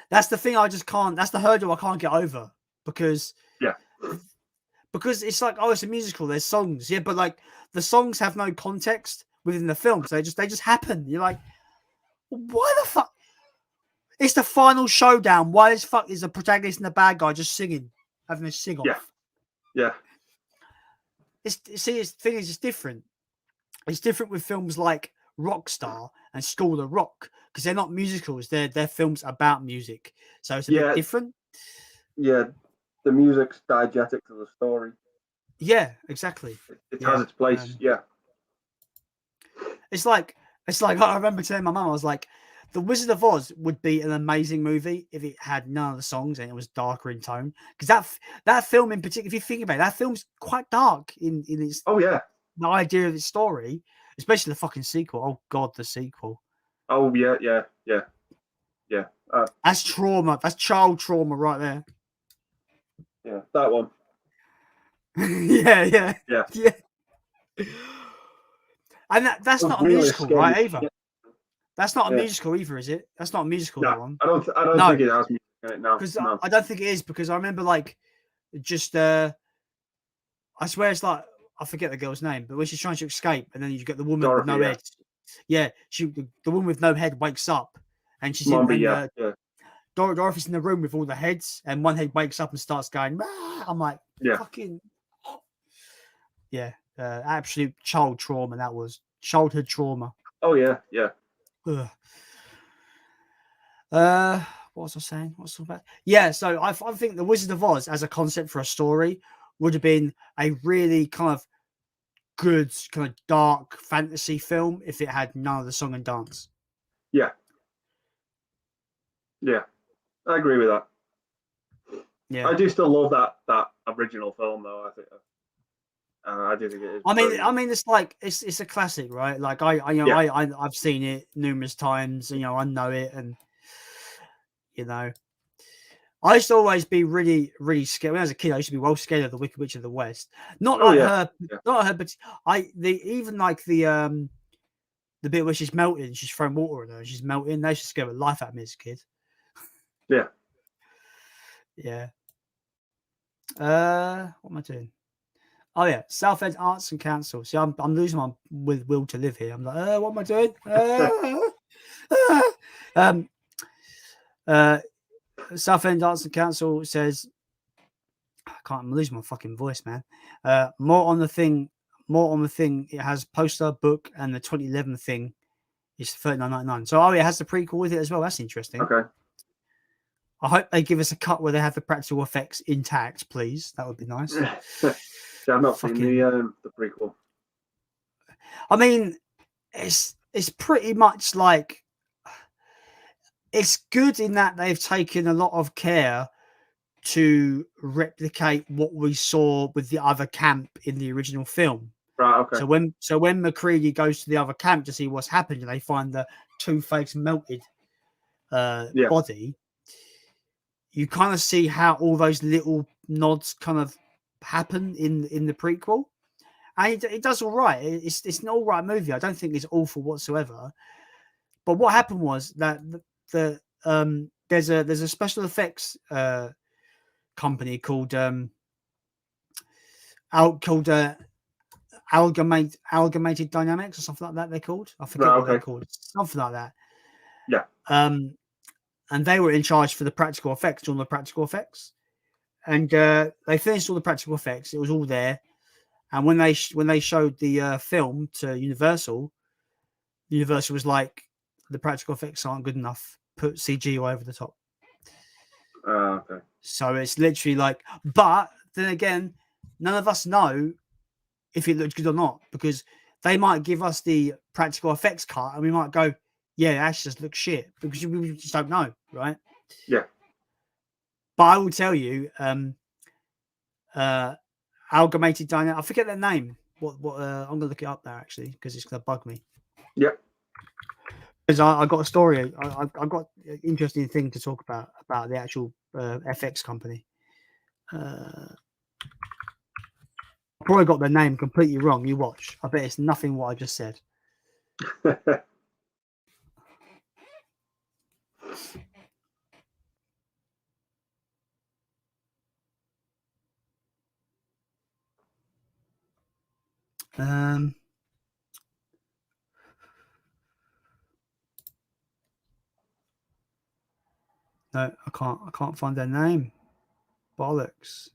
that's the thing. I just can't. That's the hurdle I can't get over because Yeah. Because it's like, oh, it's a musical. There's songs, yeah, but like the songs have no context within the film, so they just happen. You're like, why the fuck? It's the final showdown. Why the fuck is the protagonist and the bad guy just singing, having a sing off? Yeah. Yeah. It's the thing is, it's different. It's different with films like Rockstar and School of Rock because they're not musicals. They're films about music, so it's a bit different. Yeah, the music's diegetic to the story. Yeah, exactly. It has its place. Yeah. It's like I remember telling my mum, I was like, The Wizard of Oz would be an amazing movie if it had none of the songs and it was darker in tone. Because that film in particular, if you think about it, that film's quite dark in its the idea of its story, especially the fucking sequel. Oh God, the sequel. Oh yeah. That's trauma. That's child trauma right there. Yeah, that one. yeah. And that's not really a musical, scary, right? Either. Yeah. That's not a musical either, is it? That's not a musical. No, that one. I don't think it has music in it now. Because I don't think it is. Because I remember like just I swear it's like I forget the girl's name, but when she's trying to escape, and then you get the woman Dorothy, with no head. Yeah, the woman with no head wakes up, and she's in. Dorothy's in the room with all the heads, and one head wakes up and starts going. Rah! I'm like, fucking. Yeah, absolute child trauma. That was childhood trauma. Oh yeah. Ugh. What was I saying? What's all about? Yeah, so I think The Wizard of Oz as a concept for a story would have been a really kind of good, kind of dark fantasy film if it had none of the song and dance. Yeah, I agree with that. Yeah, I do still love that original film though. I think I do think it is. I mean, it's like it's a classic, right? Like I've seen it numerous times. You know, I know it, and you know, I used to always be really, really scared. When I was a kid, I used to be well scared of the Wicked Witch of the West. Not like her, but even like the bit where she's melting, she's throwing water on her, and she's melting. They should scare the life out of me as a kid. Yeah. What am I doing? Oh yeah, Southend Arts and Council. See, I'm losing my will to live here. I'm like, what am I doing? Southend Arts and Council says, I'm losing my fucking voice, man. More on the thing. It has poster, book, and the 2011 thing is $39.99. So it has the prequel with it as well. That's interesting. Okay. I hope they give us a cut where they have the practical effects intact, please. That would be nice. I've not seen the prequel. I mean, it's pretty much like it's good in that they've taken a lot of care to replicate what we saw with the other camp in the original film. Right. Okay. So when McCready goes to the other camp to see what's happened, and they find the Two-Face melted body, you kind of see how all those little nods kind of happen in the prequel, and it does all right. It's an all right movie. I don't think it's awful whatsoever. But what happened was that there's a special effects company called Amalgamated Dynamics or something like that. They're called. I forget what they're called. Something like that. Yeah. And they were in charge for the practical effects, all the practical effects. And they finished all the practical effects. It was all there. And when they showed the film to Universal was like, the practical effects aren't good enough. Put CG over the top. Okay. So it's literally like, but then again, none of us know if it looks good or not, because they might give us the practical effects cut and we might go, yeah, it actually just looks shit, because we just don't know, right? Yeah. But I will tell you, amalgamated dynamic. I forget their name. What? I'm gonna look it up now actually because it's gonna bug me. Yeah. Because I got a story. I got an interesting thing to talk about the actual FX company. Probably got the name completely wrong. You watch. I bet it's nothing what I just said. No, I can't find their name. Bollocks.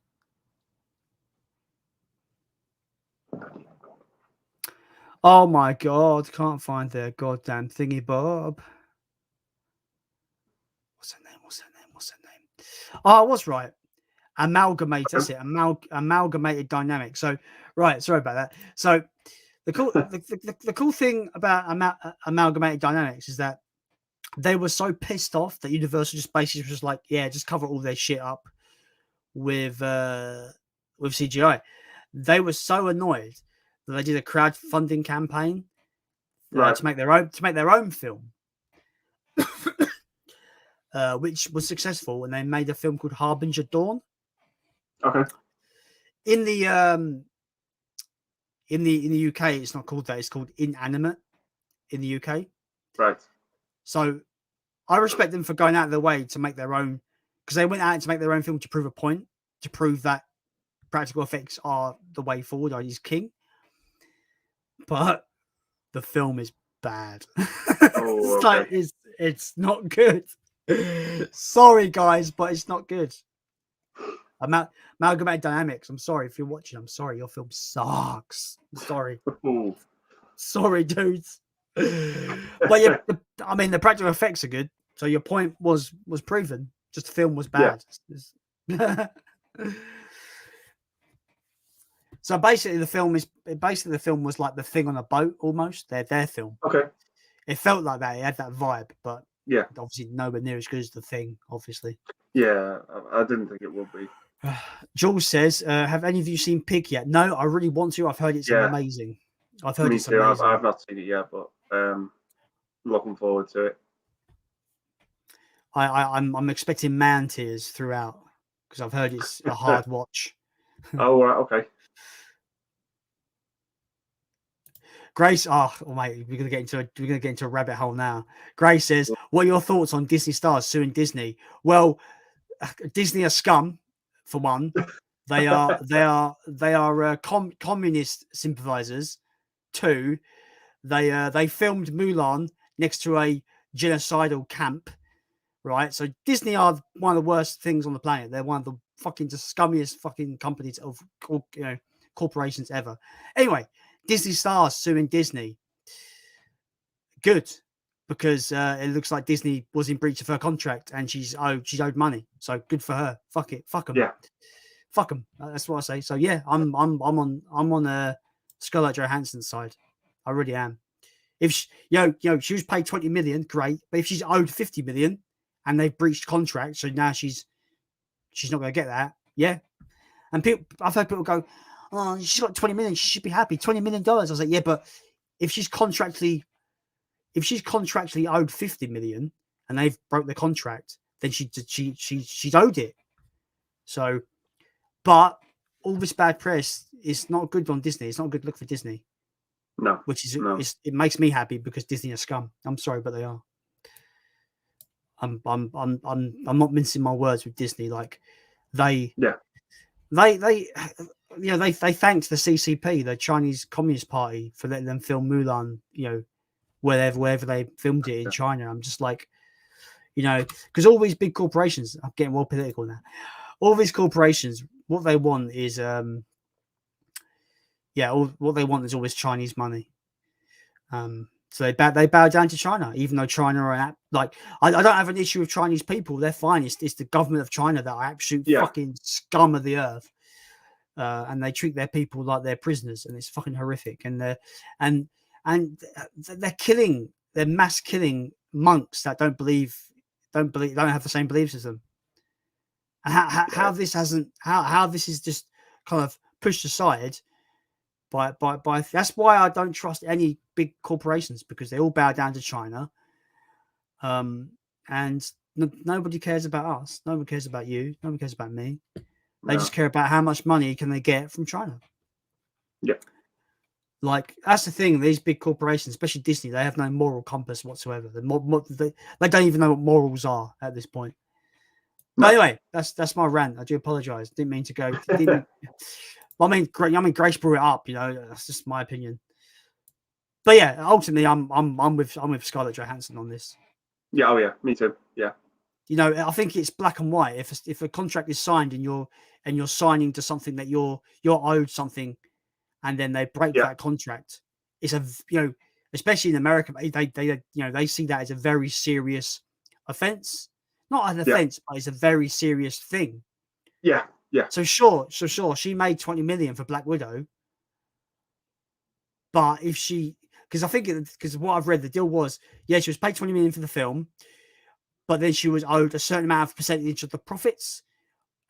Oh my god, can't find their goddamn thingy bob. What's her name? Oh, I was right. Amalgamate, that's it. Amalgamated dynamic. So, right, sorry about that. So, the cool thing about amalgamated dynamics is that they were so pissed off that Universal just basically was like, yeah, just cover all their shit up with CGI. They were so annoyed that they did a crowdfunding campaign to make their own film, which was successful, and they made a film called Harbinger Dawn. Okay. In the UK, it's not called that. It's called Inanimate in the UK. Right. So I respect them for going out of their way to make their own, because they went out to make their own film to prove a point, to prove that practical effects are the way forward, is king. But the film is bad. Oh, okay. It's not good. Sorry, guys, but it's not good. Amalgamated Dynamics. I'm sorry if you're watching. I'm sorry. Your film sucks. I'm sorry. Ooh. Sorry, dudes. But yeah, I mean, the practical effects are good. So your point was proven. Just the film was bad. Yeah. So basically, the film was like the Thing on a boat almost. Their film. Okay. It felt like that. It had that vibe, but yeah, obviously nowhere near as good as the Thing. Obviously. Yeah, I didn't think it would be. Jules says, "Have any of you seen Pig yet?" No, I really want to. I've heard it's amazing. I've heard it's amazing. I've not seen it yet, but looking forward to it. I'm expecting man tears throughout because I've heard it's a hard watch. Oh, right, okay. Grace, mate, we're gonna get into a rabbit hole now. Grace says, "What are your thoughts on Disney stars suing Disney?" Well, Disney are scum, for one. They are communist sympathizers. Two, they filmed Mulan next to a genocidal camp, right? So Disney are one of the worst things on the planet. They're one of the fucking scummiest fucking companies of corporations ever. Anyway, Disney stars suing Disney. Good, because it looks like Disney was in breach of her contract and she's owed money. So good for her. Fuck it. Fuck them. Yeah. Fuck them. That's what I say. So yeah, I'm on Scarlett Johansson's side. I really am. If she, she was paid 20 million, great. But if she's owed 50 million and they've breached contract, so now she's not going to get that. Yeah. And I've heard people go, "Oh, she's got 20 million. She should be happy. $20 million." I was like, yeah, but if she's contractually owed 50 million and they've broke the contract, then she's owed it. So, but all this bad press is not good on Disney. It's not a good look for Disney. No, it makes me happy because Disney are scum. I'm sorry, but they are. I'm not mincing my words with Disney. Like they thanked the CCP, the Chinese Communist Party, for letting them film Mulan, wherever they filmed it in China. I'm just like, because all these big corporations, I'm getting more political now. All these corporations, what they want is, what they want is always Chinese money. So they bow down to China, even though China are I don't have an issue with Chinese people. They're fine. It's the government of China that are absolute fucking scum of the earth. And they treat their people like they're prisoners, and it's fucking horrific. And they're mass killing monks that don't have the same beliefs as them. How this hasn't how this is just kind of pushed aside by that's why I don't trust any big corporations, because they all bow down to China. And nobody cares about us. Nobody cares about you. Nobody cares about me. They just care about how much money can they get from China. Yeah. Like, that's the thing. These big corporations, especially Disney, they have no moral compass whatsoever. They don't even know what morals are at this point. No. But anyway, that's my rant. I do apologize. Didn't mean to go. I mean, Grace brought it up. You know, that's just my opinion. But yeah, ultimately, I'm with Scarlett Johansson on this. Yeah. Oh yeah. Me too. Yeah. You know, I think it's black and white. If a contract is signed and you're signing to something that you're owed something, and then they break that contract, it's a, you know, especially in America, they see that as a very serious offense. Not an offense, but it's a very serious thing. Yeah. Yeah. So sure, she made 20 million for Black Widow, but if she, because I think because what I've read, the deal was, she was paid 20 million for the film, but then she was owed a certain amount of percentage of the profits,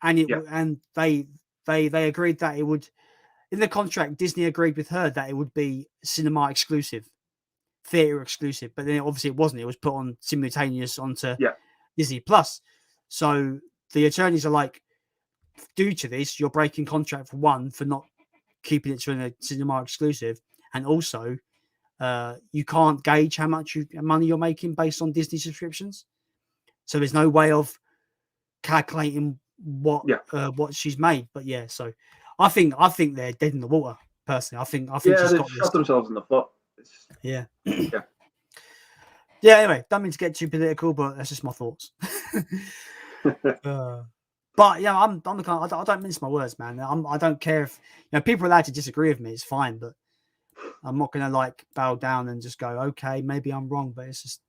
and and they agreed that it would, in the contract, Disney agreed with her that it would be cinema exclusive, theater exclusive, but then obviously it wasn't. It was put on simultaneous onto Disney Plus. So the attorneys are like, due to this, you're breaking contract for one, for not keeping it to a cinema exclusive, and also you can't gauge how much money you're making based on Disney subscriptions. So there's no way of calculating what she's made. But yeah, so I think they're dead in the water. Personally, I think she's they've got shot themselves in the foot. Yeah. Yeah. Anyway, don't mean to get too political, but that's just my thoughts. But yeah, I'm the kind. I don't mince my words, man. I don't care if, you know, people are allowed to disagree with me. It's fine, but I'm not gonna like bow down and just go, okay, maybe I'm wrong. But it's just,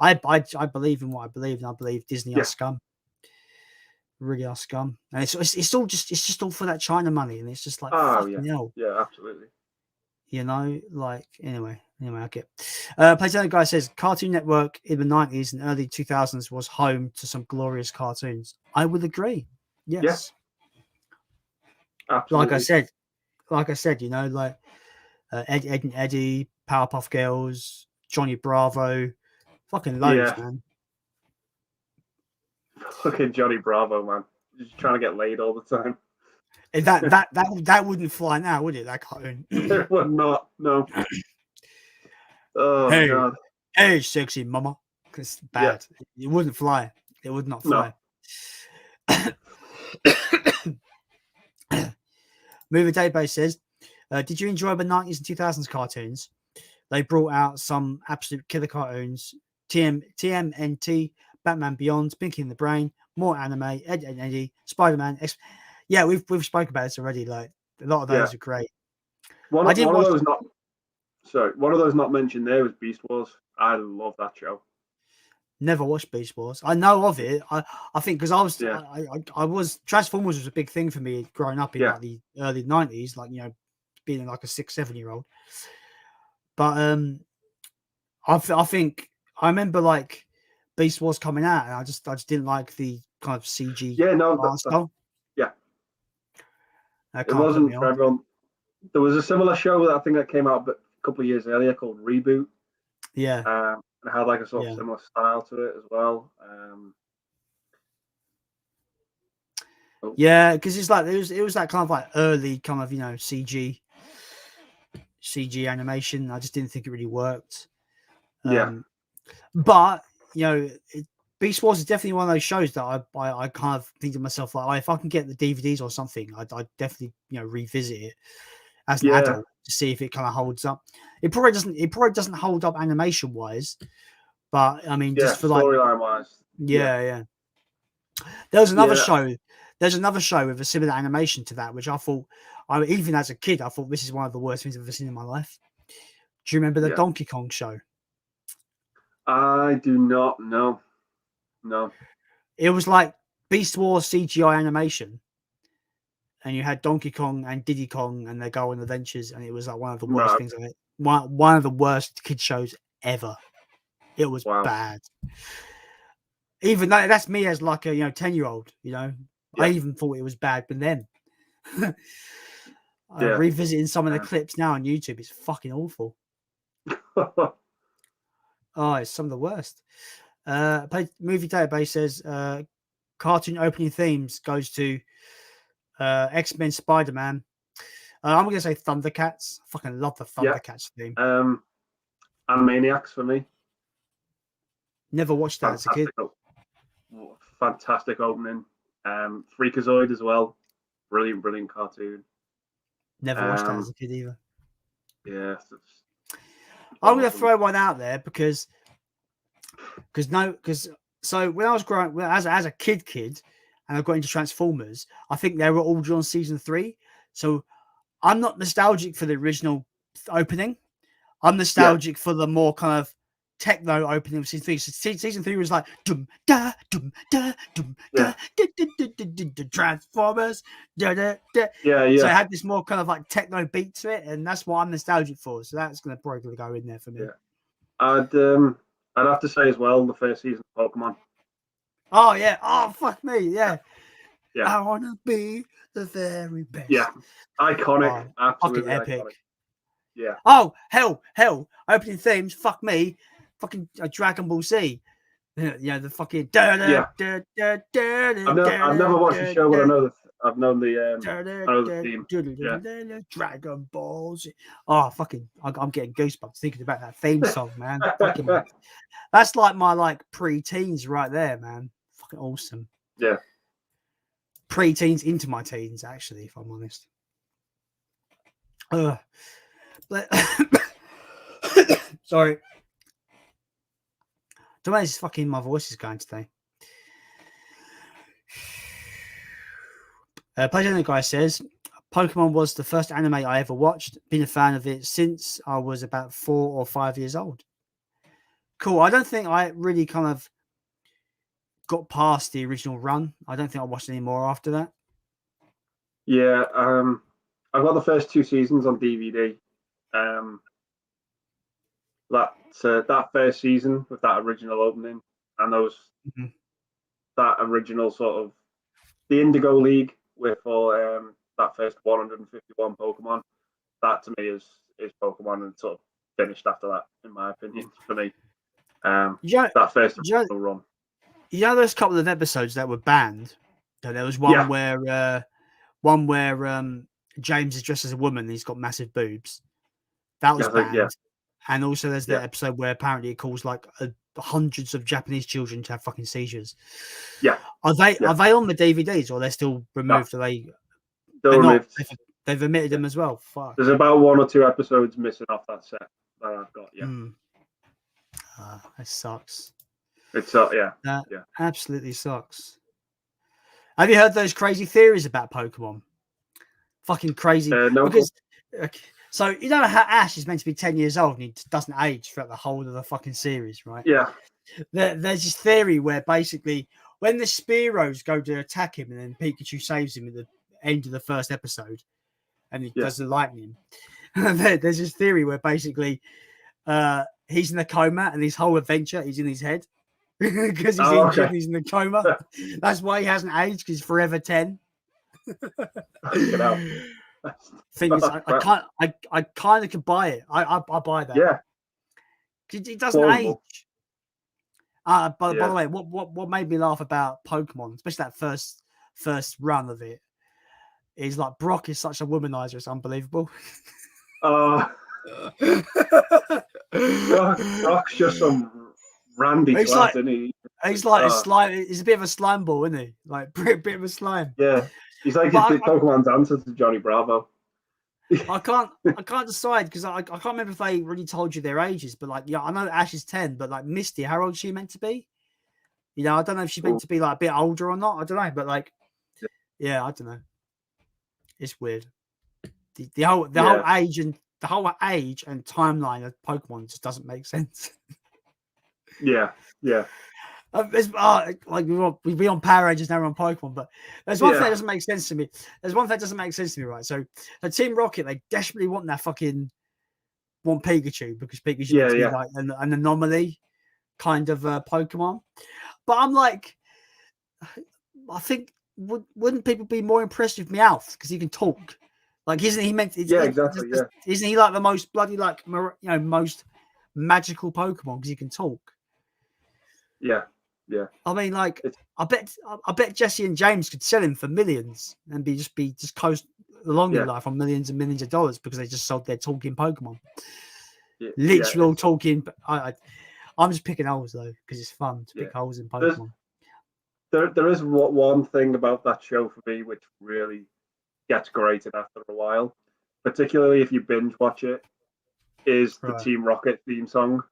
I believe in what I believe, and I believe Disney are scum. Really are scum, and it's just all for that China money, and it's just like, fucking hell. Yeah, absolutely. You know, like, anyway, I get. Platonic Guy says Cartoon Network in the 90s and early 2000s was home to some glorious cartoons. I would agree. Yes. Yeah. Absolutely. Like I said, you know, like Ed and Eddie, Powerpuff Girls, Johnny Bravo, fucking loads, man. Fucking Johnny Bravo, man. Just trying to get laid all the time. That wouldn't fly now, would it? That cartoon. It would not. No. Oh, hey, God. Hey, sexy mama. It's bad. It wouldn't fly. It would not fly. No. Movie Database says, did you enjoy the 90s and 2000s cartoons? They brought out some absolute killer cartoons. TMNT, Batman Beyond, Pinky and the Brain, more anime, Ed and Eddie, Spider-Man. Yeah, we've spoken about this already. Like, a lot of those are great. One of those not mentioned there was Beast Wars. I love that show. Never watched Beast Wars. I know of it. I think because I was Transformers was a big thing for me growing up in like the early 90s, like, you know, being like a 6-7 year old. But I think I remember like Beast Wars coming out, and I just didn't like the kind of CG style. It wasn't for everyone. There was a similar show that I think that came out a couple of years earlier called Reboot. Yeah. And had like a sort of similar style to it as well. Yeah, because it's like it was that kind of like early kind of, you know, CG animation. I just didn't think it really worked. But you know, Beast Wars is definitely one of those shows that I kind of think to myself, like, if I can get the DVDs or something, I'd definitely, you know, revisit it as an adult to see if it kind of holds up. It probably doesn't hold up animation wise, but I mean, just for like storyline wise. Yeah. There's another show. There's another show with a similar animation to that, which I thought, even as a kid, I thought this is one of the worst things I've ever seen in my life. Do you remember the Donkey Kong show? I do not know. No. It was like Beast Wars CGI animation, and you had Donkey Kong and Diddy Kong, and they go on adventures, and it was like one of the worst things. One of the worst kid shows ever. It was bad. Even though that's me as like a 10-year-old, you know, I even thought it was bad, but then revisiting some of the clips now on YouTube, it's fucking awful. Oh, it's some of the worst. Movie Database says cartoon opening themes goes to X-Men, Spider-Man. I'm going to say Thundercats. I fucking love the Thundercats theme. Animaniacs for me. Never watched that as a kid. Fantastic opening. Freakazoid as well. Brilliant cartoon. Never watched that as a kid either. Yeah. I'm going to throw one out there because so when I was growing as a kid, and I got into Transformers, I think they were all on season 3. So I'm not nostalgic for the original opening. I'm nostalgic for the more kind of techno opening of season 3. So season 3 was like dum da dum da dum da Transformers da. So it had this more kind of like techno beat to it, and that's what I'm nostalgic for. So that's gonna probably go in there for me. I'd have to say as well the first season of Pokemon. Oh yeah. Oh fuck me. Yeah. I wanna be the very best. Yeah. Iconic. Absolutely fucking epic. Iconic. Yeah. Oh hell. Opening themes. Fuck me. Fucking Dragon Ball Z. Yeah, the fucking. I've never watched the show, but I've known the theme. Yeah. Dragon Ball Z. Oh fucking! I'm getting goosebumps thinking about that theme song, man. Fucking, that's like my pre-teens right there, man. Fucking awesome. Yeah. Pre-teens into my teens, actually, if I'm honest. But sorry. The way this fucking my voice is going today. Platinum Guy says Pokemon was the first anime I ever watched. Been a fan of it since I was about 4 or 5 years old. Cool. I don't think I really kind of got past the original run. I don't think I watched any more after that. Yeah, I got the first 2 seasons on DVD. That first season with that original opening and that original sort of the Indigo League with all that first 151 Pokemon, that to me is Pokemon, and sort of finished after that, in my opinion, for me. That first run. Yeah, there's a couple of episodes that were banned. So there was one where James is dressed as a woman and he's got massive boobs. That was banned. And also there's the episode where apparently it calls hundreds of Japanese children to have fucking seizures. Yeah. Are they on the DVDs, or they're still removed? No. They're removed. They've omitted them as well. Fuck. There's about 1 or 2 episodes missing off that set that I've got. Yeah. That sucks. That absolutely sucks. Have you heard those crazy theories about Pokemon? Fucking crazy. No. Because so you know how Ash is meant to be 10 years old and he doesn't age throughout the whole of the fucking series, right? Yeah. There's this theory where basically when the Spearows go to attack him and then Pikachu saves him at the end of the first episode and he does the lightning. There's this theory where basically he's in a coma and his whole adventure is in his head because he's injured. He's in the coma. That's why he hasn't aged, because he's forever 10. Thing is, I kind of could buy it. I buy that. Yeah, it doesn't age. By the way, what made me laugh about Pokemon, especially that first run of it, is like Brock is such a womanizer. It's unbelievable. Brock's just some randy twat, isn't he? He's like a slime. He's a bit of a slime ball, isn't he? Like a bit of a slime. Yeah. He's like Pokemon's answer to Johnny Bravo. I can't decide, because I can't remember if they really told you their ages, but I know Ash is 10, but Misty, how old is she meant to be? I don't know if she's meant to be a bit older or not. I don't know, but I don't know. It's weird. The whole age and timeline of Pokemon just doesn't make sense. Yeah. We've been on Power Rangers, now we're on Pokemon, but there's one thing that doesn't make sense to me. Right? So Team Rocket, they desperately want Pikachu, because Pikachu is like an anomaly kind of Pokemon. But I'm like, I think wouldn't people be more impressed with Meowth because he can talk? Like, isn't he meant? Exactly. Yeah. Isn't he like the most bloody most magical Pokemon because he can talk? Yeah. Yeah. I mean, like, I bet Jesse and James could sell him for millions and be just coast along in life on millions and millions of dollars because they just sold their talking Pokemon. Yeah. Literal talking. I'm just picking holes though because it's fun to pick holes in Pokemon. There is one thing about that show for me which really gets grated after a while, particularly if you binge watch it, is the Team Rocket theme song.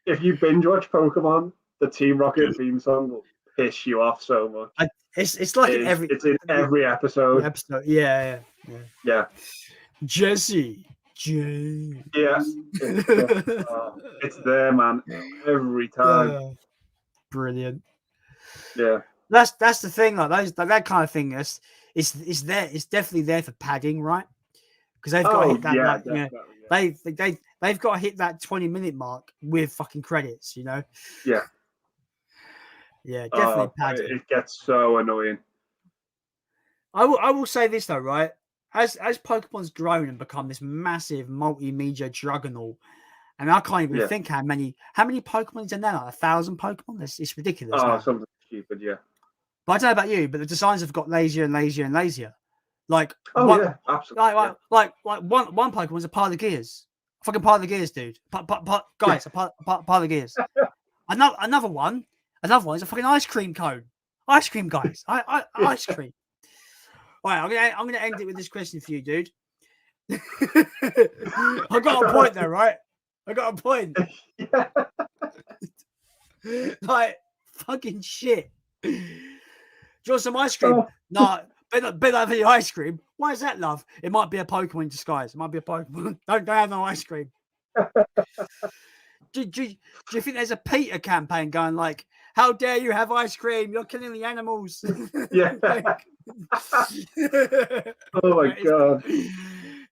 If you binge watch Pokemon, the Team Rocket theme song will piss you off so much. It's like it's in every episode. Yeah. Jesse. James. Yeah. It's there, man. Every time. Brilliant. Yeah. That's the thing, like that kind of thing. It's there. It's definitely there for padding, right? Because they've got to hit that. They've got to hit that 20-minute mark with fucking credits, you know. Yeah. Yeah, definitely padding. It gets so annoying. I will say this though, right? As Pokemon's grown and become this massive multimedia juggernaut, and I can't even think how many Pokemon is in there, like 1,000 Pokemon. It's ridiculous. Something stupid, yeah. But I don't know about you, but the designs have got lazier and lazier and lazier. Like, absolutely. Like one Pokemon's a pile of gears. Fucking pile of gears, dude. Guys, a pile of gears. Another one is a fucking ice cream cone. Ice cream, guys. Ice cream. All right, I'm gonna end it with this question for you, dude. I got a point there, right? I got a point. Like, fucking shit. Do you want some ice cream? No, bet over your ice cream. Why is that, love? It might be a Pokemon in disguise. It might be a Pokemon. Don't have no ice cream. Do you think there's a PETA campaign going like, how dare you have ice cream? You're killing the animals. Yeah. Oh my God.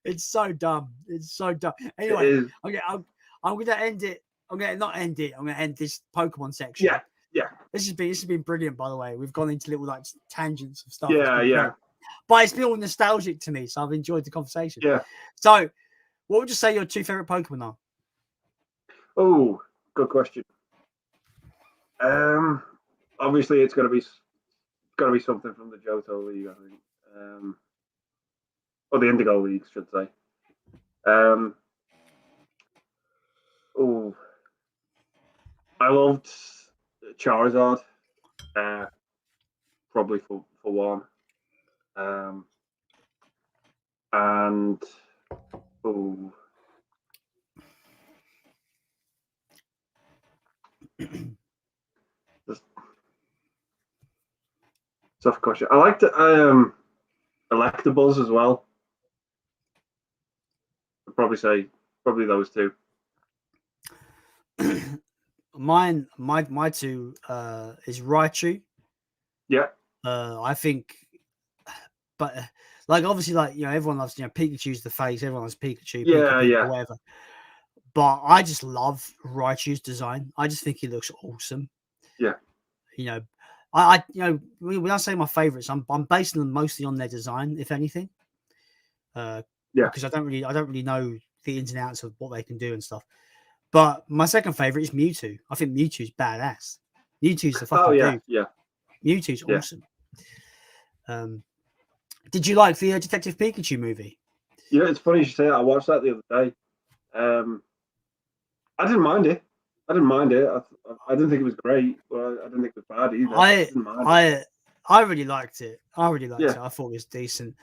It's so dumb. It's so dumb. Anyway, I'm gonna end it. I'm gonna end this Pokemon section. Yeah. This has been brilliant, by the way. We've gone into little like tangents of stuff. Yeah. But it's been all nostalgic to me, so I've enjoyed the conversation. Yeah. So, what would you say your two favorite Pokemon are? Oh, good question. Obviously it's gotta be something from the Johto League, I think. Or the Indigo League, should say. I loved Charizard. Probably for one. And tough question. I liked Electabuzz as well. I'd probably say those two. My two is Raichu. Yeah. I think, but like obviously, like, you know, everyone loves, you know, Pikachu's the face. Everyone loves Pikachu. Yeah. Whatever. But I just love Raichu's design. I just think he looks awesome. Yeah. You know, I you know, when I say my favorites, I'm basing them mostly on their design, if anything. Because I don't really know the ins and outs of what they can do and stuff. But my second favorite is Mewtwo. I think Mewtwo's badass. Mewtwo's the fucking dude. Yeah. Mewtwo's awesome. Did you like the Detective Pikachu movie? Yeah, it's funny you should say that. I watched that the other day. I didn't mind it. I didn't think it was great, but I didn't think it was bad either. I really liked it. I thought it was decent.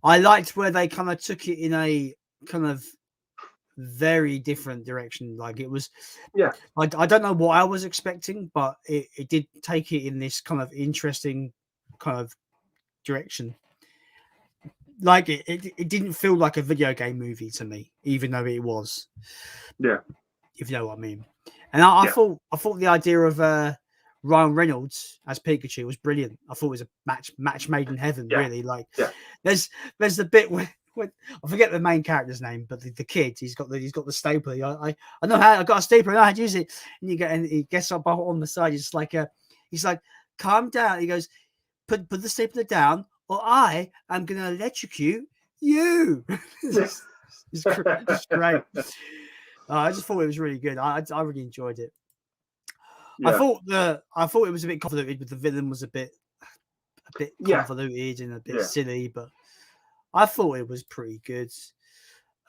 I liked where they kind of took it in a kind of very different direction. Like it was, I don't know what I was expecting, but it did take it in this kind of interesting kind of direction. Like it didn't feel like a video game movie to me, even though it was. Yeah. If you know what I mean. And I thought the idea of Ryan Reynolds as Pikachu was brilliant. I thought it was a match made in heaven, really. Like there's the bit where I forget the main character's name, but the kid, he's got the stapler. I know how I got a stapler, I know how to use it. And he gets up on the side, he's like calm down. He goes, put the stapler down, or I am going to electrocute you. It's great. I just thought it was really good. I really enjoyed it. Yeah. I thought it was a bit convoluted, but the villain was a bit convoluted and a bit silly, but I thought it was pretty good.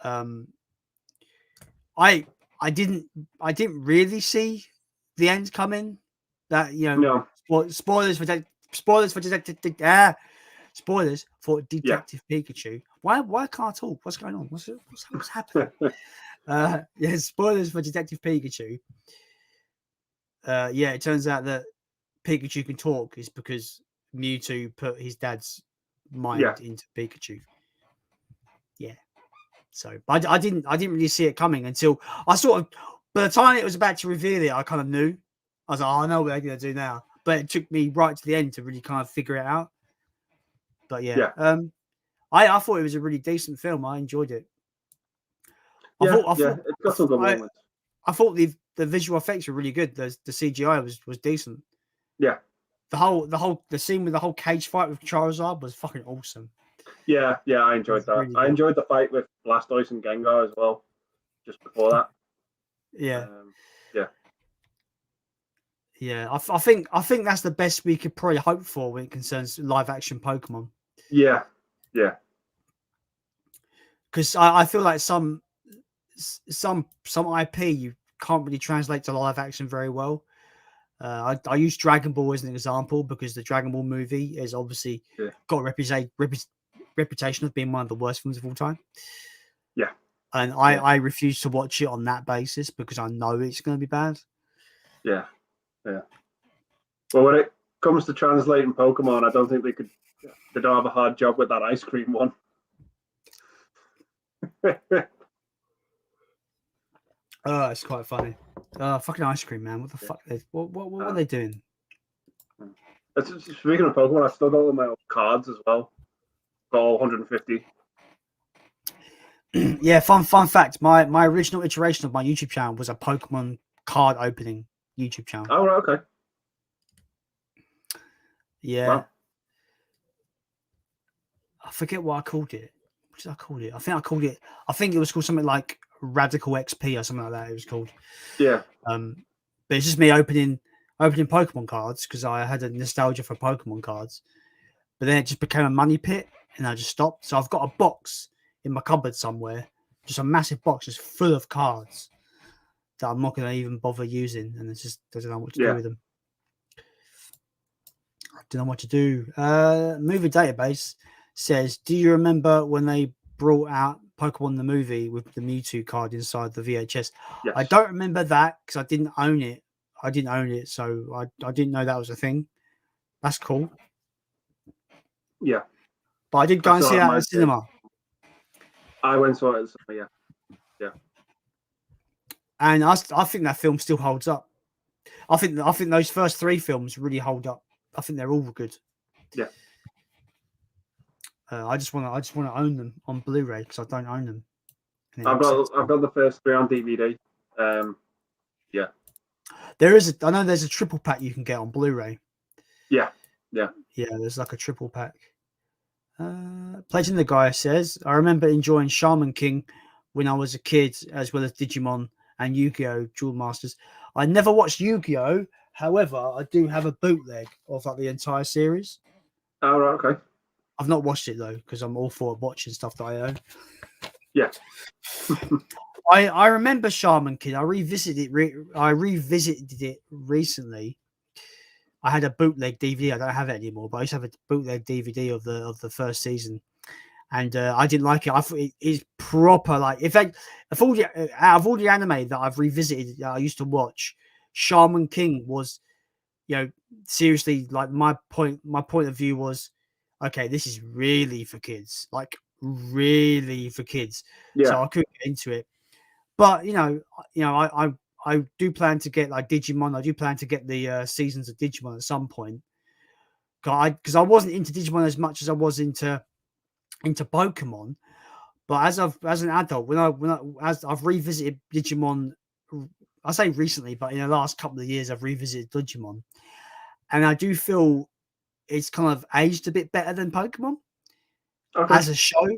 I didn't really see the end coming. That spoilers for Detective Pikachu. Why can't I talk? What's going on? What's happening? Spoilers for Detective Pikachu. It turns out that Pikachu can talk is because Mewtwo put his dad's mind into Pikachu. Yeah. So, but I didn't really see it coming until I sort of, by the time it was about to reveal it, I kind of knew. I was like, I know what they're going to do now. But it took me right to the end to really kind of figure it out. But I thought it was a really decent film. I enjoyed it. I thought it's got some good moments. I thought the visual effects were really good. The CGI was decent. Yeah. The scene with the whole cage fight with Charizard was fucking awesome. Yeah, I enjoyed that. Really I enjoyed the fight with Blastoise and Gengar as well, just before that. Yeah. Yeah. I think that's the best we could probably hope for when it concerns live action Pokemon. Yeah. Because I feel like some IP you can't really translate to live action very well. I use Dragon Ball as an example because the Dragon Ball movie is obviously got a reputation of being one of the worst films of all time. Yeah. And I refuse to watch it on that basis because I know it's going to be bad. Yeah. Well, when it comes to translating Pokemon, I don't think they don't have a hard job with that ice cream one. Oh, it's quite funny. Fucking ice cream, man. What the fuck? What are they doing? Speaking of Pokemon, I still got all my old cards as well. Got all 150. Yeah, fun fact. My original iteration of my YouTube channel was a Pokemon card opening YouTube channel. Oh, right, okay. Yeah. Wow. I forget what I called it. What did I call it? I think it was called something like Radical XP or something like that. It was called. Yeah. But it's just me opening Pokemon cards because I had a nostalgia for Pokemon cards. But then it just became a money pit, and I just stopped. So I've got a box in my cupboard somewhere, just a massive box just full of cards that I'm not going to even bother using, and it's just I don't know what to do with them. I don't know what to do. Movie Database says, do you remember when they brought out Pokemon the movie with the Mewtwo card inside the VHS? Yes. I don't remember that because I didn't own it. So I didn't know that was a thing. That's cool. Yeah. But I did go and see that at the cinema. I went and saw it at the cinema, yeah. And I think that film still holds up. I think those first three films really hold up. I think they're all good. Yeah. I just want to own them on Blu-ray because I don't own them. I've got the first three on DVD. Yeah. I know there's a triple pack you can get on Blu-ray. Yeah. There's like a triple pack. Pledging the Guy says, I remember enjoying Shaman King when I was a kid, as well as Digimon and Yu-Gi-Oh! Duel Masters. I never watched Yu-Gi-Oh! However, I do have a bootleg of like the entire series. Oh, right, okay. I've not watched it though because I'm all for watching stuff that I own. Yeah. I remember Shaman King. I revisited it recently. I had a bootleg DVD. I don't have it anymore, but I used to have a bootleg DVD of the first season, and I didn't like it. I thought it is proper. Like, out of all the anime that I've revisited, I used to watch, Shaman King was, seriously, like my point of view was, okay, this is really for kids, like really for kids. Yeah. So I couldn't get into it, but I do plan to get like Digimon. I do plan to get the seasons of Digimon at some point. Because I wasn't into Digimon as much as I was into Pokemon. But as an adult, as I've revisited Digimon, I say recently, but in the last couple of years, I've revisited Digimon, and I do feel it's kind of aged a bit better than Pokemon Okay. as a show,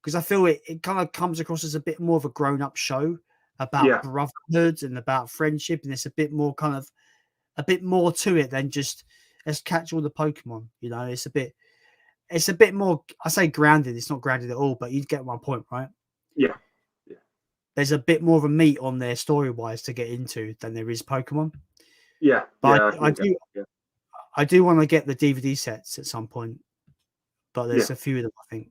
because I feel it kind of comes across as a bit more of a grown-up show about brotherhood and about friendship, and it's a bit more to it than just let's catch all the Pokemon. You know, it's a bit more. I say grounded. It's not grounded at all, but you get my point, right? Yeah. There's a bit more of a meat on there story-wise to get into than there is Pokemon. Yeah. But Yeah, I do want to get the DVD sets at some point, but there's a few of them, I think.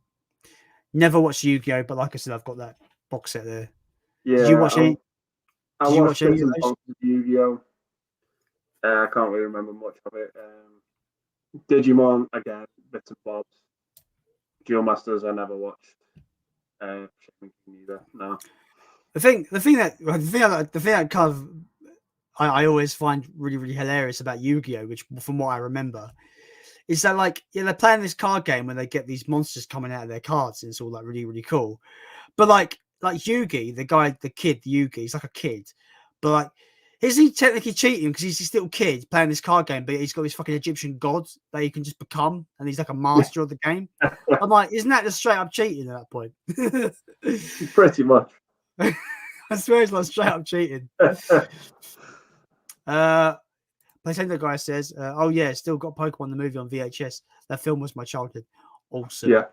Never watched Yu-Gi-Oh, but like I said, I've got that box set there. Yeah. Did you watch any? I watched bits and bobs of Yu-Gi-Oh. I can't really remember much of it. Digimon again, bits and bobs. Duel Masters I never watched. Either. No. The thing that kind of I always find really, really hilarious about Yu-Gi-Oh, which from what I remember, is that like they're playing this card game when they get these monsters coming out of their cards, and it's all like really, really cool. But like Yugi, the kid, Yugi, he's like a kid, but like, is he technically cheating because he's this little kid playing this card game, but he's got this fucking Egyptian god that he can just become, and he's like a master of the game? I'm like, isn't that just straight up cheating at that point? Pretty much. I swear it's like straight up cheating. Nintendo guy says, "Oh yeah, still got Pokemon the movie on VHS. That film was my childhood. Awesome. Yeah.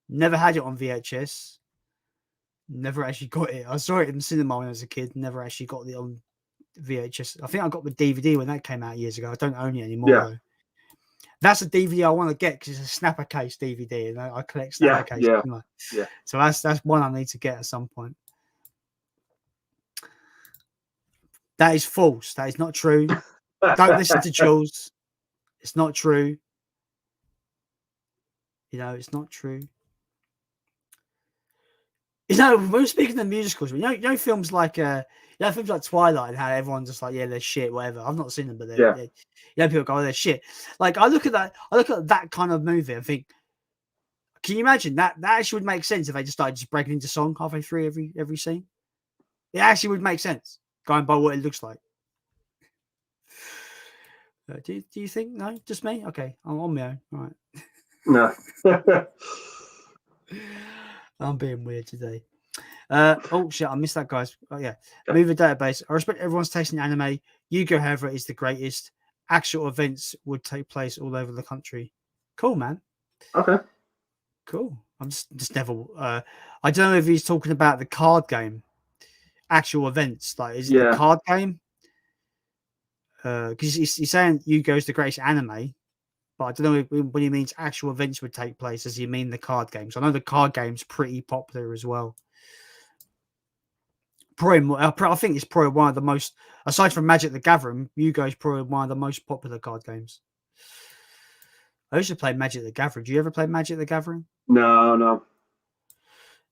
Never had it on VHS. Never actually got it. I saw it in the cinema when I was a kid. Never actually got it on VHS. I think I got the DVD when that came out years ago. I don't own it anymore though. That's a DVD I want to get because it's a snapper case DVD, and I collect snapper cases. Yeah. So that's one I need to get at some point. That is false. That is not true. Don't listen to Jules. It's not true. You know, it's not true. You know, when we're speaking of musicals, you know films like films like Twilight and how everyone's just like, yeah, they're shit, whatever. I've not seen them, but they're people go, oh, they're shit. Like I look at that kind of movie and think, can you imagine that actually would make sense if they just started just breaking into song halfway through every scene? It actually would make sense going by what it looks like. Do you think? No, just me? Okay, I'm on my own. All right. No. I'm being weird today. Oh shit, I missed that, guys. Oh yeah. Movie database. I respect everyone's taste in anime. Yu-Gi-Oh, however, is the greatest. Actual events would take place all over the country. Cool, man. Okay. Cool. I'm just never. I don't know if he's talking about the card game. Actual events, like is it a card game? Because he's saying Yu-Gi-Oh is the greatest anime, but I don't know when he means actual events would take place. Does he mean the card games? I know the card game's pretty popular as well. I think it's probably one of the most, aside from Magic the Gathering, Yu-Gi-Oh is probably one of the most popular card games. I used to play Magic the Gathering. Do you ever play Magic the Gathering? No.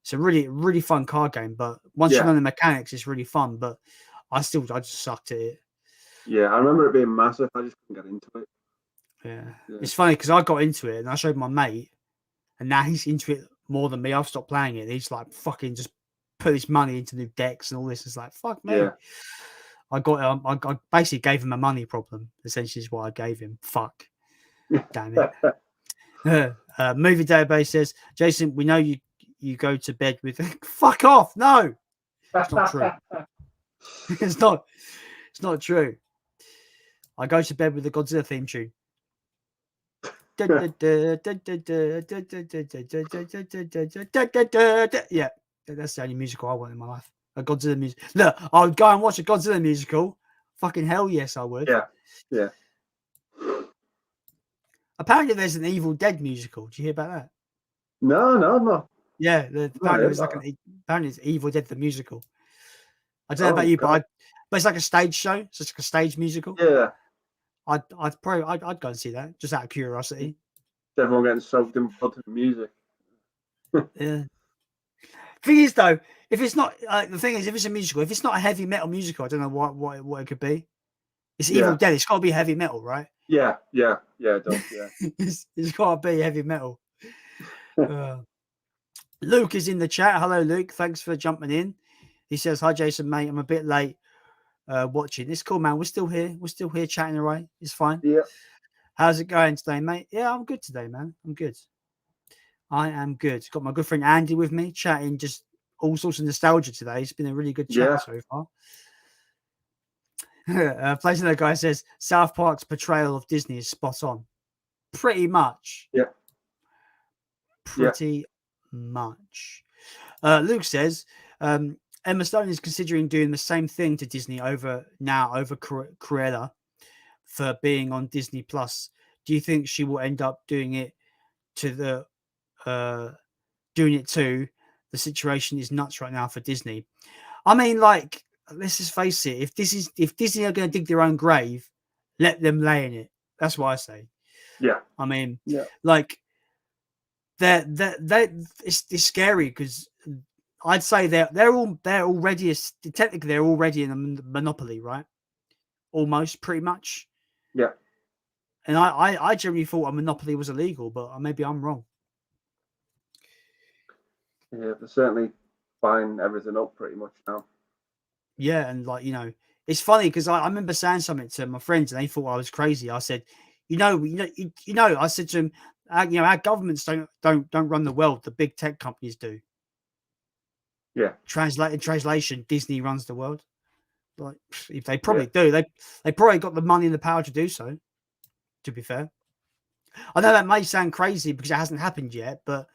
It's a really, really fun card game, but once you learn the mechanics, it's really fun. But I just sucked at it. Yeah, I remember it being massive. I just couldn't get into it. Yeah. It's funny because I got into it and I showed my mate, and now he's into it more than me. I've stopped playing it. He's like fucking just put his money into new decks and all this. It's like, fuck me. Yeah. I basically gave him a money problem. Essentially, is what I gave him. Fuck. Damn it. Movie database says, Jason, we know you go to bed with. Fuck off! No, it's not true. It's not true. I go to bed with the Godzilla theme tune. Yeah, that's the only musical I want in my life. A Godzilla music. Look, I would go and watch a Godzilla musical. Fucking hell yes, I would. Yeah. Apparently there's an Evil Dead musical. Did you hear about that? No. Yeah, apparently it's Evil Dead the musical. I don't know about you, but it's like a stage show. So it's like a stage musical. Yeah. I'd go and see that just out of curiosity. Everyone getting soaked in blood to the music. Yeah. Thing is, though, if it's not if it's a musical, if it's not a heavy metal musical, I don't know what it could be. It's Evil Dead. It's got to be heavy metal, right? Yeah, it does. Yeah, it's got to be heavy metal. Luke is in the chat. Hello, Luke. Thanks for jumping in. He says, "Hi, Jason, mate. I'm a bit late, watching. It's cool, man. We're still here. We're still here chatting away. It's fine. Yeah. How's it going today, mate? Yeah, I'm good today, man. I'm good. I am good. Got my good friend Andy with me, chatting just all sorts of nostalgia today. It's been a really good chat so far. Placer guy says South Park's portrayal of Disney is spot on. Pretty much. Yeah. Pretty much. Luke says Emma Stone is considering doing the same thing to Disney over Cruella for being on Disney Plus. Do you think she will end up doing it too? The situation is nuts right now for Disney. I mean, like, let's just face it. If Disney are going to dig their own grave, let them lay in it. That's what I say. Yeah. I mean, like, it's scary because I'd say they're already technically they're already in a monopoly, right? Almost, pretty much. Yeah. And I generally thought a monopoly was illegal, but maybe I'm wrong. Yeah, they're certainly buying everything up pretty much now. Yeah, and like, you know, it's funny because I remember saying something to my friends and they thought I was crazy. I said, I said to them, our governments don't run the world. The big tech companies do. Yeah. Translation, Disney runs the world. Like, if they probably do, they probably got the money and the power to do so. To be fair, I know that may sound crazy because it hasn't happened yet, but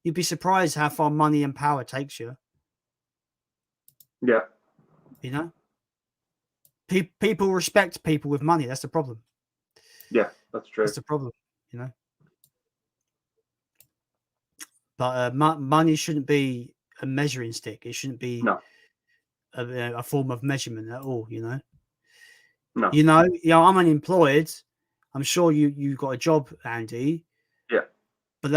you'd be surprised how far money and power takes you. Yeah. You know, people respect people with money. That's the problem. Yeah, that's true. That's the problem. You know, but money shouldn't be a measuring stick. It shouldn't be a form of measurement at all. You know. No. You know, I'm unemployed. I'm sure you got a job, Andy. Yeah. But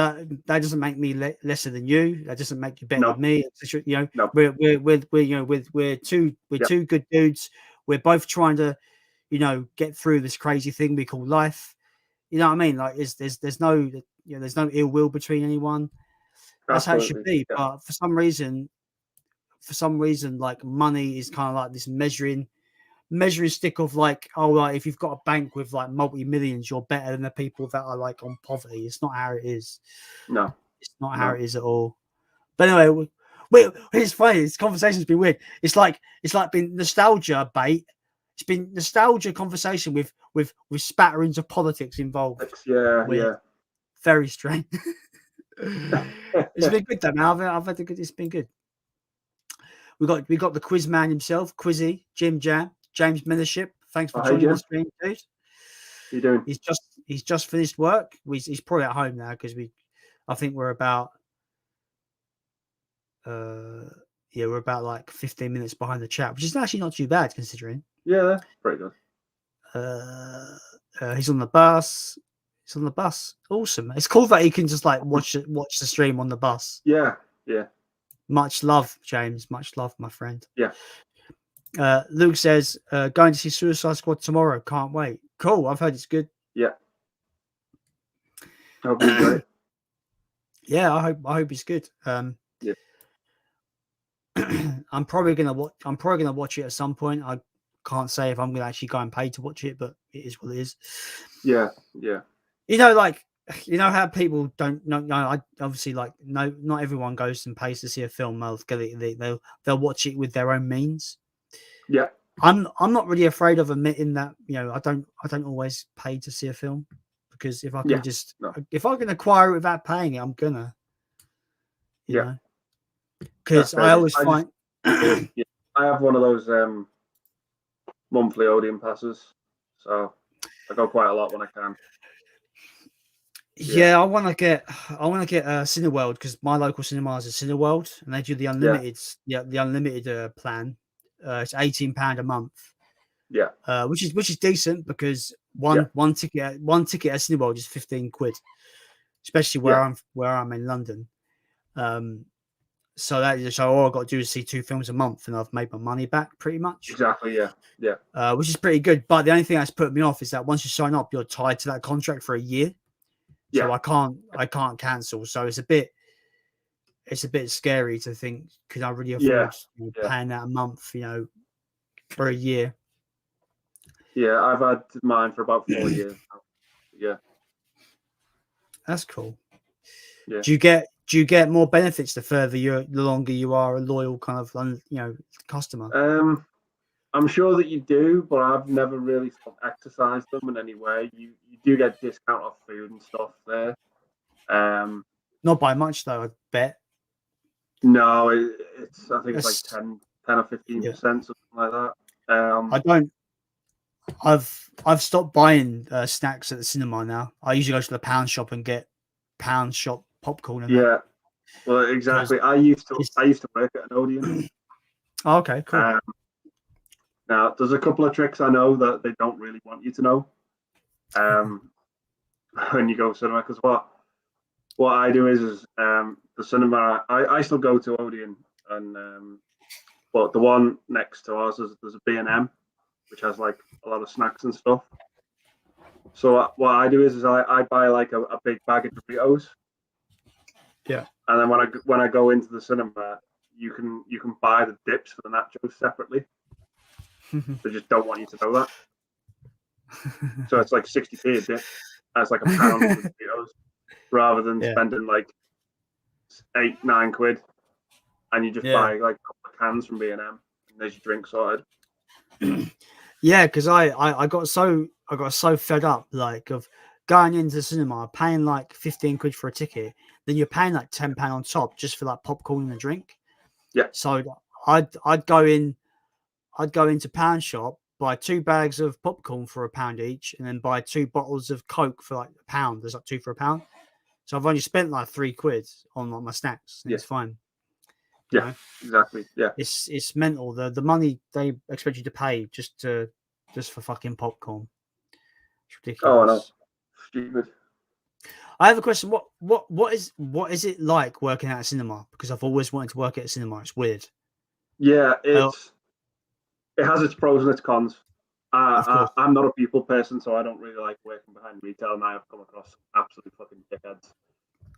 that doesn't make me lesser than you. That doesn't make you better than me. You know, we're two good dudes. We're both trying to, get through this crazy thing we call life. You know what I mean? Like, there's no ill will between anyone. That's how it should be. Yeah. But for some reason, like, money is kind of like this measuring stick of like, if you've got a bank with like multi-millions, you're better than the people that are like on poverty. It's not how it is. No, it's not how it is at all. But anyway, it's funny. This conversation's been weird. It's like been nostalgia bait. It's been nostalgia conversation with spatterings of politics involved. Yeah. Very strange. It's been good though, man. I've had a good. It's been good. We got the quiz man himself, Quizzy, Jim Jam, James Millership. Thanks for joining the stream, dude. How you doing? He's just finished work. He's probably at home now because I think we're about we're about like 15 minutes behind the chat, which is actually not too bad considering. Yeah, that's pretty good. He's on the bus. Awesome. It's cool that he can just like watch the stream on the bus. Yeah. Much love, James. Much love, my friend. Yeah. Luke says, going to see Suicide Squad tomorrow. Can't wait. Cool. I've heard it's good. Yeah. Hope you enjoy it. Yeah, I hope it's good. Yeah. I'm probably gonna watch it at some point. I can't say if I'm gonna actually go and pay to watch it, but it is what it is. Yeah. You know how people don't know. I obviously not everyone goes and pays to see a film. They'll watch it with their own means. Yeah. I'm not really afraid of admitting that, I don't always pay to see a film, because if I can if I can acquire it without paying it, I'm gonna. You know. Because I always find I have one of those monthly Odeon passes, so I go quite a lot when I can. Yeah, I want to get Cineworld, because my local cinema is a Cineworld, and they do the unlimited the unlimited plan. It's £18 a month. Yeah, which is decent, because one ticket at Cineworld is £15, especially where I'm in London. So all I've got to do is see 2 films a month, and I've made my money back pretty much. Exactly. Yeah. Which is pretty good. But the only thing that's put me off is that once you sign up, you're tied to that contract for a year. So I can't cancel. So it's a bit scary to think, could I really afford paying that a month? for a year. Yeah, I've had mine for about 4 years now. Yeah. That's cool. Yeah. Do you get more benefits the longer you are a loyal kind of customer? I'm sure that you do, but I've never really sort of exercised them in any way. You do get discount off food and stuff there. Not by much though, I bet. No, it's I think it's like That's, 10 or 15%, something like that. I don't. I've stopped buying snacks at the cinema now. I usually go to the pound shop and get pound shop popcorn. And that. Yeah, well, exactly. I used to work at an Odeon. Oh, okay, cool. Now, there's a couple of tricks I know that they don't really want you to know when you go to cinema. Because what I do is the cinema. I still go to Odeon, and but the one next to us there's a B&M, which has like a lot of snacks and stuff. So what I do is I buy like a big bag of Doritos. Yeah. And then when I go into the cinema, you can buy the dips for the nachos separately. They just don't want you to know that. So it's like 60p a dip. That's like a pound of Doritos, rather than spending like 8-9 quid, and you just buy like a couple of cans from B&M, and there's your drink sorted. Yeah, because I got so fed up of going into the cinema, paying like 15 quid for a ticket, then you're paying like £10 on top just for like popcorn and a drink. Yeah. So I'd go into pound shop, buy 2 bags of popcorn for £1 each, and then buy 2 bottles of Coke for like £1. There's like 2 for £1. So I've only spent like 3 quid on like my snacks. And it's fine. You know? Exactly. Yeah. It's mental. The money they expect you to pay just for fucking popcorn. It's ridiculous. Oh, I know. Stupid. I have a question. What is it like working at a cinema? Because I've always wanted to work at a cinema. It's weird. Yeah, it has its pros and its cons. I'm not a people person, so I don't really like working behind retail, and I have come across absolutely fucking dickheads.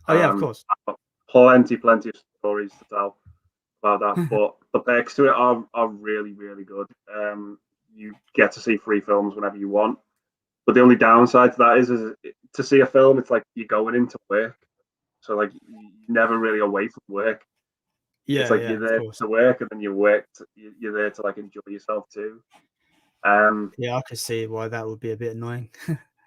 Oh yeah, of course. I've got plenty of stories to tell about that, but the perks to it are really, really good. You get to see free films whenever you want, but the only downside to that is to see a film, it's like you're going into work, so like you're never really away from work. Yeah, it's like you're there to work, and then you're there to like enjoy yourself too. Yeah, I could see why that would be a bit annoying.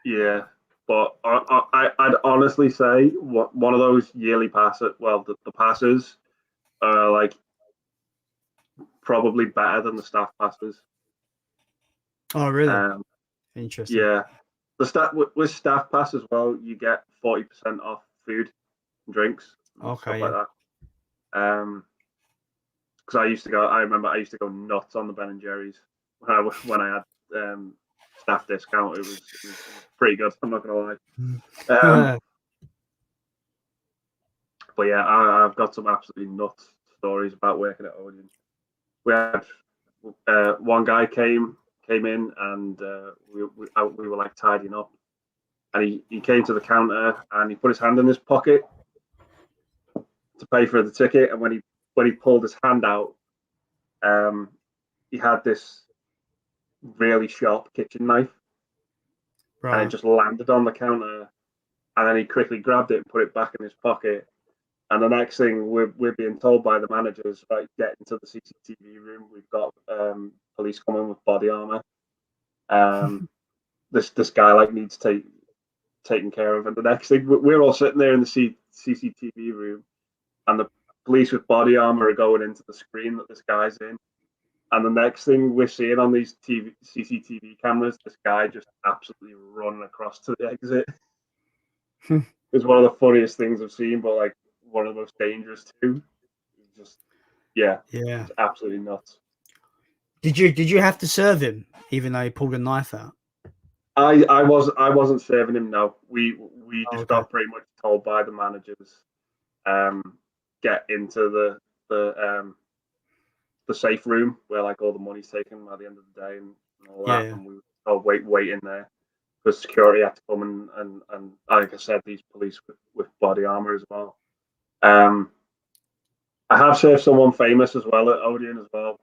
Yeah, but I'd honestly say one of those yearly passes, the passes are like probably better than the staff passes. Oh, really? Interesting. Yeah, with staff pass as well, you get 40% off food and drinks, and stuff like that. Because I remember I used to go nuts on the Ben and Jerry's when I had staff discount. It was pretty good. I'm not gonna lie. But yeah, I've got some absolutely nuts stories about working at Odeon. We had one guy came in, and we were like tidying up, and he came to the counter and he put his hand in his pocket to pay for the ticket, and when he pulled his hand out, he had this really sharp kitchen knife, and it just landed on the counter, and then he quickly grabbed it and put it back in his pocket. And the next thing we're being told by the managers, right, get into the CCTV room. We've got police coming with body armor. This guy like needs taken care of. And the next thing, we're all sitting there in the CCTV room, and the police with body armor are going into the screen that this guy's in. And the next thing we're seeing on these CCTV cameras, this guy just absolutely running across to the exit. It's one of the funniest things I've seen, but like one of the most dangerous too. It's absolutely nuts. Did you have to serve him even though he pulled a knife out? I wasn't serving him. No, we just got pretty much told by the managers, get into the safe room where like all the money's taken by the end of the day and all that, and we were told wait in there because security had to come and like I said, these police with body armor as well. I have served someone famous as well at Odeon as well.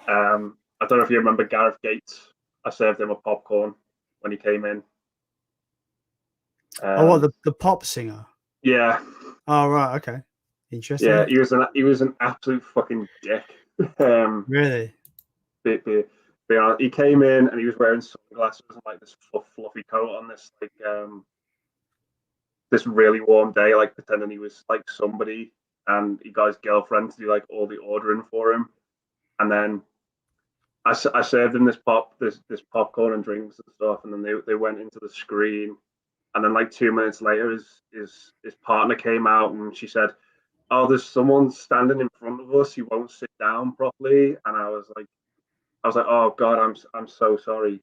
I don't know if you remember Gareth Gates. I served him a popcorn when he came in. Oh, what, the pop singer? Yeah, Oh, right, okay, interesting. yeah. He was an absolute fucking dick. Really? Be honest, he came in and he was wearing sunglasses and like this fluffy coat on this this really warm day, like pretending he was like somebody, and he got his girlfriend to do like all the ordering for him, and then I served him this popcorn and drinks and stuff, and then they went into the screen, and then like 2 minutes later, his partner came out and she said, "Oh, there's someone standing in front of us. He won't sit down properly," and I was like, "Oh God, I'm so sorry."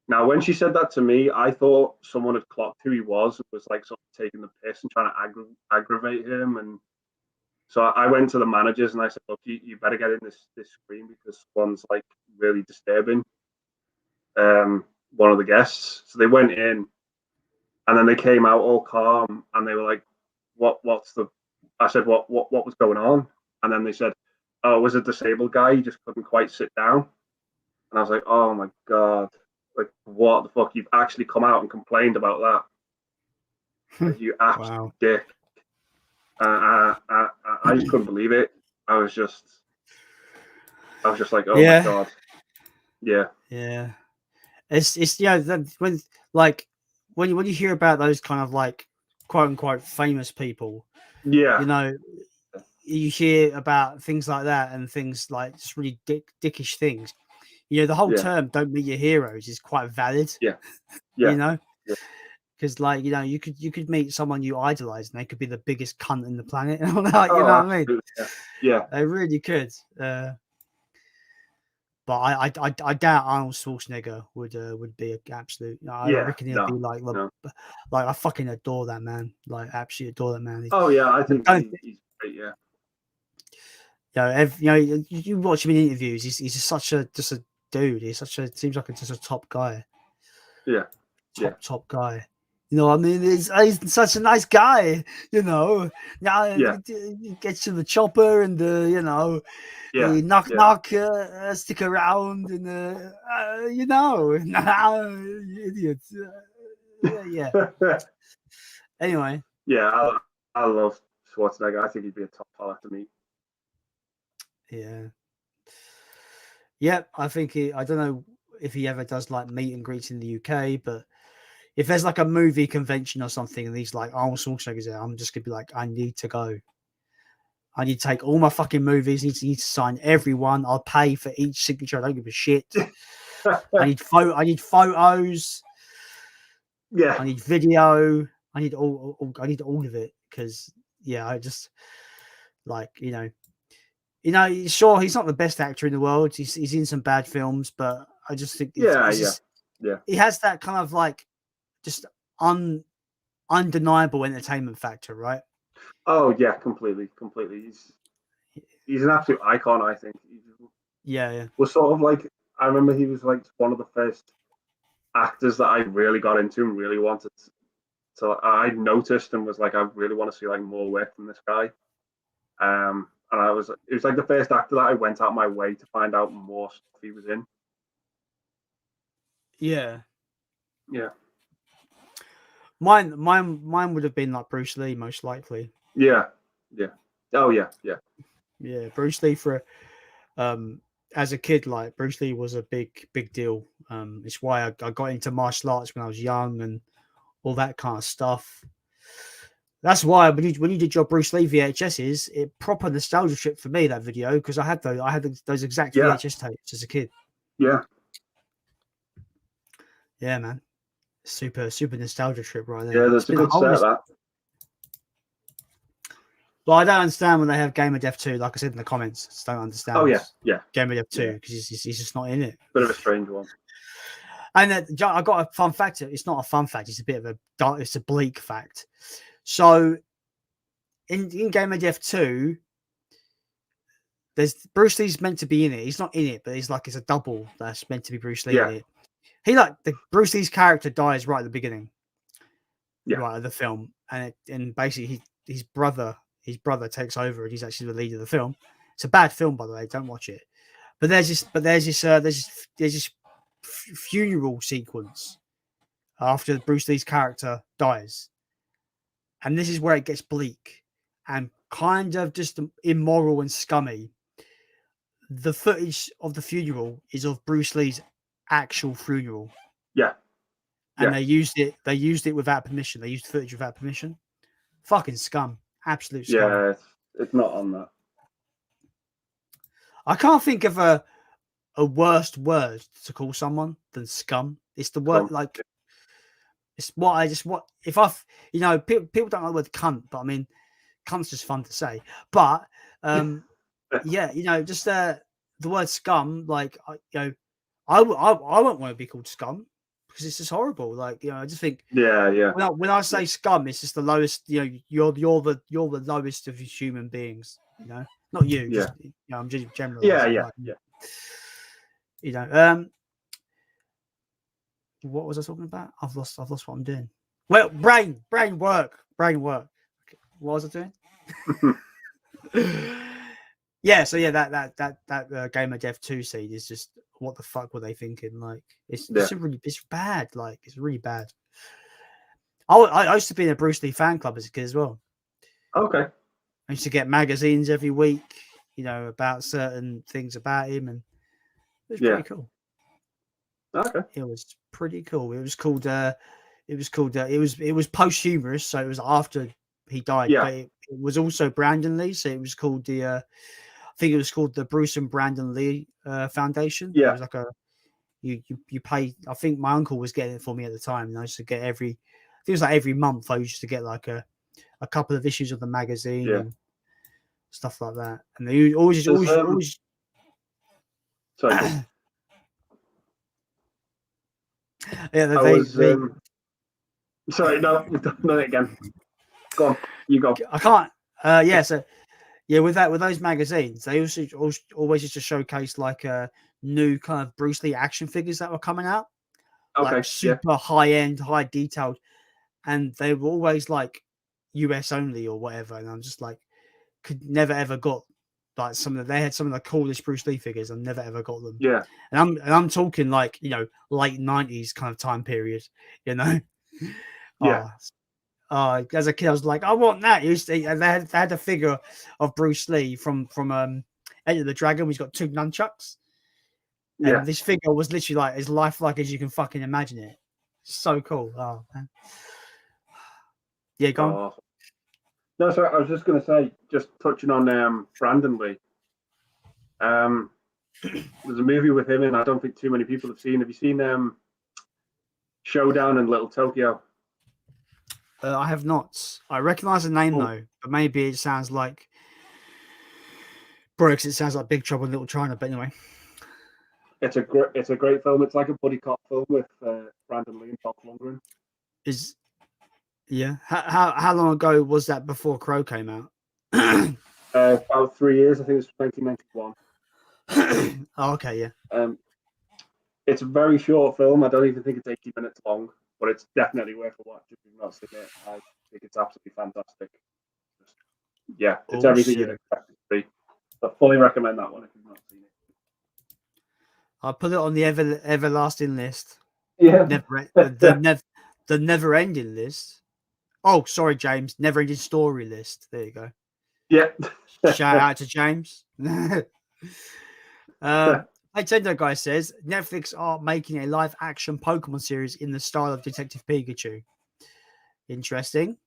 Now, when she said that to me, I thought someone had clocked who he was and was like sort of taking the piss and trying to aggravate him. And so I went to the managers and I said, "Look, you better get in this screen because one's like really disturbing one of the guests." So they went in, and then they came out all calm, and they were like, What's the?" I said, "What was going on?" And then they said, "Oh, it was a disabled guy. He just couldn't quite sit down." And I was like, "Oh my God. Like, what the fuck? You've actually come out and complained about that? Like, you absolute Wow. dick." I just couldn't believe it. I was just like, "Oh my God." Yeah. Yeah. It's yeah, when like when you hear about those kind of like quote unquote famous people, Yeah. you know, you hear about things like that and things like just really dickish things. You know, the whole Yeah. term "don't meet your heroes" is quite valid. Yeah. You Yeah. know, Yeah. because like you could meet someone you idolize and they could be the biggest cunt in the planet. Like, you Oh, know what I mean? absolutely. Yeah. Yeah. They really could. But I doubt Arnold Schwarzenegger would be an absolute. I Yeah. reckon he'd be No. like No. like I fucking adore that man. Like absolutely adore that man. Oh yeah. I think Don't he's great. Yeah. you watch him in interviews. He's just such a dude. He's such a seems like just a top guy. Yeah. Yeah. Top guy. You know, what I mean, he's such a nice guy. You know, now Yeah. he gets to the chopper and you know, Yeah. knock Yeah. knock, stick around and you know, you idiots. Yeah. Anyway, Yeah. I love Schwarzenegger. I think he'd be a top fella to meet. yeah. Yep, I think I don't know if he ever does like meet and greets in the UK, but if there's like a movie convention or something and he's like Arnold Schwarzenegger's there, I'm just gonna be like, I need to go. I need to take all my fucking movies. Need to sign everyone. I'll pay for each signature. I don't give a shit. I need photos. Yeah. I need video. I need I need all of it because yeah, I just like sure he's not the best actor in the world. He's in some bad films, but I just think Yeah. it's Yeah. just, Yeah. he has that kind of like just undeniable entertainment factor, right? Oh yeah. Completely. Completely. He's an absolute icon. I think. He Yeah. was sort of like, I remember he was like one of the first actors that I really got into and really wanted to. I noticed and was like, I really want to see like more work from this guy. And it was like the first actor that I went out my way to find out more stuff he was in. Yeah. Yeah. Mine would have been like Bruce Lee, most likely. Yeah. Yeah. Oh yeah. Yeah. Yeah, Bruce Lee for as a kid, like Bruce Lee was a big deal. It's why I got into martial arts when I was young and all that kind of stuff. That's why when you did your Bruce Lee VHSs, it proper nostalgia trip for me, that video, because I had those exact Yeah. VHS tapes as a kid. Yeah. Yeah, man. Super nostalgia trip right there. Yeah. It's There's a been a good whole set of that. Well, I don't understand when they have Game of Death 2, like I said in the comments. I just don't understand. Oh yeah. Yeah. Game of Death 2 because he's just not in it. Bit of a strange one. And I got a fun fact. It's not a fun fact. It's a bit of it's a bleak fact. So in Game of Death 2, there's Bruce Lee's meant to be in it. He's not in it, but it's a double that's meant to be Bruce Lee in it. He Bruce Lee's character dies right at the beginning, right of the film, and basically his brother takes over and he's actually the lead of the film. It's a bad film, by the way. Don't watch it. But there's this funeral sequence after Bruce Lee's character dies, and this is where it gets bleak and kind of just immoral and scummy. The footage of the funeral is of Bruce Lee's actual funeral. Yeah. And they used it without permission. They used footage without permission. Fucking scum. Absolute scum. Yeah, it's not on that. I can't think of a worse word to call someone than scum. It's the word like it's what if I've people don't like the word cunt, but I mean cunt's just fun to say. But yeah, just the word scum, like I won't want to be called scum because it's just horrible. Like, I just think when I say scum, it's just the lowest, you're the lowest of human beings, not you, just I'm just generalizing. What was I talking about? I've lost what I'm doing. Well, brain work. Okay. What was I doing? Yeah, so that Game of Death 2 seed is just, what the fuck were they thinking? Like, it's bad. Like, it's really bad. I used to be in a Bruce Lee fan club as a kid as well. Okay. I used to get magazines every week, about certain things about him, and it was pretty cool. Okay. It was pretty cool. It was posthumous, so it was after he died. Yeah. But it was also Brandon Lee, so it was called I think it was called the Bruce and Brandon Lee Foundation. Yeah. It was like you pay. I think my uncle was getting it for me at the time, and I used to get every month. I used to get like a couple of issues of the magazine and stuff like that. And they always. Sorry. Yeah, sorry, no, we've done it again. Go on, you go. I can't. So with those magazines, they also always used to showcase like new kind of Bruce Lee action figures that were coming out, like super high end, high detailed, and they were always like US only or whatever. And I'm just like, could never ever got like they had some of the coolest Bruce Lee figures. I never ever got them. Yeah, and I'm talking like late 90s kind of time period. Yeah. As a kid, I was like, I want that. They had a figure of Bruce Lee from Enter the Dragon. He's got 2 nunchucks. And this figure was literally like as lifelike as you can fucking imagine it. So cool. Oh man. Yeah, go on. No, sorry, I was just going to say, just touching on Brandon Lee. There's a movie with him, and I don't think too many people have seen. Have you seen Showdown in Little Tokyo? I have not. I recognize the name though, but maybe it sounds like Brooks. It sounds like Big Trouble in Little China. But anyway, it's a great film. It's like a buddy cop film with Brandon Lee and Dolph Lundgren. How long ago was that before Crow came out? About 3 years. I think it was 1991. Oh, okay, yeah. It's a very short film. I don't even think it's 80 minutes long, but it's definitely worth a watch if you've not seen it. I think it's absolutely fantastic. It's everything you'd expect it to be. I fully recommend that one if you've not seen it. I'll put it on the everlasting list. Yeah. The never-ending list. Oh, sorry, James. Never-ending story list. There you go. Yeah. Shout out to James. Nintendo guy says Netflix are making a live-action Pokemon series in the style of Detective Pikachu. Interesting.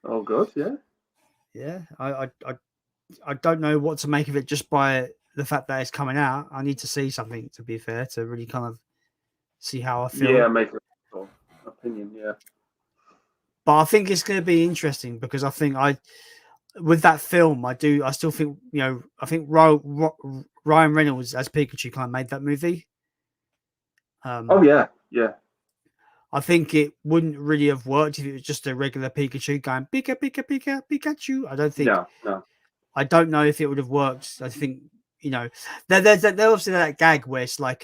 Oh, good. Yeah. Yeah. I don't know what to make of it just by the fact that it's coming out. I need to see something, to be fair, to really kind of see how I feel. Yeah, make an opinion. Yeah. But I think it's going to be interesting because I think with that film, I still think, I think Ryan Reynolds as Pikachu kind of made that movie. Yeah. I think it wouldn't really have worked if it was just a regular Pikachu going Pika Pika Pika Pikachu. I don't think. No. I don't know if it would have worked. I think there's obviously that gag where it's like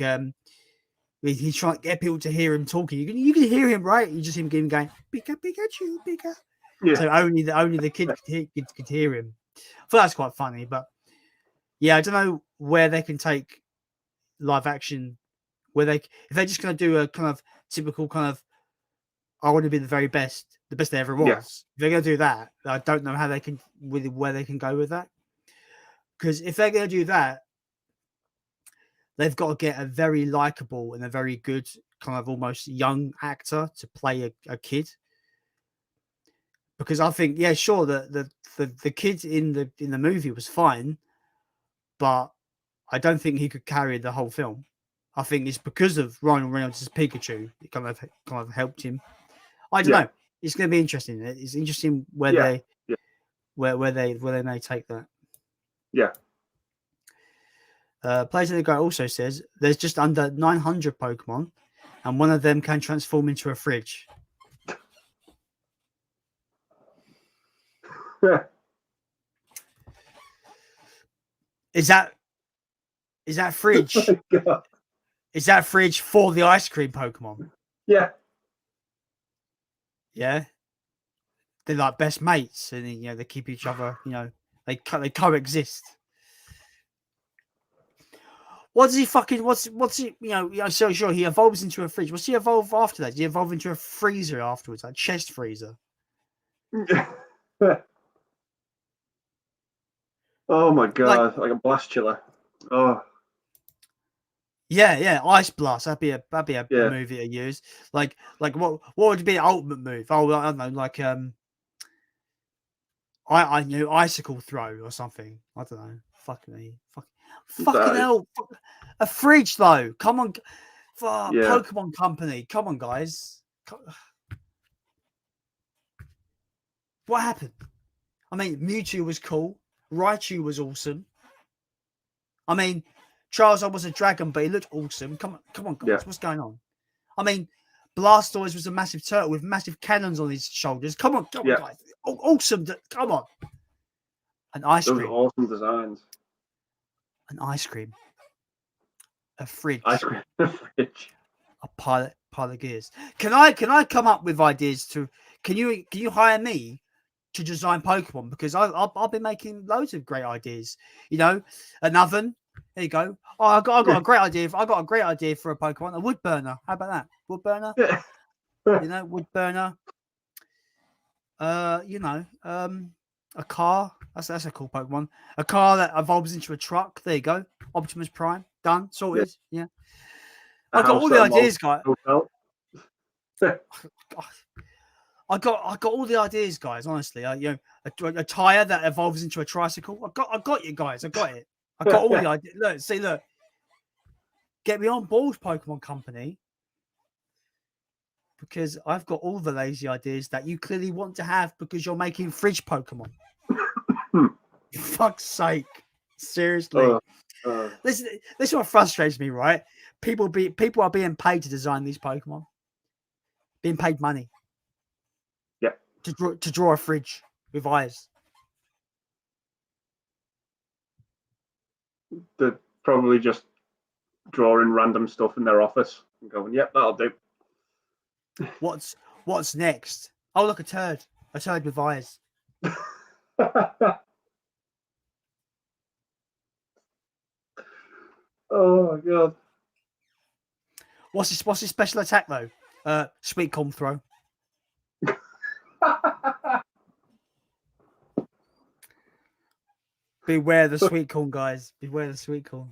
he's trying to get people to hear him talking. You can hear him, right? You just hear him going Pika Pikachu Pika. Yeah. So only the kid could hear him. I thought that's quite funny, but yeah, I don't know where they can take live action. Where if they're just going to do a kind of typical kind of, I want to be the very best, the best there ever was. Yeah. If they're going to do that, I don't know how they can where they can go with that. Because if they're going to do that, they've got to get a very likable and a very good kind of almost young actor to play a kid. Because I think, yeah, sure, the kid in the movie was fine, but I don't think he could carry the whole film. I think it's because of Ryan Reynolds' Pikachu. It kind of helped him. I don't know. It's going to be interesting. It's interesting where they where they may take that. Yeah. Players in the Go also says there's just under 900 Pokemon, and one of them can transform into a fridge. Is that fridge? Oh, is that fridge for the ice cream Pokemon? Yeah. Yeah. They're like best mates, and they keep each other. They coexist. What does he fucking? What's he? So sure he evolves into a fridge. What's he evolve after that? Does he evolve into a freezer afterwards, like chest freezer? Oh my god, like a blast chiller. Oh. Yeah, Ice Blast. That'd be a movie to use. Like what would be an ultimate move? Oh, I don't know, like I knew icicle throw or something. I don't know. Fucking hell. A fridge though. Come on, Pokemon Company. Come on, guys. What happened? I mean, Mewtwo was cool. Raichu was awesome. I mean, Charizard was a dragon, but he looked awesome. Come on, guys. What's going on? I mean, Blastoise was a massive turtle with massive cannons on his shoulders. Come on, guys. Awesome. Come on. An ice cream. Those awesome designs. An ice cream. A fridge. Ice cream. A fridge. A pile of gears. Can I come up with ideas to? Can you hire me to design Pokemon? Because I'll be making loads of great ideas. An oven. There you go. Oh, I got a great idea. I got a great idea for a Pokemon. A wood burner. How about that? Wood burner. Yeah. Wood burner. A car. That's a cool Pokemon. A car that evolves into a truck. There you go. Optimus Prime. Done. Sorted. Yeah. I got all the ideas, guys. I got all the ideas, guys. Honestly, a tire that evolves into a tricycle. I got you guys. I got it. I got all the ideas. Look. Get me on board, Pokemon Company, because I've got all the lazy ideas that you clearly want to have because you're making fridge Pokemon. Fuck's sake. Seriously. This is what frustrates me, right? People are being paid to design these Pokemon. Being paid money. Yeah. To draw a fridge with eyes. They're probably just drawing random stuff in their office and going, "Yep, that'll do." What's next? Oh, look, a turd with eyes. Oh my god! What's his special attack though? Sweet corn throw. Beware the sweet corn, guys. Beware the sweet corn.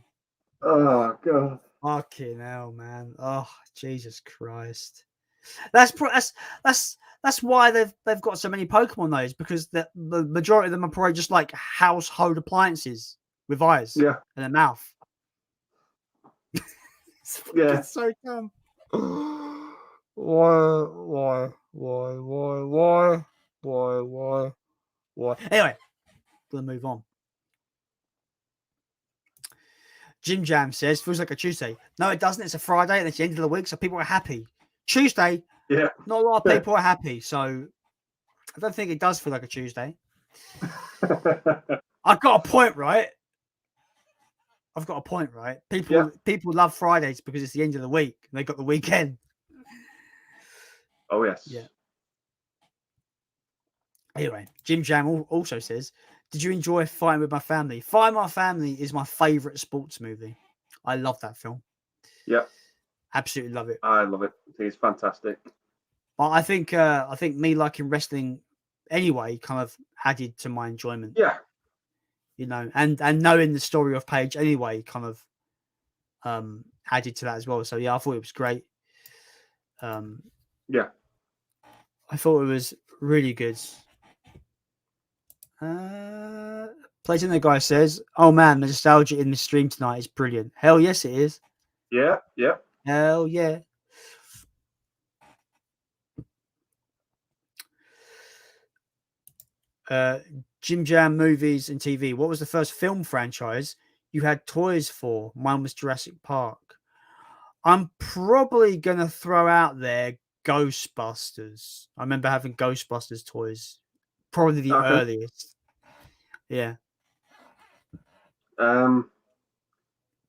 Oh god! Fucking hell, man. Oh, Jesus Christ. That's why they've got so many Pokemon though, is because the majority of them are probably just like household appliances with eyes and a mouth. It's so dumb. Why? Anyway, gonna move on. Jim Jam says, feels like a Tuesday. No, it doesn't. It's a Friday and it's the end of the week, so people are happy. Tuesday, not a lot of people are happy, so I don't think it does feel like a Tuesday. I've got a point, right? People love Fridays because it's the end of the week and they got the weekend. Oh, yes. Yeah. Anyway, Jim Jam also says, Did you enjoy Fighting with My Family? Fighting with My Family is my favorite sports movie. I love that film. Yeah, Absolutely love it. I love it. I think it's fantastic. But I think me liking wrestling anyway kind of added to my enjoyment. Yeah, You know, and knowing the story of Paige anyway kind of added to that as well. So yeah, I thought it was great. Yeah. I thought it was really good. Plays the guy says, "Oh man, the nostalgia in the stream tonight is brilliant." Hell yes, it is. Yeah. Yeah. Hell yeah. Jim Jam movies and TV. What was the first film franchise you had toys for? Mine was Jurassic Park. I'm probably gonna throw out there Ghostbusters. I remember having Ghostbusters toys. Probably the Okay. earliest. Yeah.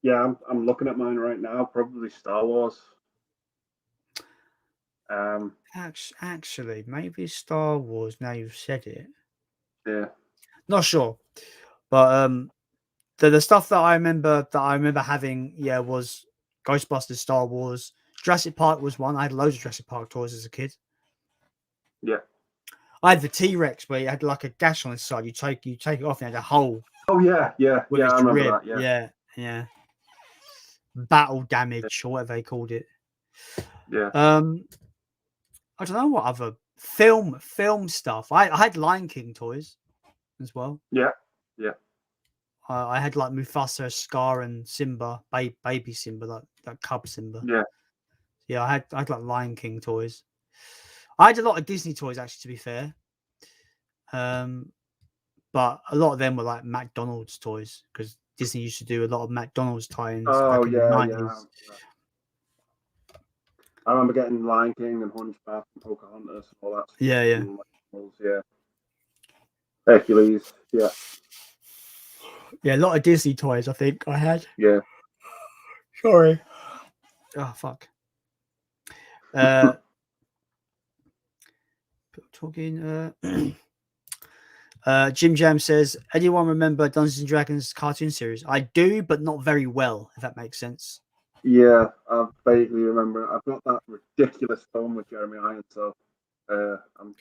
Yeah, I'm looking at mine right now. Probably Star Wars. Actually, maybe Star Wars. Now you've said it. Yeah. Not sure, but the stuff that I remember having, yeah, was Ghostbusters, Star Wars, Jurassic Park was one. I had loads of Jurassic Park toys as a kid. Yeah. I had the T-Rex where it had like a gash on the side. You take it off and it had a hole. Oh yeah, yeah, With yeah. its I remember rib. that. Yeah. Yeah. Battle damage or whatever they called it. Yeah. I don't know what other film stuff. I had Lion King toys as well. Yeah. Yeah. I had like Mufasa, Scar, and Simba, baby Simba, that cub Simba. Yeah. Yeah, I had like Lion King toys. I had a lot of Disney toys actually, to be fair. But a lot of them were like McDonald's toys because Disney used to do a lot of McDonald's tie-ins Oh back in the yeah, 90s. yeah. I remember getting Lion King and Hunchback and Pocahontas and all that. Yeah. Yeah. Hercules. Yeah. Yeah, a lot of Disney toys, I think I had. Yeah. Sorry. Oh, fuck. Talking. Jim Jam says, anyone remember Dungeons and Dragons cartoon series? I do, but not very well, if that makes sense. Yeah, I vaguely remember. I've got that ridiculous film with Jeremy Irons, so I'm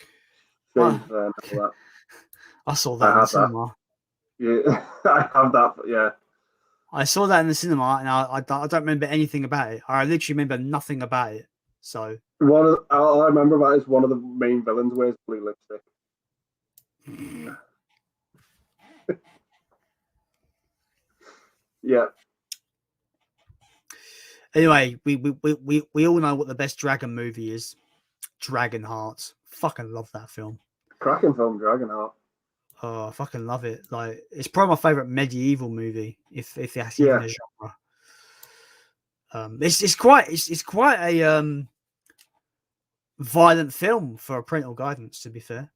ashamed that. I saw that in the cinema. Yeah, I have that. Yeah, I saw that in the cinema, and I don't remember anything about it. I literally remember nothing about it. So all I remember about it is one of the main villains wears blue lipstick. Yeah. Anyway, we all know what the best dragon movie is. Dragonheart. Fucking love that film. Cracking film, Dragonheart. Oh, I fucking love it. Like, it's probably my favorite medieval movie, if that's even a genre. It's quite a violent film for a parental guidance, to be fair.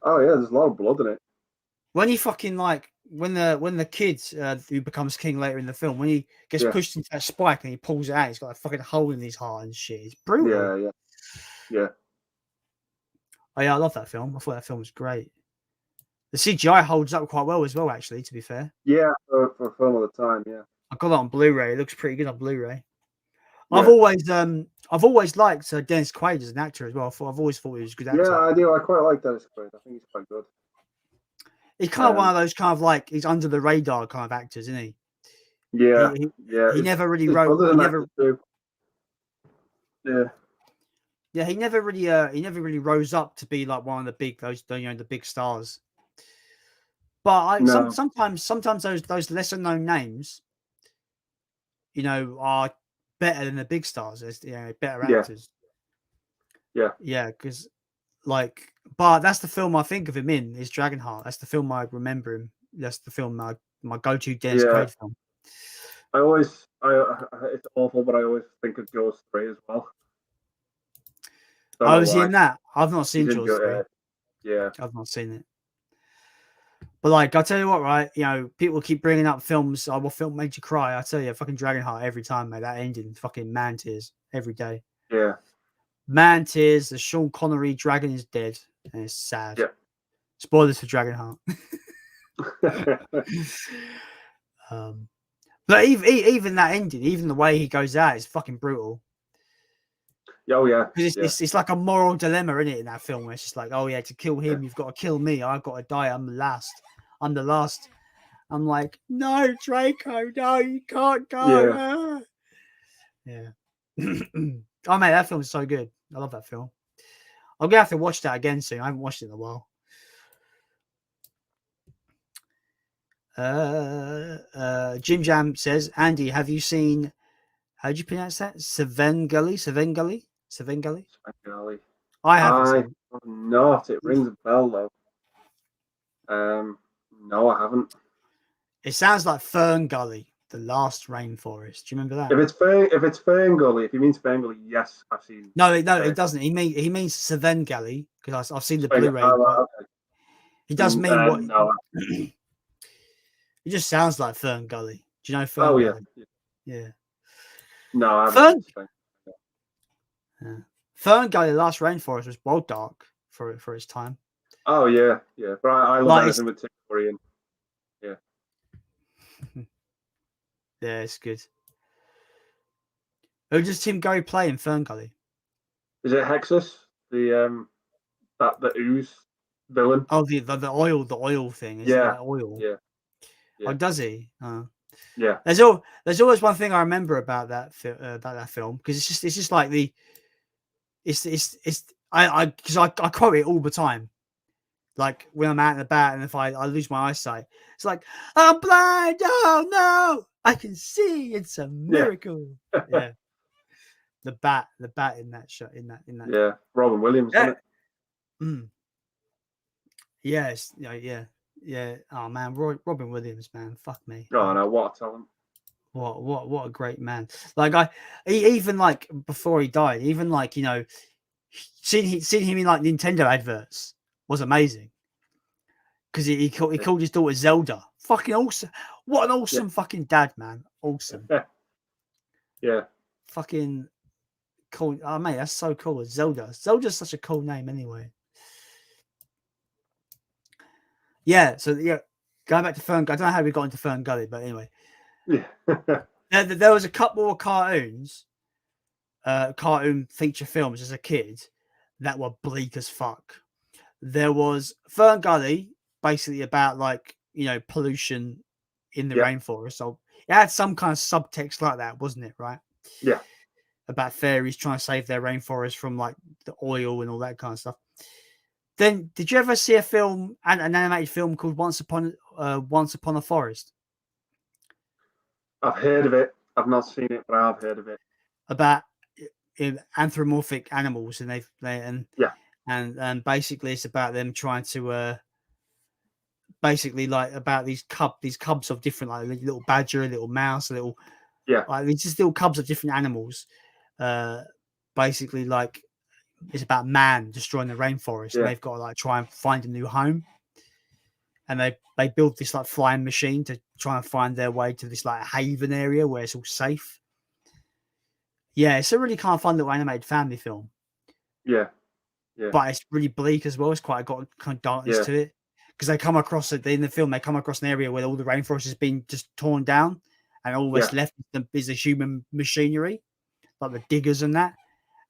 Oh yeah, there's a lot of blood in it. When he fucking when the kid who becomes king later in the film, when he gets pushed into that spike and he pulls it out, he's got a fucking hole in his heart and shit. It's brutal. Yeah. Oh yeah, I love that film. I thought that film was great. The CGI holds up quite well as well, actually, to be fair. Yeah, for a film of the time, yeah. I got that on Blu-ray. It looks pretty good on Blu-ray. Yeah. I've always liked Dennis Quaid as an actor as well. I've always thought he was a good actor. Yeah, I do. I quite like Dennis Quaid. I think he's quite good. He's kind of one of those kind of like he's under the radar kind of actors, isn't he? Yeah, He never really wrote. Yeah, he never really rose up to be like one of the big the big stars. But sometimes those lesser known names, are better than the big stars. As better actors. Yeah, because but that's the film I think of him in is Dragonheart. That's the film I remember him. That's the film my go-to Dennis Quaid film. It's awful, but I always think of Jaws 3 as well. I was in that. I've not seen Jaws 3. Yeah, I've not seen it. But I'll tell you what, right? People keep bringing up films. Oh, what film made you cry? I tell you, fucking Dragonheart every time, mate. That ending, fucking man tears every day. Yeah. Man tears. The Sean Connery dragon is dead, and it's sad. Yeah. Spoilers for Dragonheart. But even that ending, even the way he goes out is fucking brutal. Oh yeah, Because yeah. it's like a moral dilemma, isn't it, in that film? Where it's just like, oh yeah, to kill him, you've got to kill me. I've got to die. I'm the last. I'm the last. I'm like, no, Draco, no, you can't go. Ah. Yeah. Oh mate, that film is so good. I love that film. I'm gonna have to watch that again soon. I haven't watched it in a while. Jim Jam says, Andy, have you seen? How do you pronounce that? Svengali. Golly. I haven't seen it. have not. It rings a bell though. No, I haven't. It sounds like Fern Gully, the last rainforest. Do you remember that? If it's Ferngully, if you mean Ferngully, yes, I've seen. No, it doesn't. He means Svengali because I've seen the Blu-ray. Okay. He does mean what? No. It just sounds like Fern Gully. Do you know Fern? Oh Gully? yeah. Yeah. No, I haven't. Fern Gully, the last rainforest, was well dark for its time. Oh yeah. But I love Like, anything with Victorian. Yeah. Yeah, it's good. Who does Tim Curry play in Fern Gully? Is it Hexus? The the ooze villain? Oh, the oil thing. Is it like oil? Yeah. Oh, does he? Yeah. There's always one thing I remember about that film, because it's just like I quote it all the time, like when I'm out and about, and if I lose my eyesight, it's like, I'm blind, oh no, I can see, it's a miracle. Yeah. The bat in that shot, in that Yeah, Robin Williams, isn't it? Yes, yeah. Oh man, Robin Williams, man, fuck me. Oh no, what a talent! What a great man! Like even like before he died, even like, you know, seeing him in like Nintendo adverts was amazing, because he called his daughter Zelda. Fucking awesome! What an awesome fucking dad, man! Awesome. Yeah. Fucking cool. Oh mate, that's so cool. Zelda. Zelda's such a cool name, anyway. Yeah. So yeah, going back to Fern. I don't know how we got into Fern Gully, but anyway. Yeah. There was a couple of cartoons, cartoon feature films as a kid that were bleak as fuck. There was Fern Gully, basically about, like, you know, pollution in the rainforest. So it had some kind of subtext like that, wasn't it? Right? Yeah. About fairies trying to save their rainforest from like the oil and all that kind of stuff. Then, did you ever see an animated film called Once Upon a Forest? I've heard of it. I've not seen it, but I've heard of it. About anthropomorphic animals, and and basically it's about them trying to basically, like, about these cubs of different, like, a little badger, a little mouse, a little like, these just little cubs of different animals. Basically, like, it's about man destroying the rainforest, and they've got to, like, try and find a new home. And they build this, like, flying machine to try and find their way to this, like, haven area where it's all safe. Yeah, it's a really kind of fun little animated family film. Yeah. But it's really bleak as well. It's quite got kind of darkness to it, because they come across it in the film. They come across an area where all the rainforest has been just torn down, and all that's left is the human machinery, like the diggers and that.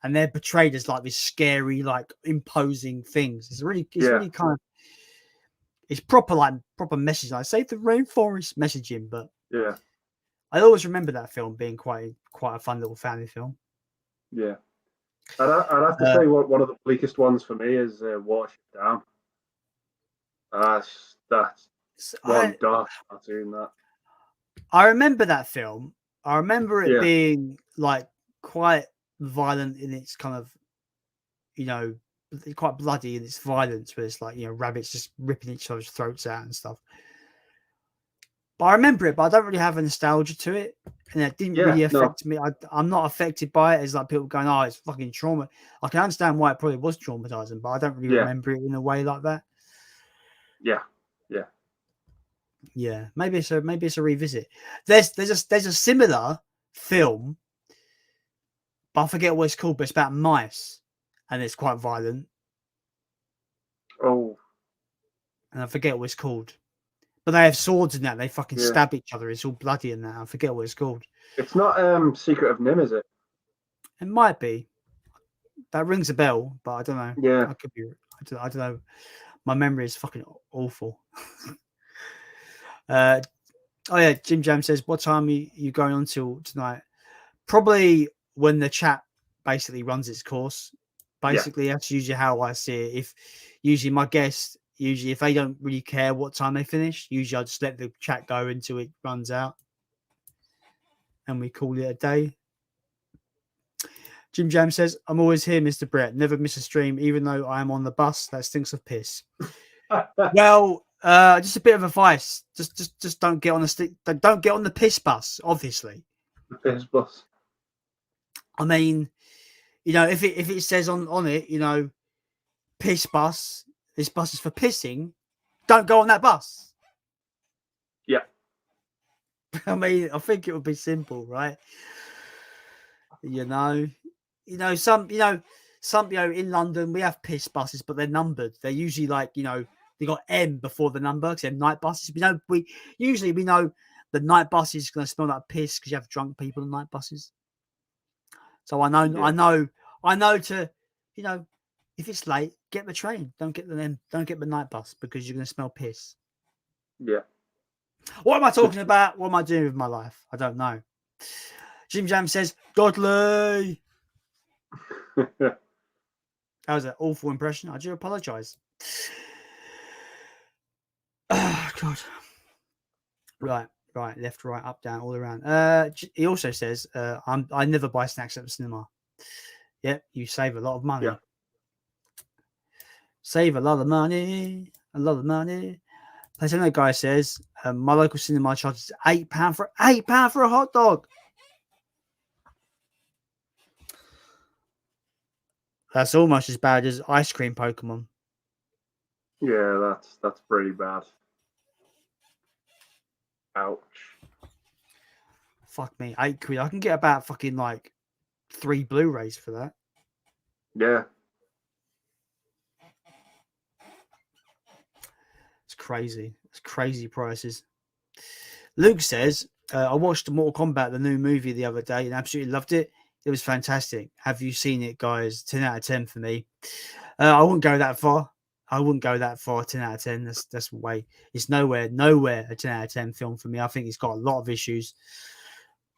And they're portrayed as like this scary, like, imposing things. It's really kind of, it's proper message, like save the rainforest messaging. But I always remember that film being quite a fun little family film. Yeah, I'd have to say one of the bleakest ones for me is Watership Down. That's one dark cartoon. That I remember that film. I remember it being, like, quite violent in its kind of, you know, quite bloody in its violence, where it's like, you know, rabbits just ripping each other's throats out and stuff. But I remember it, but I don't really have a nostalgia to it, and it didn't really affect me. I'm not affected by it as, like, people going, oh, it's fucking trauma. I can understand why it probably was traumatizing, but I don't really remember it in a way like that. Yeah, maybe it's a revisit. There's a similar film, but I forget what it's called, but it's about mice, and it's quite violent. Oh. And I forget what it's called. But they have swords in that. They fucking Yeah. stab each other. It's all bloody in that. I forget what it's called. It's not Secret of Nim, is it? It might be. That rings a bell, but I don't know. Yeah. I could be. I don't know. My memory is fucking awful. Oh yeah, Jim Jam says, "What time are you going on till tonight?" Probably when the chat basically runs its course. Basically, that's usually how I see it. If usually my guests, if they don't really care what time they finish, usually I just let the chat go until it runs out, and we call it a day. Jim Jam says, "I'm always here, Mr. Brett. Never miss a stream, even though I am on the bus that stinks of piss." Well, just a bit of advice. Just don't get on don't get on the piss bus. Obviously, The piss bus. I mean, if it says on it, piss bus. This bus is for pissing. Don't go on that bus. Yeah. I mean, I think it would be simple, right? Some in London we have piss buses, but they're numbered. They're usually like they got M before the number because they're night buses. We know the night bus is going to smell like piss because you have drunk people on night buses. So I know to if it's late, get the train. Don't get the night bus because you're going to smell piss. Yeah. What am I talking about? What am I doing with my life? I don't know. Jim Jam says, "Godly." That was an awful impression. I do apologise. Oh, God. Right, left, right, up, down, all around. He also says, I never buy snacks at the cinema. Yep, you save a lot of money. Yeah. Save a lot of money. A lot of money. Another guy says, my local cinema charges £8 for a hot dog. That's almost as bad as ice cream Pokemon. Yeah, that's pretty bad. Ouch. Fuck me, £8. I can get about fucking like 3 Blu-rays for that. Yeah. It's crazy. It's crazy prices. Luke says, I watched Mortal Kombat, the new movie, the other day and absolutely loved it. It was fantastic. Have you seen it, guys? 10 out of 10 for me. I wouldn't go that far. 10 out of 10. That's way. It's nowhere a 10 out of 10 film for me. I think it's got a lot of issues,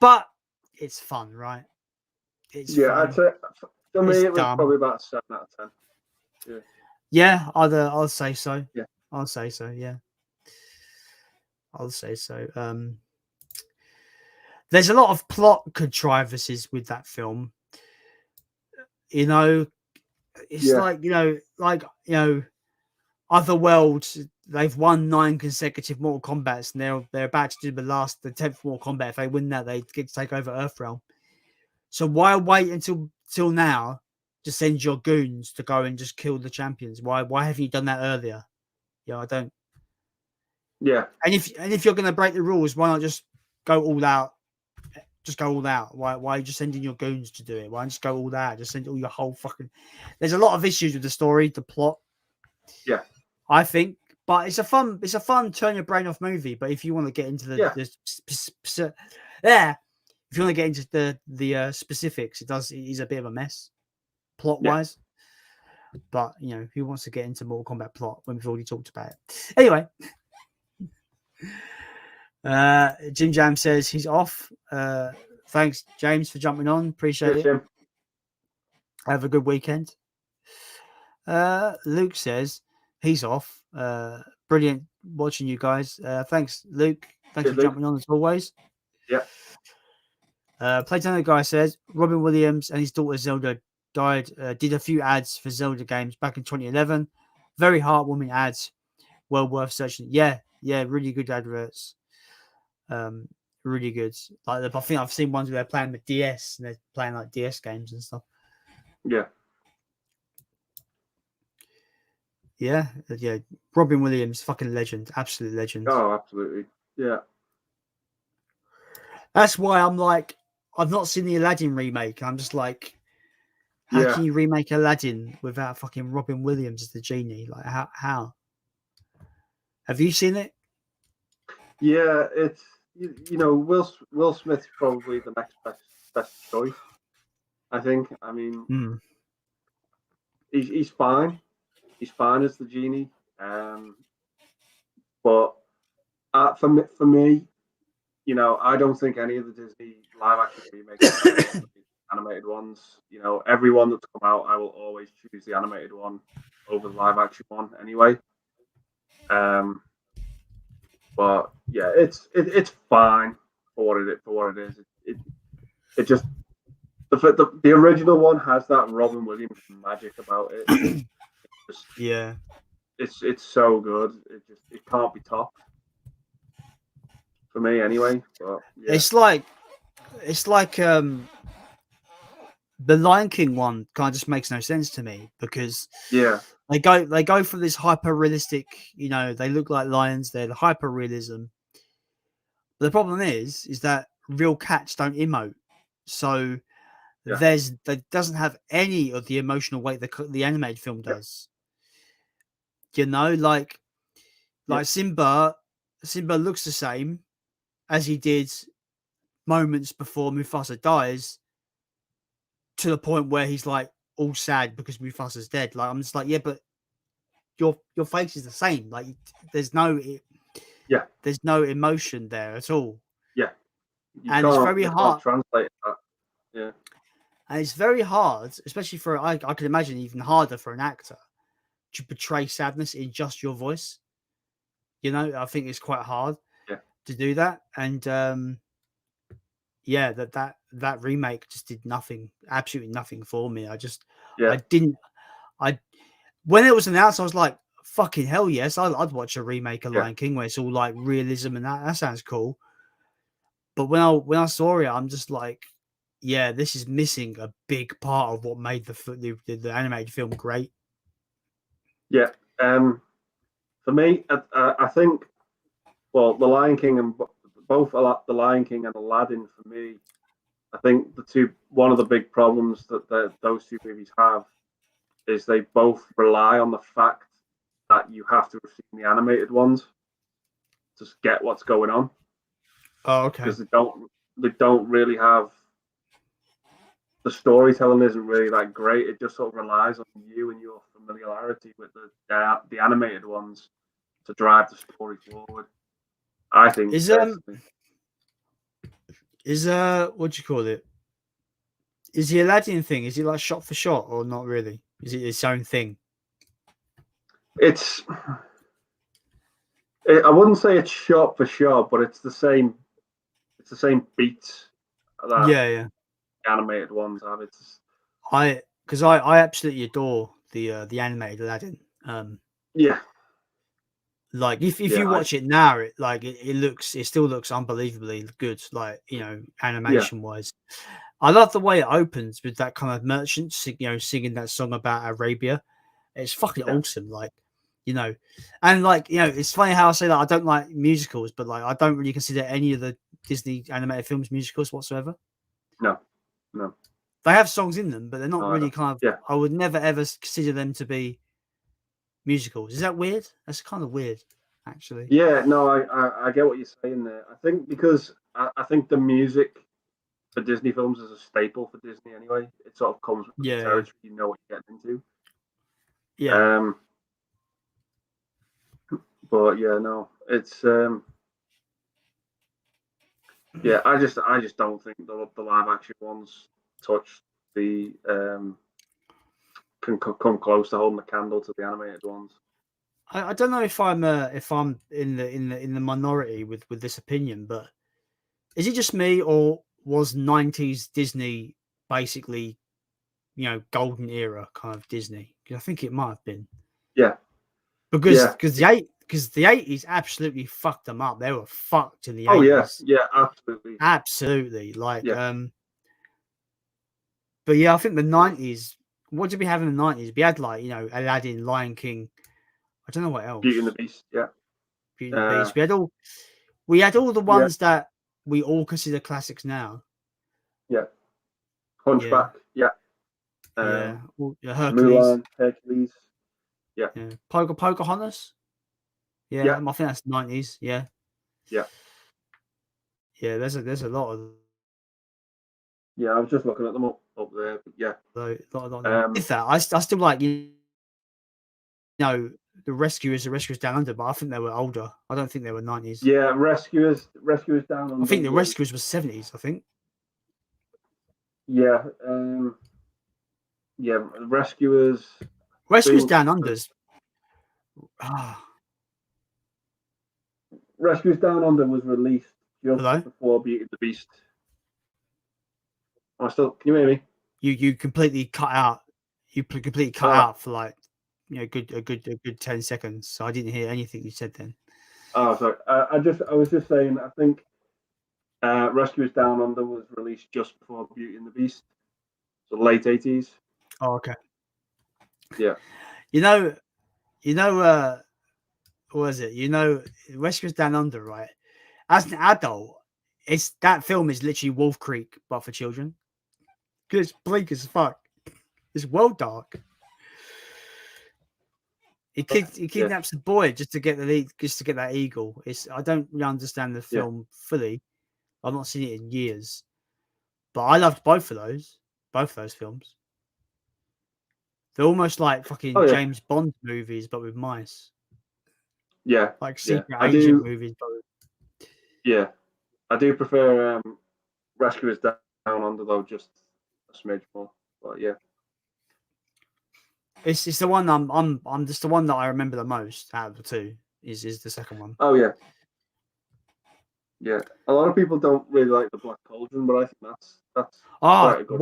but it's fun, right? It's fun. I'd say for me it was dumb. probably about 7 out of 10. Yeah, I'll say so. Yeah. I'll say so. Yeah. I'll say so. There's a lot of plot contrivances with that film. It's like Other Worlds. They've won 9 consecutive Mortal Kombats, and they're about to do the 10th Mortal Kombat. If they win that, they get to take over Earthrealm. So why wait until now to send your goons to go and just kill the champions? Why haven't you done that earlier? I don't. Yeah. And if you're going to break the rules, why not just go all out? Just go all out. Why are you just sending your goons to do it? Why don't you just go all out? Just send all your whole fucking. There's a lot of issues with the story, the plot. Yeah. I think, but it's a fun turn your brain off movie. But if you want to get into if you want to get into the specifics, it is a bit of a mess plot wise. But who wants to get into Mortal Kombat plot when we've already talked about it? Anyway. Jim Jam says he's off. Thanks, James, for jumping on. Appreciate it. Jim. Have a good weekend. Luke says he's off. Brilliant watching you guys. Thanks, Luke. Thanks for jumping on as always. Yeah. Playtone guy says Robin Williams and his daughter Zelda died. Did a few ads for Zelda games back in 2011. Very heartwarming ads. Well worth searching. Yeah, really good adverts. Really good. Like I think I've seen ones where they're playing with DS and they're playing like DS games and stuff. Yeah. Yeah. Robin Williams, fucking legend, absolute legend. Oh, absolutely. Yeah. That's why I'm like, I've not seen the Aladdin remake. I'm just like, how can you remake Aladdin without fucking Robin Williams as the genie? Like, how? Have you seen it? Yeah, it's you know Will Smith's probably the next best choice. I think. I mean, Mm. he's fine. He's fine as the genie. But for me, you know, I don't think any of the Disney live action remakes are better than the animated ones. You know, every one that's come out, I will always choose the animated one over the live action one anyway. Um, but yeah, it's fine for what it is. It just the original one has that Robin Williams magic about it. Just, Yeah, it's so good. It can't be topped for me anyway. But yeah, it's like the Lion King one kind of just makes no sense to me because yeah, they go for this hyper realistic, you know, they look like lions, they're the hyper realism. But the problem is that real cats don't emote, so yeah, that doesn't have any of the emotional weight the animated film yeah, does. You know, yeah, Simba looks the same as he did moments before Mufasa dies, to the point where he's like all sad because Mufasa's dead. Like I'm just like, yeah, but your face is the same. Like there's no yeah, there's no emotion there at all, yeah. and it's very You can't hard. translate that. Yeah, And it's very hard, especially for I can imagine even harder for an actor to portray sadness in just your voice. You know, I think it's quite hard yeah, to do that, and yeah, that remake just did nothing, absolutely nothing for me. yeah, I didn't, I when it was announced, I was like, fucking hell yes, I'd watch a remake of yeah, Lion King where it's all like realism and that sounds cool. But when I saw it, I'm just like, yeah, this is missing a big part of what made the animated film great. yeah. For me, I think well, The Lion King and both The Lion King and Aladdin for me, I think one of the big problems that those two movies have is they both rely on the fact that you have to have seen the animated ones to get what's going on Oh, okay. because they don't really have the storytelling isn't really that great. It just sort of relies on you and your familiarity with the animated ones to drive the story forward. I think Is personally. is what do you call it? Is the Aladdin thing? Is it like shot for shot or not really? Is it its own thing? It's I wouldn't say it's shot for shot, but it's the same. It's the same beats that Yeah, yeah. the animated ones have. It's I absolutely adore the animated Aladdin. yeah, Like if yeah, you watch it now, it still looks unbelievably good. Like you know, yeah, animation wise, I love the way it opens with that kind of merchant, singing that song about Arabia. It's fucking yeah. awesome. Like you know, and like you know, it's funny how I say that I don't like musicals, but like I don't really consider any of the Disney animated films musicals whatsoever. No, no, They have songs in them, but they're not no, I really don't. kind of. Yeah, I would never ever consider them to be musicals. Is that weird? That's kind of weird, actually. yeah. No, I get what you're saying there. I think because I think the music for Disney films is a staple for Disney anyway. It sort of comes with the Yeah, yeah, territory. You know what you're getting into. yeah. Um, but yeah, no, it's yeah. I just don't think the live action ones touch the can come close to holding the candle to the animated ones. I don't know if I'm in the minority with this opinion, but is it just me or was 90s Disney basically, you know, golden era kind of Disney? 'Cause I think it might have been. Yeah, Because yeah. because the eight because the 80s absolutely fucked them up. They were fucked in the Oh yeah, 80s. yeah. Absolutely. Absolutely. Like Yeah, but yeah, I think the 90s, what did we have in the 90s? We had like, you know, Aladdin, Lion King. I don't know what Beauty and else. the Beast. Yeah, Beauty and the Beast. We had all the yeah, ones that we all consider classics now. yeah. Yeah. Hunchback. Yeah. Yeah. Yeah, Hercules. Mulan, Hercules. Yeah, Yeah. Pocahontas. Yeah. yeah, I think that's 90s. Yeah. Yeah. Yeah, there's a lot of Yeah, I was just looking at them up there. But yeah. lot of them. With that, I still like the Rescuers Down Under, but I think they were older. I don't think they were 90s. Yeah, Rescuers Down Under. I think the Rescuers was 70s. I think. Yeah. Yeah, Rescuers Down Under's. Rescuers Down Under was released just Hello? before Beauty and the Beast. Am I still? Can you hear me? You completely cut out. You completely cut out for like a good 10 seconds. So I didn't hear anything you said then. Oh, sorry. I was just saying. I think Rescuers Down Under was released just before Beauty and the Beast, so late 80s. Oh, okay. Yeah. What was it? Rescuers Down Under, right? As an adult, that film is literally Wolf Creek, but for children. Because it's bleak as fuck. It's well dark. He kidnaps the boy just to get that eagle. I don't really understand the film fully. I've not seen it in years, but I loved both of those films. They're almost like fucking James Bond movies, but with mice. Yeah, like secret agent movies. But... Yeah, I do prefer Rescuers Down Under though, just a smidge more. But yeah, it's the one I'm just the one that I remember the most out of the two is the second one. Oh yeah. Yeah, a lot of people don't really like the Black Cauldron, but I think that's quite a good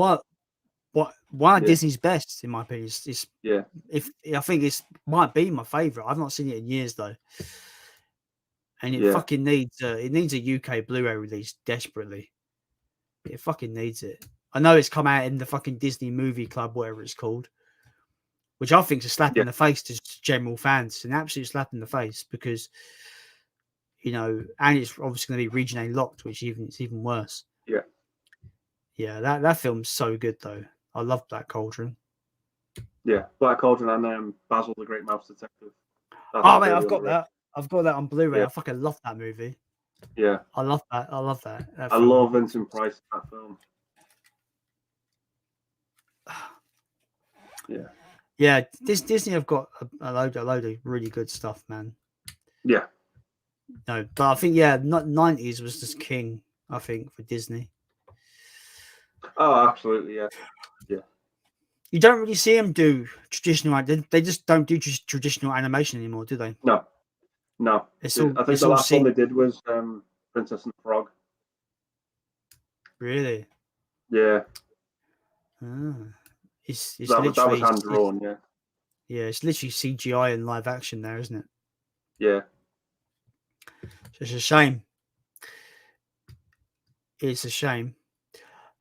one of Disney's best in my opinion. It's I think it might be my favorite. I've not seen it in years though, and it fucking needs a UK Blu-ray release desperately. It fucking needs it. I know it's come out in the fucking Disney Movie Club, whatever it's called, which I think is a slap in the face to general fans, an absolute slap in the face because. And it's obviously going to be regionally locked, which it's even worse. Yeah, that film's so good though. I love Black Cauldron. Yeah, Black Cauldron and Basil the Great Mouse Detective. Mate, I've got that. I've got that on Blu-ray. Yeah. I fucking love that movie. Yeah, I love that. I love Vincent Price in that film. Yeah. Disney have got a load of really good stuff, man. Yeah. No, but I think 90s was just king. I think for Disney. Oh, absolutely, yeah. You don't really see them do traditional. They just don't do traditional animation anymore, do they? No. I think the last one they did was Princess and the Frog. Really? Yeah. It's that was hand drawn. Yeah. Yeah, it's literally CGI and live action there, isn't it? Yeah. It's a shame. It's a shame.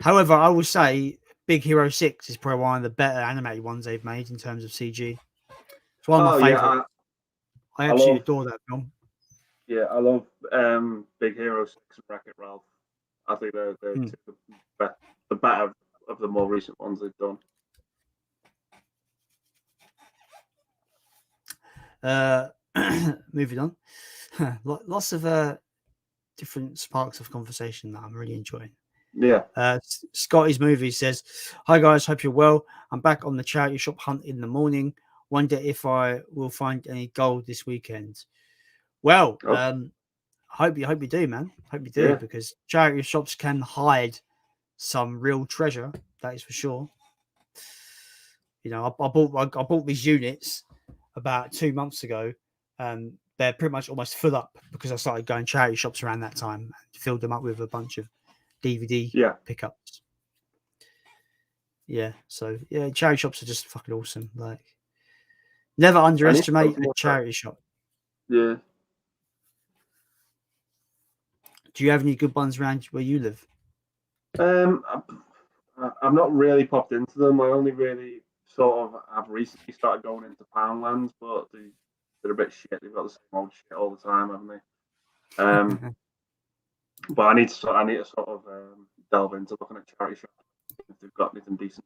However, I will say Big Hero 6 is probably one of the better animated ones they've made in terms of CG. It's one of my favorite. I absolutely adore that film. Yeah, I love Big Hero 6 and Wreck-It Ralph. I think they're the better of the more recent ones they've done. Moving on. Lots of different sparks of conversation that I'm really enjoying. Yeah. Scotty's Movie says, "Hi guys, hope you're well. I'm back on the charity shop hunt in the morning. Wonder if I will find any gold this weekend." Well, hope you do, man. Hope you do, because charity shops can hide some real treasure. That is for sure. I bought these units about 2 months ago. They're pretty much almost full up because I started going charity shops around that time and filled them up with a bunch of DVD pickups. Yeah, so charity shops are just fucking awesome. Like, never underestimate a charity shop. Yeah. Do you have any good ones around where you live? I've not really popped into them. I only really sort of have recently started going into Poundlands, but they're a bit shit. They've got the same old shit all the time, haven't they? But I need to sort of delve into looking at charity shops if they've got anything decent.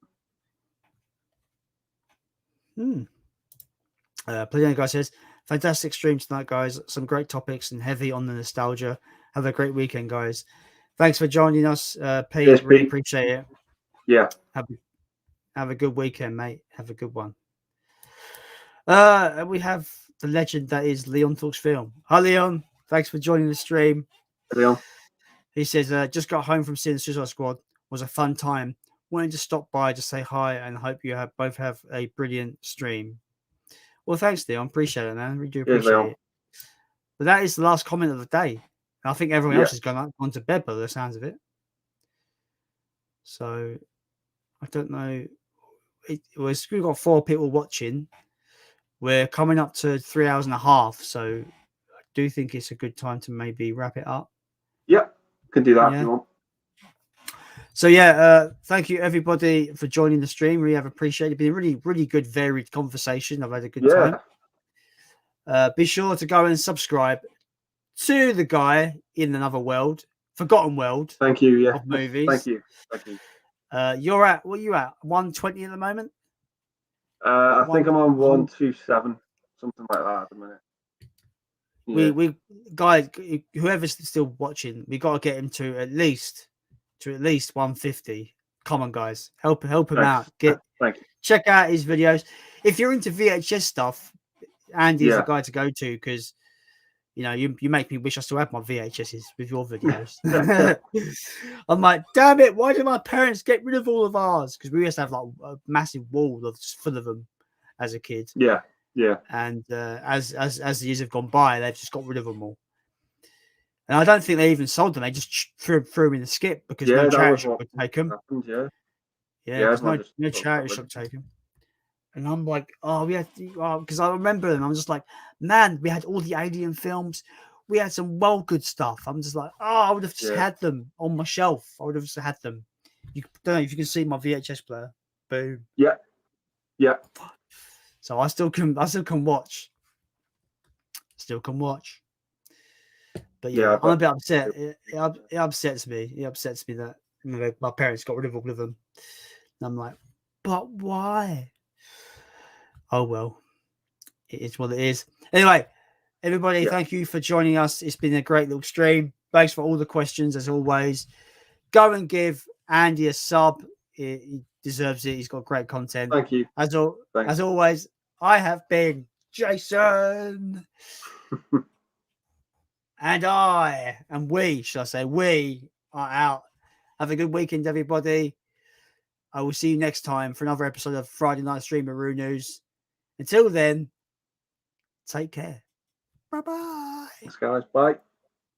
Plenty guy says, Fantastic stream tonight, guys. Some great topics and heavy on the nostalgia. Have a great weekend, guys. Thanks for joining us, Pete. Cheers, Really Pete. appreciate it. Yeah. Have a good weekend, mate. Have a good one. We have the legend that is Leon Talks Film. Hi, Leon. Thanks for joining the stream. Leon. He says, just got home from seeing the Suicide Squad. Was a fun time. Wanted to stop by to say hi and hope you both have a brilliant stream. Well, thanks, Leon. Appreciate it, man. We do appreciate it. But that is the last comment of the day. And I think everyone else has gone to bed by the sounds of it. So I don't know. We've got 4 people watching. We're coming up to 3 hours and a half. So I do think it's a good time to maybe wrap it up. Yeah, can do that if you want. So yeah, thank you everybody for joining the stream. Really have appreciated it. Been a really, really good, varied conversation. I've had a good time. Be sure to go and subscribe to the guy in another world, forgotten world. Thank you. Yeah, of movies. Thank you. You're at what are you at? 120 at the moment. I think I'm on 127, something like that at the minute. Yeah. We guys, whoever's still watching, we got to get him to at least 150. Come on, guys, help him out. Thank you. Check out his videos. If you're into VHS stuff, Andy's the guy to go to because you make me wish I still had my VHSs with your videos. I'm like, damn it, why did my parents get rid of all of ours? Because we used to have like a massive wall full of them as a kid. Yeah. And as the years have gone by, they've just got rid of them all. And I don't think they even sold them. They just threw them in the skip because no charity shop would take them. Happened, No charity shop take them. And I'm like, because I remember them. I'm just like, man, we had all the Alien films. We had some well good stuff. I'm just like, I would have just had them on my shelf. I would have just had them. You don't know if you can see my VHS player. Boom. Yeah. So I still can watch. But yeah, I'm a bit upset. It upsets me. It upsets me that my parents got rid of all of them. And I'm like, but why? Oh well, it is what it is. Anyway, everybody, thank you for joining us. It's been a great little stream. Thanks for all the questions as always. Go and give Andy a sub. He deserves it. He's got great content. Thank you. As always, I have been Jason. And we are out. Have a good weekend, everybody. I will see you next time for another episode of Friday Night STREAMAROONOOS. Until then, take care. Bye-bye. Thanks, guys. Bye.